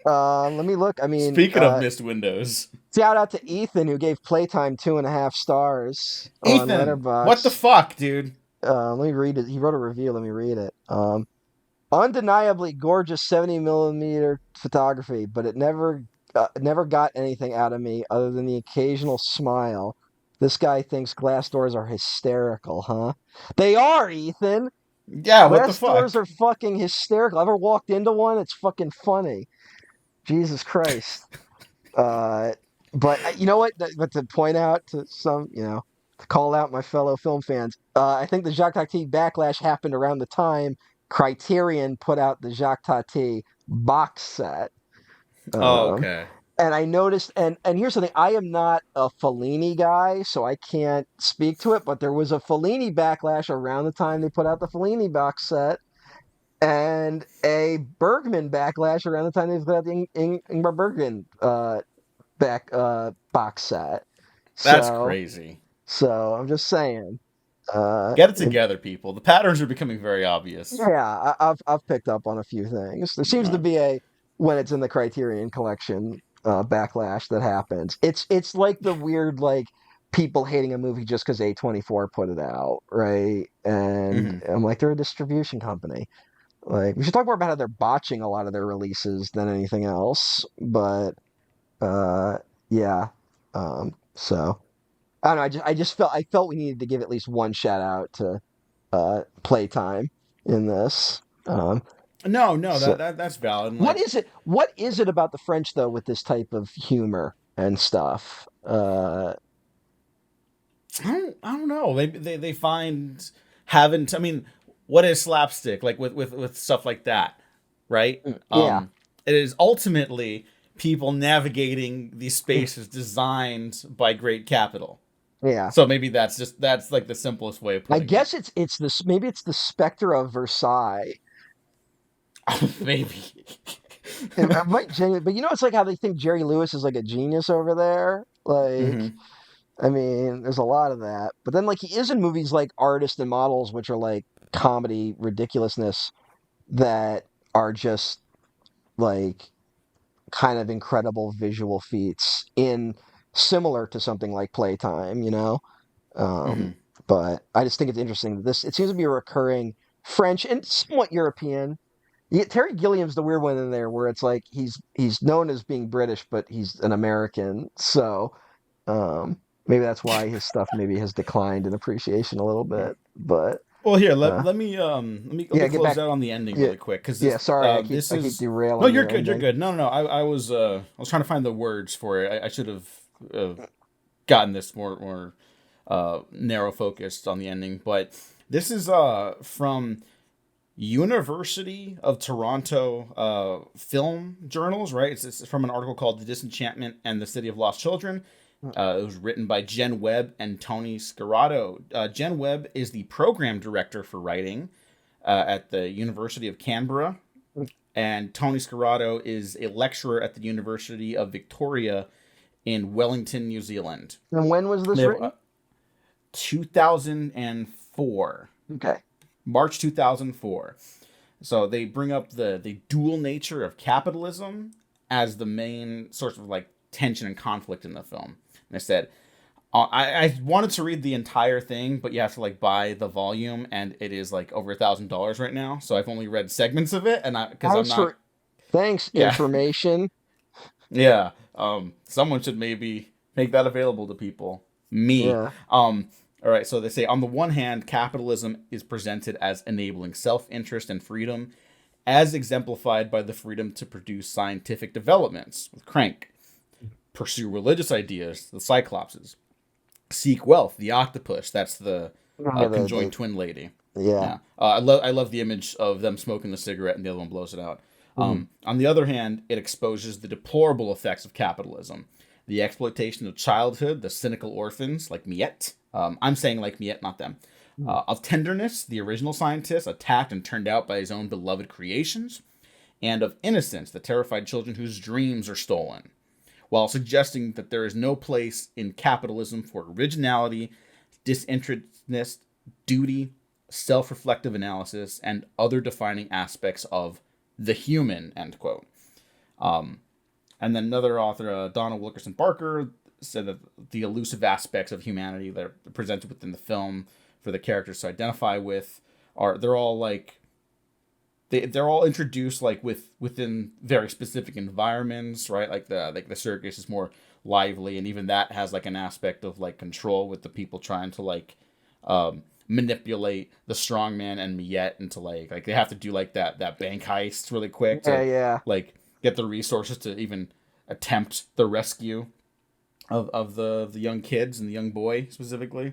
let me look. I mean, Speaking of missed windows, shout out to Ethan who gave Playtime 2.5 stars on Ethan, what the Letterboxd. fuck, dude? Let me read it. He wrote a review. Let me read it. Undeniably gorgeous 70 millimeter photography, but it never got anything out of me other than the occasional smile. This guy thinks glass doors are hysterical, huh? They are, Ethan. Yeah, what the Glass doors fuck? are fucking hysterical. Ever walked into one? It's fucking funny. Jesus Christ. Uh, but you know what? But to point out to some, to call out my fellow film fans, I think the Jacques Tati backlash happened around the time Criterion put out the Jacques Tati box set. Oh, Um, okay. and I noticed, and here's the thing: I am not a Fellini guy, so I can't speak to it. But there was a Fellini backlash around the time they put out the Fellini box set, and a Bergman backlash around the time they put out the Ingmar Bergman box set. That's So crazy. so I'm just saying. Uh, Get it it, together, people. The patterns are becoming very obvious. yeah, I've picked up on a few things. There seems to Uh, be a when it's in the Criterion Collection backlash that happens. It's like the weird like people hating a movie just because A24 put it out, right? And mhm. I'm like, they're a distribution company. Like we should talk more about how they're botching a lot of their releases than anything else. But uh, yeah. So I don't know. I felt we needed to give at least one shout out to Playtime in this. No, So that's valid. And what like, is it? What is it about the French though with this type of humor and stuff? I don't know. They find having. I mean, what is slapstick like with stuff like that, right? Yeah, It is ultimately people navigating these spaces designed by great capital. yeah. So maybe that's like the simplest way of I putting it. guess it's this. Maybe it's the specter of Versailles. Maybe. It might genuinely, but it's like how they think Jerry Lewis is like a genius over there. Like, Hmm. I mean, there's a lot of that. But then, like, he is in movies like Artist and Models, which are like comedy ridiculousness that are just like kind of incredible visual feats in similar to something like Playtime. Um, Hmm. but I just think it's interesting that this it seems to be a recurring French and somewhat European. Terry Gilliam's the weird one in there, where it's like he's known as being British, but he's an American. So maybe that's why his stuff maybe has declined in appreciation a little bit. But Well, here uh, let me yeah, get close back. out on the ending Yeah, really quick because yeah. Sorry, this I keep is no, derailing you're your good, you're ending. good. No, no, no. I was trying to find the words for it. I should have uh, gotten this more narrow focused on the ending, but this is from University of Toronto film journals, right? It's from an article called "The Disenchantment and the City of Lost Children." It was written by Jen Webb and Tony Scarato. Jen Webb is the program director for writing at the University of Canberra, and Tony Scarato is a lecturer at the University of Victoria in Wellington, New Zealand. And when was They this have written? 2004, Okay. March 2004. So they bring up the dual nature of capitalism as the main source of like tension and conflict in the film. And I said, I wanted to read the entire thing, but you have to like buy the volume, and it is like over $1,000 right now. So I've only read segments of it, and I because I'm Thanks not. for thanks Yeah, information. yeah. Someone should maybe make that available to people. Me. Yeah. All right. So they say on the one hand, capitalism is presented as enabling self-interest and freedom, as exemplified by the freedom to produce scientific developments with Crank, pursue religious ideas, the Cyclopses, seek wealth, the octopus. That's the Yeah, conjoined twin lady. yeah. Yeah, I love the image of them smoking the cigarette and the other one blows it out. Mhm. On the other hand, it exposes the deplorable effects of capitalism, the exploitation of childhood, the cynical orphans like Miette. I'm saying like Miette, not them. Mhm. Of tenderness, the original scientist attacked and turned out by his own beloved creations, and of innocence, the terrified children whose dreams are stolen, while suggesting that there is no place in capitalism for originality, disinterestedness, duty, self reflective analysis, and other defining aspects of the human, end quote. And then another author, Donna Wilkerson Barker, said that the elusive aspects of humanity that are presented within the film for the characters to identify with they're all like they're all introduced like within very specific environments, right? Like the circus is more lively, and even that has like an aspect of like control with the people trying to like manipulate the strongman and Miette into like they have to do like that bank heist really quick Yeah, to yeah. like get the resources to even attempt the rescue of the young kids and the young boy specifically,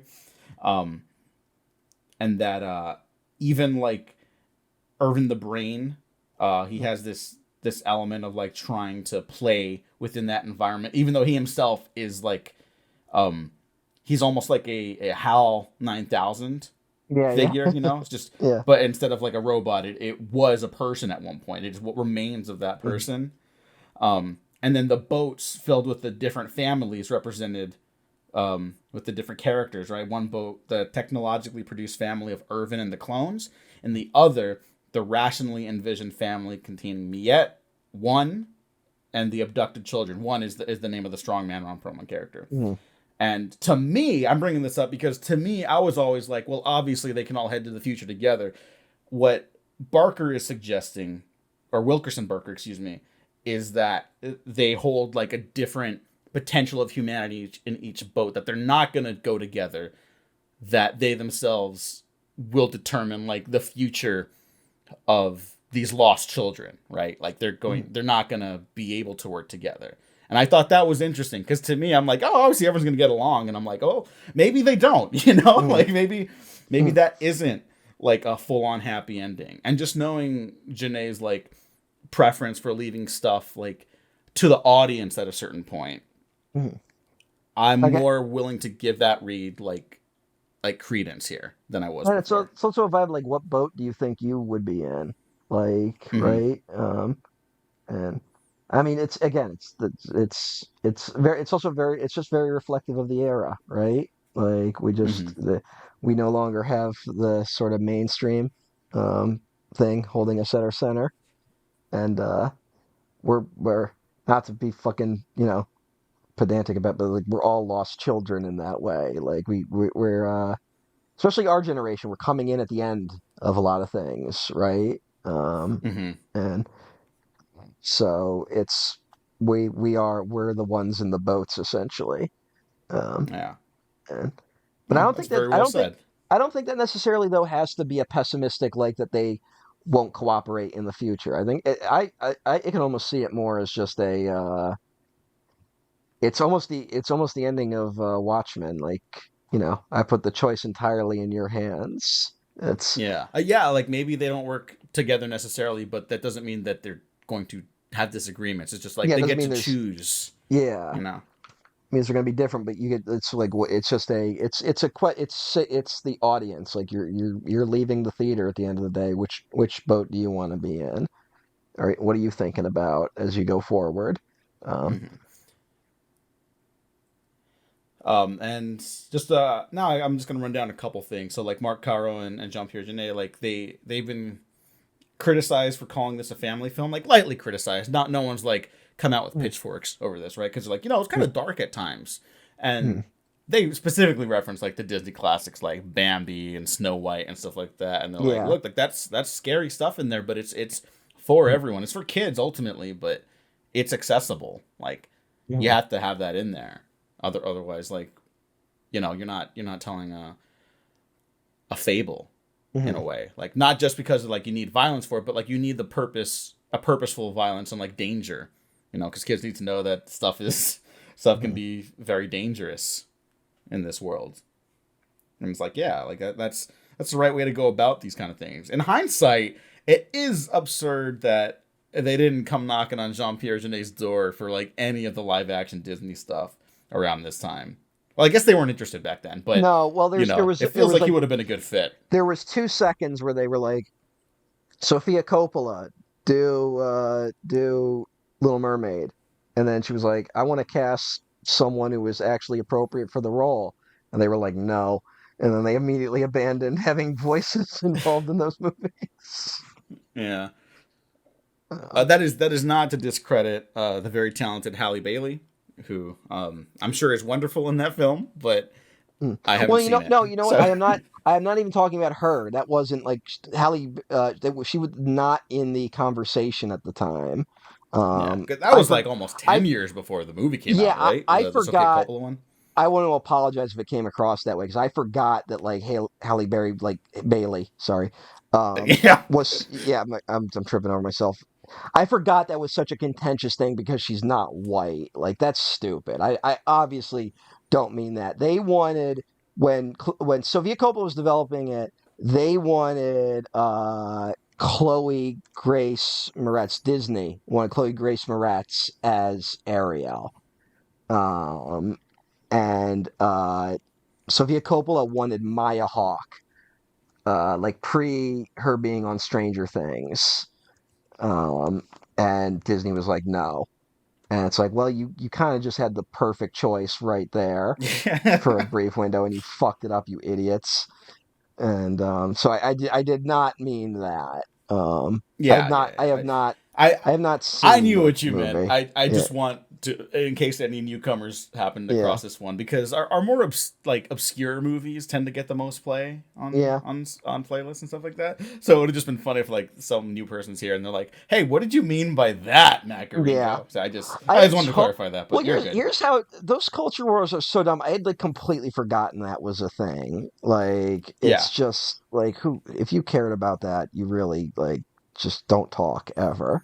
and that even like Irvin the Brain, he has this element of like trying to play within that environment, even though he himself is like um he's almost like a HAL 9000 Yeah, yeah. figure, you know? It's just Yeah. but instead of like a robot, it was a person at one point. It is what remains of that Mhm. person. And then the boats filled with the different families represented with the different characters, right? One boat, the technologically produced family of Irvin and the clones, and the other, the rationally envisioned family containing Miette, one, and the abducted children. One is the name of the strongman Ron Perlman character. Mhm. And to me, I'm bringing this up because to me, I was always like, well, obviously they can all head to the future together. What Barker is suggesting, or Wilkerson Barker, excuse me, is that they hold like a different potential of humanity in each boat, that they're not going to go together, that they themselves will determine like the future of these lost children, right? Like they're not gonna be able to work together. And I thought that was interesting because to me, I'm like, oh, obviously everyone's gonna get along, and I'm like, oh, maybe they don't, like maybe that isn't like a full on happy ending. And just knowing Janae's like preference for leaving stuff like to the audience at a certain point, I'm Okay. more willing to give that read like credence here than I was And before. it's also a vibe like what boat do you think you would be in? Like, Hmm. right? And I mean it's again it's very it's also very it's just very reflective of the era, right? Like Hmm. we no longer have the sort of mainstream um thing holding us at our center. And we're not to be fucking, pedantic about, but like we're all lost children in that way. Like we're especially our generation, we're coming in at the end of a lot of things, right? Hmm. And so we're the ones in the boats essentially. Um, Yeah. and but No, that's very well said. I don't think that necessarily though has to be a pessimistic like that they won't cooperate in the future. I think I can almost see it more as just a it's almost the ending of Watchmen. Like, I put the choice entirely in your hands. It's Yeah. Yeah, like maybe they don't work together necessarily, but that doesn't mean that they're going to have disagreements. It's just like yeah, it they doesn't get mean to there's choose, yeah. you know. Means they're going to be different, but you get it's like it's just a it's the audience. Like you're leaving the theater at the end of the day. Which boat do you want to be in? All right, what are you thinking about as you go forward? Um, Hmm. And just now I'm just gonna run down a couple things. So like Mark Caro and Jean Pierre Jeunet, like they've been criticized for calling this a family film, like lightly criticized. Not no one's like come out with mm, pitchforks over this, right? Because like it's kind mm, of dark at times, mm, and they specifically reference like the Disney classics like Bambi and Snow White and stuff like that, and they're like, yeah. look, like that's scary stuff in there, but it's for Mm, everyone. It's for kids ultimately, but it's accessible. Like you mm, have to have that in there. Otherwise, like you're not telling a fable in a mm, way. Like not just because like you need violence for it, but like you need a purposeful violence and like danger. Because kids need to know that stuff can mm. be very dangerous in this world. And it's like, yeah, like that's the right way to go about these kind of things. In hindsight, it is absurd that they didn't come knocking on Jean Pierre Genet's door for like any of the live action Disney stuff around this time. Well, I guess they weren't interested back then, but No, well, it feels like he would have been a good fit. there was 2 seconds where they were like, Sophia Coppola, do Little Mermaid, and then she was like, I want to cast someone who is actually appropriate for the role, and they were like, no, and then they immediately abandoned having voices involved in those movies. Yeah. Uh, That is not to discredit the very talented Halle Bailey, who I'm sure is wonderful in that film, but mm. I haven't Well, seen it. no, you know what? So I am not even talking about her. That wasn't like Halle. She was not in the conversation at the time. yeah, Um, 'cause that I was for like almost I 10 years before the movie came yeah, out, right? I The Sofia forgot. Coppola one. I want to apologize if it came across that way because I forgot that like Halle Berry, like Bailey, sorry, Yeah. was yeah. I'm tripping over myself. I forgot that was such a contentious thing because she's not white. Like that's stupid. I obviously don't mean that. They wanted when Sofia Coppola was developing it, they wanted Chloe Grace Moretz. Disney wanted Chloe Grace Moretz as Ariel. Um, and Sofia Coppola wanted Maya Hawke, like pre her being on Stranger Things, um, and Disney was like, no. And it's like, well, you kind of just had the perfect choice right there for a brief window, and you fucked it up, you idiots. And so I did not mean that. Yeah, yeah, yeah. I I have not I seen knew the what you meant. movie. I Yeah, just want to, in case any newcomers happen to yeah, cross this one, because our more like obscure movies tend to get the most play on yeah. playlists and stuff like that. So it would have just been funny if like some new person's here and they're like, "Hey, what did you mean by that, Yeah, Macarego?" So I just I I had just wanted to clarify that, well. but you're good. Here's how those culture wars are so dumb. I had like completely forgotten that was a thing. Like Yeah. it's just like who if you cared about that, you really like just don't talk ever.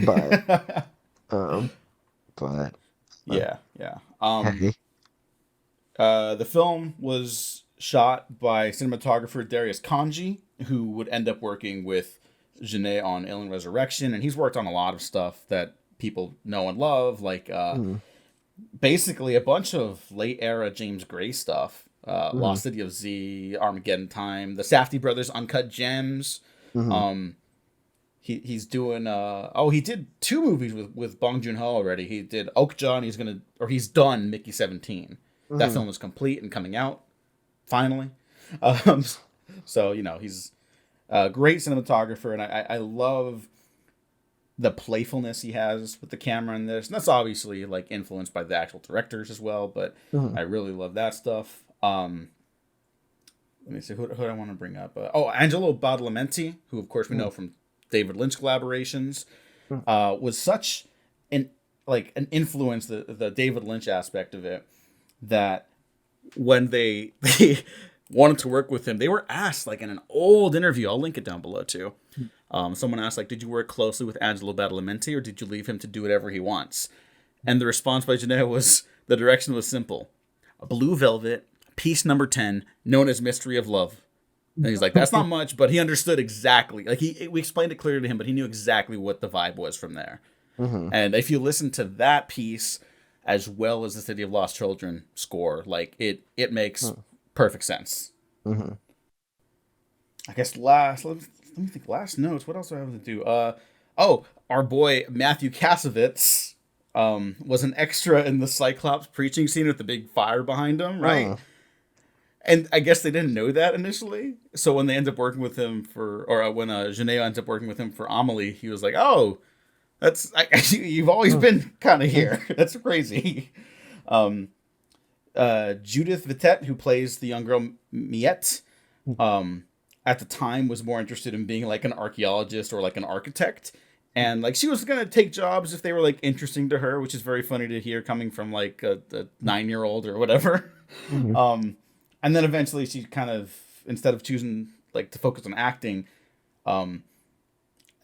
But um, but Yeah, yeah. hey, The film was shot by cinematographer Darius Kanji, who would end up working with Genet on Alien Resurrection, and he's worked on a lot of stuff that people know and love, like mm, basically a bunch of late era James Gray stuff. mm, Lost City of Z, Armageddon Time, the Safdie brothers Uncut Gems. mm, Um, he's doing he did two movies with Bong Joon Ho already. He did Okja, and he's done Mickey 17. That mm. film is complete and coming out finally. Um, so he's a great cinematographer, and I love the playfulness he has with the camera in this. And that's obviously like influenced by the actual directors as well, but Mm, I really love that stuff. Let me see who I want to bring up. Angelo Badalamenti, who of course we mm, know from David Lynch collaborations, mm. was such an an influence, the David Lynch aspect of it, that when they wanted to work with him, they were asked like in an old interview. I'll link it down below too. Someone asked like, "Did you work closely with Angelo Badalamenti, or did you leave him to do whatever he wants?" And the response by Janae was, the direction was simple: a Blue Velvet, piece number 10, known as Mystery of Love. And he's like, "That's not much," but he understood exactly. Like we explained it clearly to him, but he knew exactly what the vibe was from there. Mhm, And if you listen to that piece as well as the City of Lost Children score, like it makes mhm, perfect sense. mhm. I guess let me think. Last notes. What else do I have to do? Our boy Matthew Kasovitz was an extra in the Cyclops preaching scene with the big fire behind him, right? Mm. And I guess they didn't know that initially. So when they end up working with him when Geneo ends up working with him for Amelie, he was like, "Oh, you've always Mm. been kind of here. That's crazy." Um, Judith Vitette, who plays the young girl Miette, um, at the time was more interested in being like an archaeologist or like an architect. And like she was gonna take jobs if they were like interesting to her, which is very funny to hear coming from like a 9-year-old or whatever. Mhm. Um, and then eventually she kind of, instead of choosing like to focus on acting, um,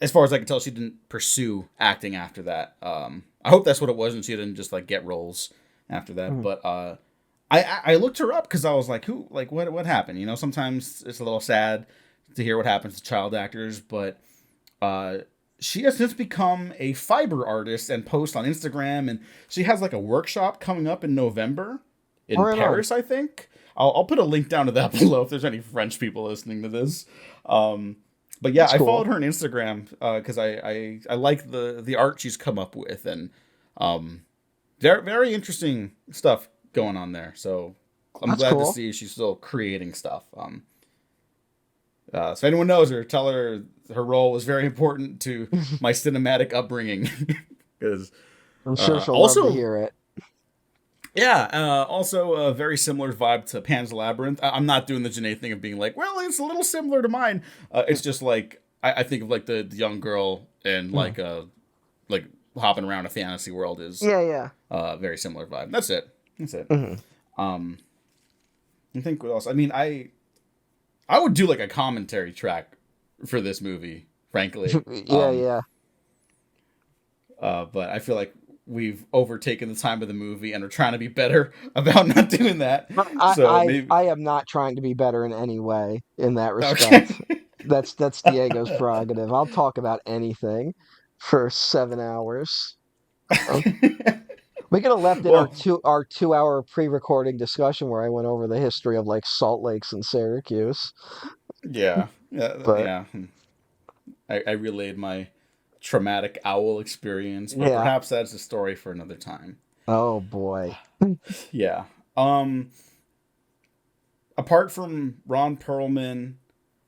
as far as I can tell, she didn't pursue acting after that. I hope that's what it was, and she didn't just like get roles after that. Mhm. But I looked her up because I was like, who, like, what happened? Sometimes it's a little sad to hear what happens to child actors, but uh, she has since become a fiber artist and posts on Instagram, and she has like a workshop coming up in November in Right on. Paris, I think. I'll put a link down to that below if there's any French people listening to this. Um, but yeah, That's I cool. followed her on Instagram because I like the art she's come up with, and um, very very interesting stuff going on there. So I'm That's glad to cool. see she's still creating stuff. So if anyone knows her, tell her her role was very important to my cinematic upbringing. Because I'm sure she'll love to also, hear it. yeah, also a very similar vibe to Pan's Labyrinth. I'm not doing the Janae thing of being like, well, it's a little similar to mine. It's just like I think of like the young girl and Mhm. like hopping around a fantasy world is Yeah, yeah. very similar vibe. That's it. That's it. Mhm. Um, I think what else? I mean, I would do like a commentary track for this movie, frankly. Yeah, yeah. But I feel like we've overtaken the time of the movie and are trying to be better about not doing that. I, So I maybe I am not trying to be better in any way in that okay. respect. That's Diego's prerogative. I'll talk about anything for 7 hours. Um, we could have left in Well, our 2 hour pre-recording discussion where I went over the history of like Salt Lakes and Syracuse. yeah, yeah, But yeah. I relayed my traumatic owl experience, but yeah. perhaps that's a story for another time. Oh boy. Yeah. Um, Apart from Ron Perlman,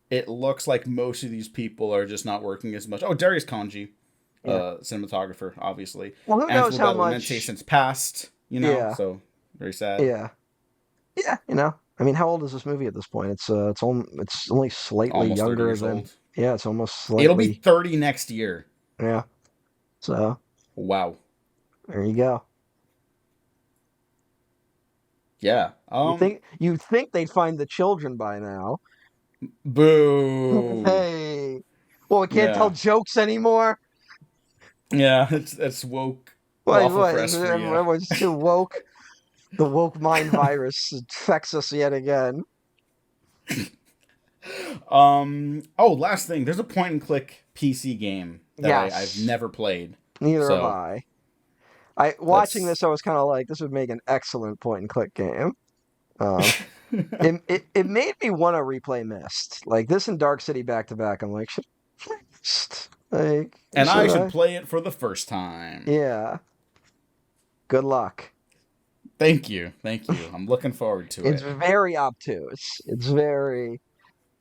it looks like most of these people are just not working as much. Oh, Darius Kanji, Yeah. cinematographer, obviously. Well, who knows Angelo how Badalamenti much? since passed, Yeah. so very sad. Yeah. Yeah. I mean, how old is this movie at this point? It's only slightly Almost 30 younger years than. old. Yeah, it's almost It'll be slightly. 30 next year. Yeah. So Wow. there you go. Yeah. You think they'd find the children by now? Boo. Hey. Well, we can't tell Yeah. jokes anymore. Yeah, it's woke Waffle What? Press for you. Everyone's too woke. The woke mind virus infects us yet again. Oh, last thing. There's a point and click PC game that I've Yes, never played. neither have So I. I watching that's this, I was kind of like, this would make an excellent point and click game. Um, it made me want to replay Myst. Like this and Dark City back to back. I'm like, should I play Myst? Like, and I should should I? play it for the first time. Yeah. Good luck. Thank you. Thank you. I'm looking forward to It's it. very obtuse. It's very,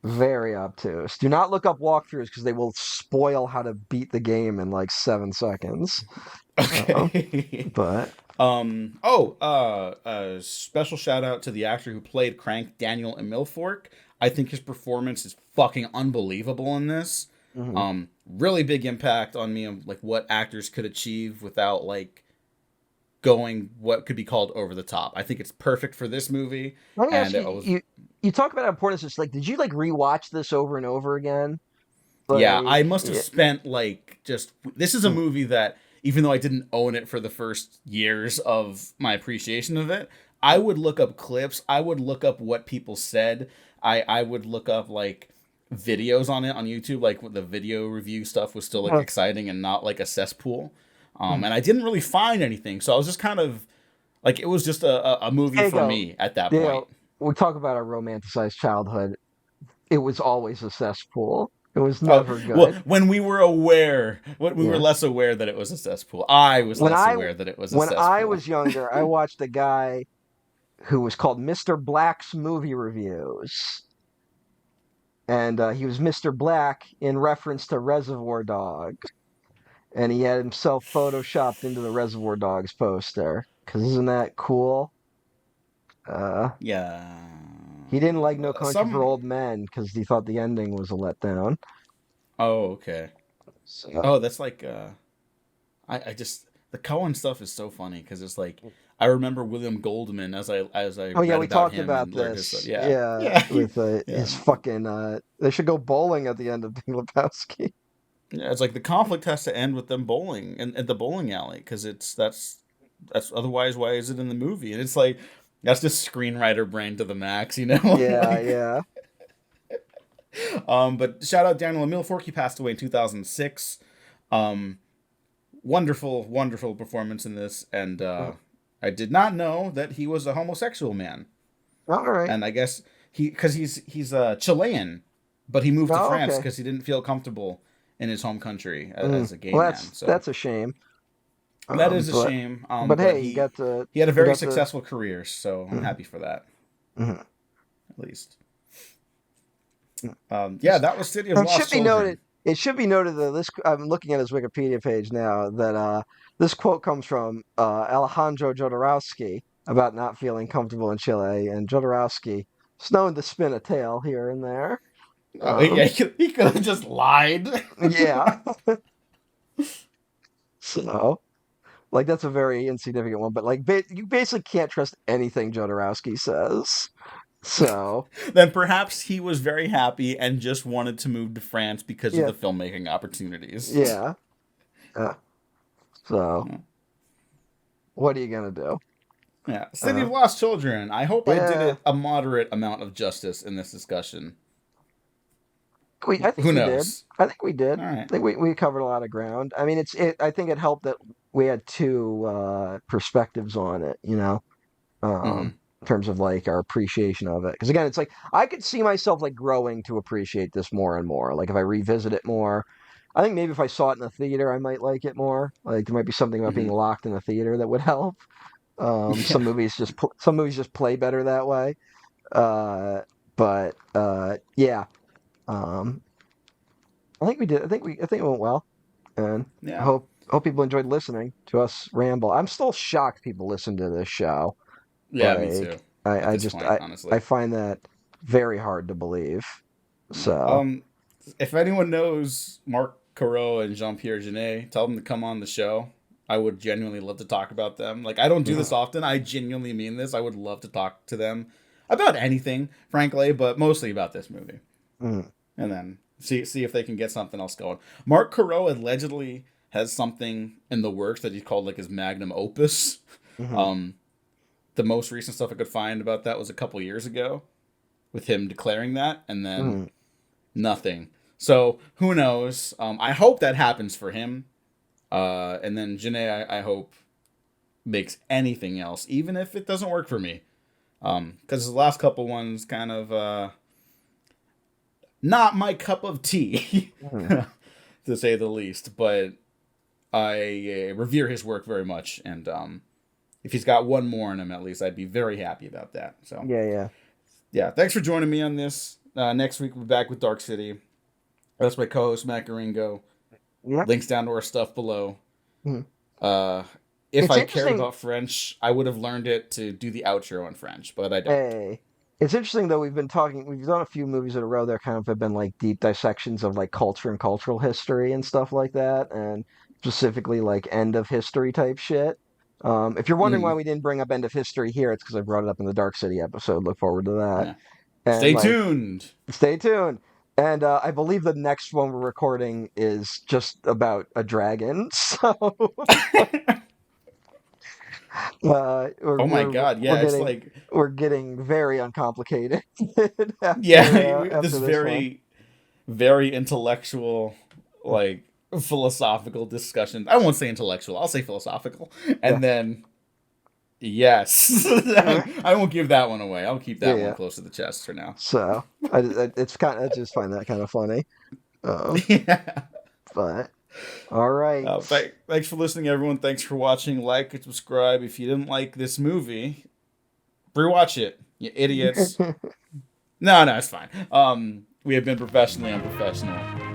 very obtuse. Do not look up walkthroughs because they will spoil how to beat the game in like 7 seconds. Um, Okay. but Special shout out to the actor who played Crank, Daniel Emilfork. I think his performance is fucking unbelievable in this. mhm. Really big impact on me of like what actors could achieve without like going what could be called over the top. I think it's perfect for this movie, Let me ask and you, it was you talk about how important it's like, did you like rewatch this over and over again? yeah. I Like, must have yeah. spent like just this is a Mm, movie that even though I didn't own it for the first years of my appreciation of it, I would look up clips. I would look up what people said. I would look up like videos on it on YouTube, like the video review stuff was still like uh, exciting and not like a cesspool. mm. And I didn't really find anything, so I was just kind of like it was just a movie There you for go. me at that You point. know, we talk about our romanticized childhood. It was always a cesspool. It was Oh never well, good. when we were Yeah. less aware that it was a cesspool. I was When less I aware that it was a when I cesspool. was younger, I watched a guy who was called Mr. Black's Movie Reviews. And he was Mr. Black in reference to Reservoir Dogs. And he had himself photoshopped into the Reservoir Dogs poster. Because isn't that cool? Uh, Yeah. he didn't like No Country for Some. Old Men because he thought the ending was a letdown. Oh, okay. So, Oh, that's like. I just the Cohen stuff is so funny because it's like I remember William Goldman as I oh yeah, read we about talked him about and learned his stuff. this. Yeah. Yeah, Yeah. with Yeah. his fucking. They should go bowling at the end of Big Lebowski. Yeah. It's like the conflict has to end with them bowling in at the bowling alley because that's otherwise why is it in the movie? And it's like that's just screenwriter brain to the max, you know? Yeah, Like yeah. but shout out Daniel Emilfork. He passed away in 2006. Um, wonderful performance in this, and Mm. I did not know that he was a homosexual man. All right. And I guess because he's Chilean, but he moved to Oh, France okay. because he didn't feel comfortable in his home country Mm. as a gay Well, man. So that's a shame. that is a But shame. But hey, he had a you very got to. successful career, so I'm Mhm, happy for that mhm. at least. Yeah, that was City of It should Lost be noted. Children. It should be noted that this. I'm looking at his Wikipedia page now. That this quote comes from Alejandro Jodorowsky about not feeling comfortable in Chile, and Jodorowsky is known to spin a tale here and there. Oh yeah, Um, he could have just lied. yeah. So, like, that's a very insignificant one, but like, you basically can't trust anything Jodorowsky says. So, Then perhaps he was very happy and just wanted to move to France because of yeah, the filmmaking opportunities. yeah. Uh, so, what are you gonna do? Yeah, City Uh, of Lost Children. I hope I did yeah. it a moderate amount of justice in this discussion. I think Who we did. knows? I think we did. All right. I think we covered a lot of ground. I mean, I think it helped that we had two perspectives on it, Mm-hmm. in terms of like our appreciation of it. Because again, it's like I could see myself like growing to appreciate this more and more. Like if I revisit it more, I think maybe if I saw it in the theater, I might like it more. Like there might be something about being Mm-hmm. locked in the theater that would help. Yeah. Some movies just play better that way. But yeah. Um, I think we did. I think it went well, and I Yeah. hope people enjoyed listening to us ramble. I'm still shocked people listen to this show. Yeah. Me too. Like At I this just point, honestly. I find that very hard to believe. Yeah. So If anyone knows Marc Caro and Jean Pierre Genet, tell them to come on the show. I would genuinely love to talk about them. Like I don't do mhm, this often. I genuinely mean this. I would love to talk to them about anything, frankly, but mostly about this movie. mhm. and then see if they can get something else going. Mark Carreau allegedly has something in the works that he called like his magnum opus. Hmm. Um, the most recent stuff I could find about that was a couple years ago, with him declaring that, and then Hmm. nothing. So who knows? I hope that happens for him. And then Janae, I hope makes anything else, even if it doesn't work for me. Because the last couple ones kind of not my cup of tea, Hmm. to say the least. But I revere his work very much, and if he's got one more in him, at least I'd be very happy about that. So Yeah, yeah. yeah, thanks for joining me on this. Next week we'll be back with Dark City. That's my co-host Matt Garingo. Yeah. Links down to our stuff below. Mhm. Uh, if It's I cared interesting. about French, I would have learned it to do the outro in French, but I don't. Hey, it's interesting though. We've done a few movies in a row that kind of have been like deep dissections of like culture and cultural history and stuff like that, and specifically like end of history type shit. If you're wondering why Mm, we didn't bring up end of history here, it's because I brought it up in the Dark City episode. Look forward to that. yeah. And Stay like, tuned. stay tuned. And I believe the next one we're recording is just about a dragon. So Oh my god, we're yeah, it's getting like very uncomplicated yeah, this after this one. very intellectual, like philosophical discussion. I won't say intellectual. I'll say philosophical, Yeah. and then yes, Yeah. I won't give that one away. I'll keep Yeah. that one Yeah. close to the chest for now. So it's kind of, I just find that kind of funny. Um, Yeah. but all right. Thanks for listening, everyone. Thanks for watching. Like and subscribe. If you didn't like this movie, rewatch it. You idiots. No, it's fine. We have been professionally unprofessional.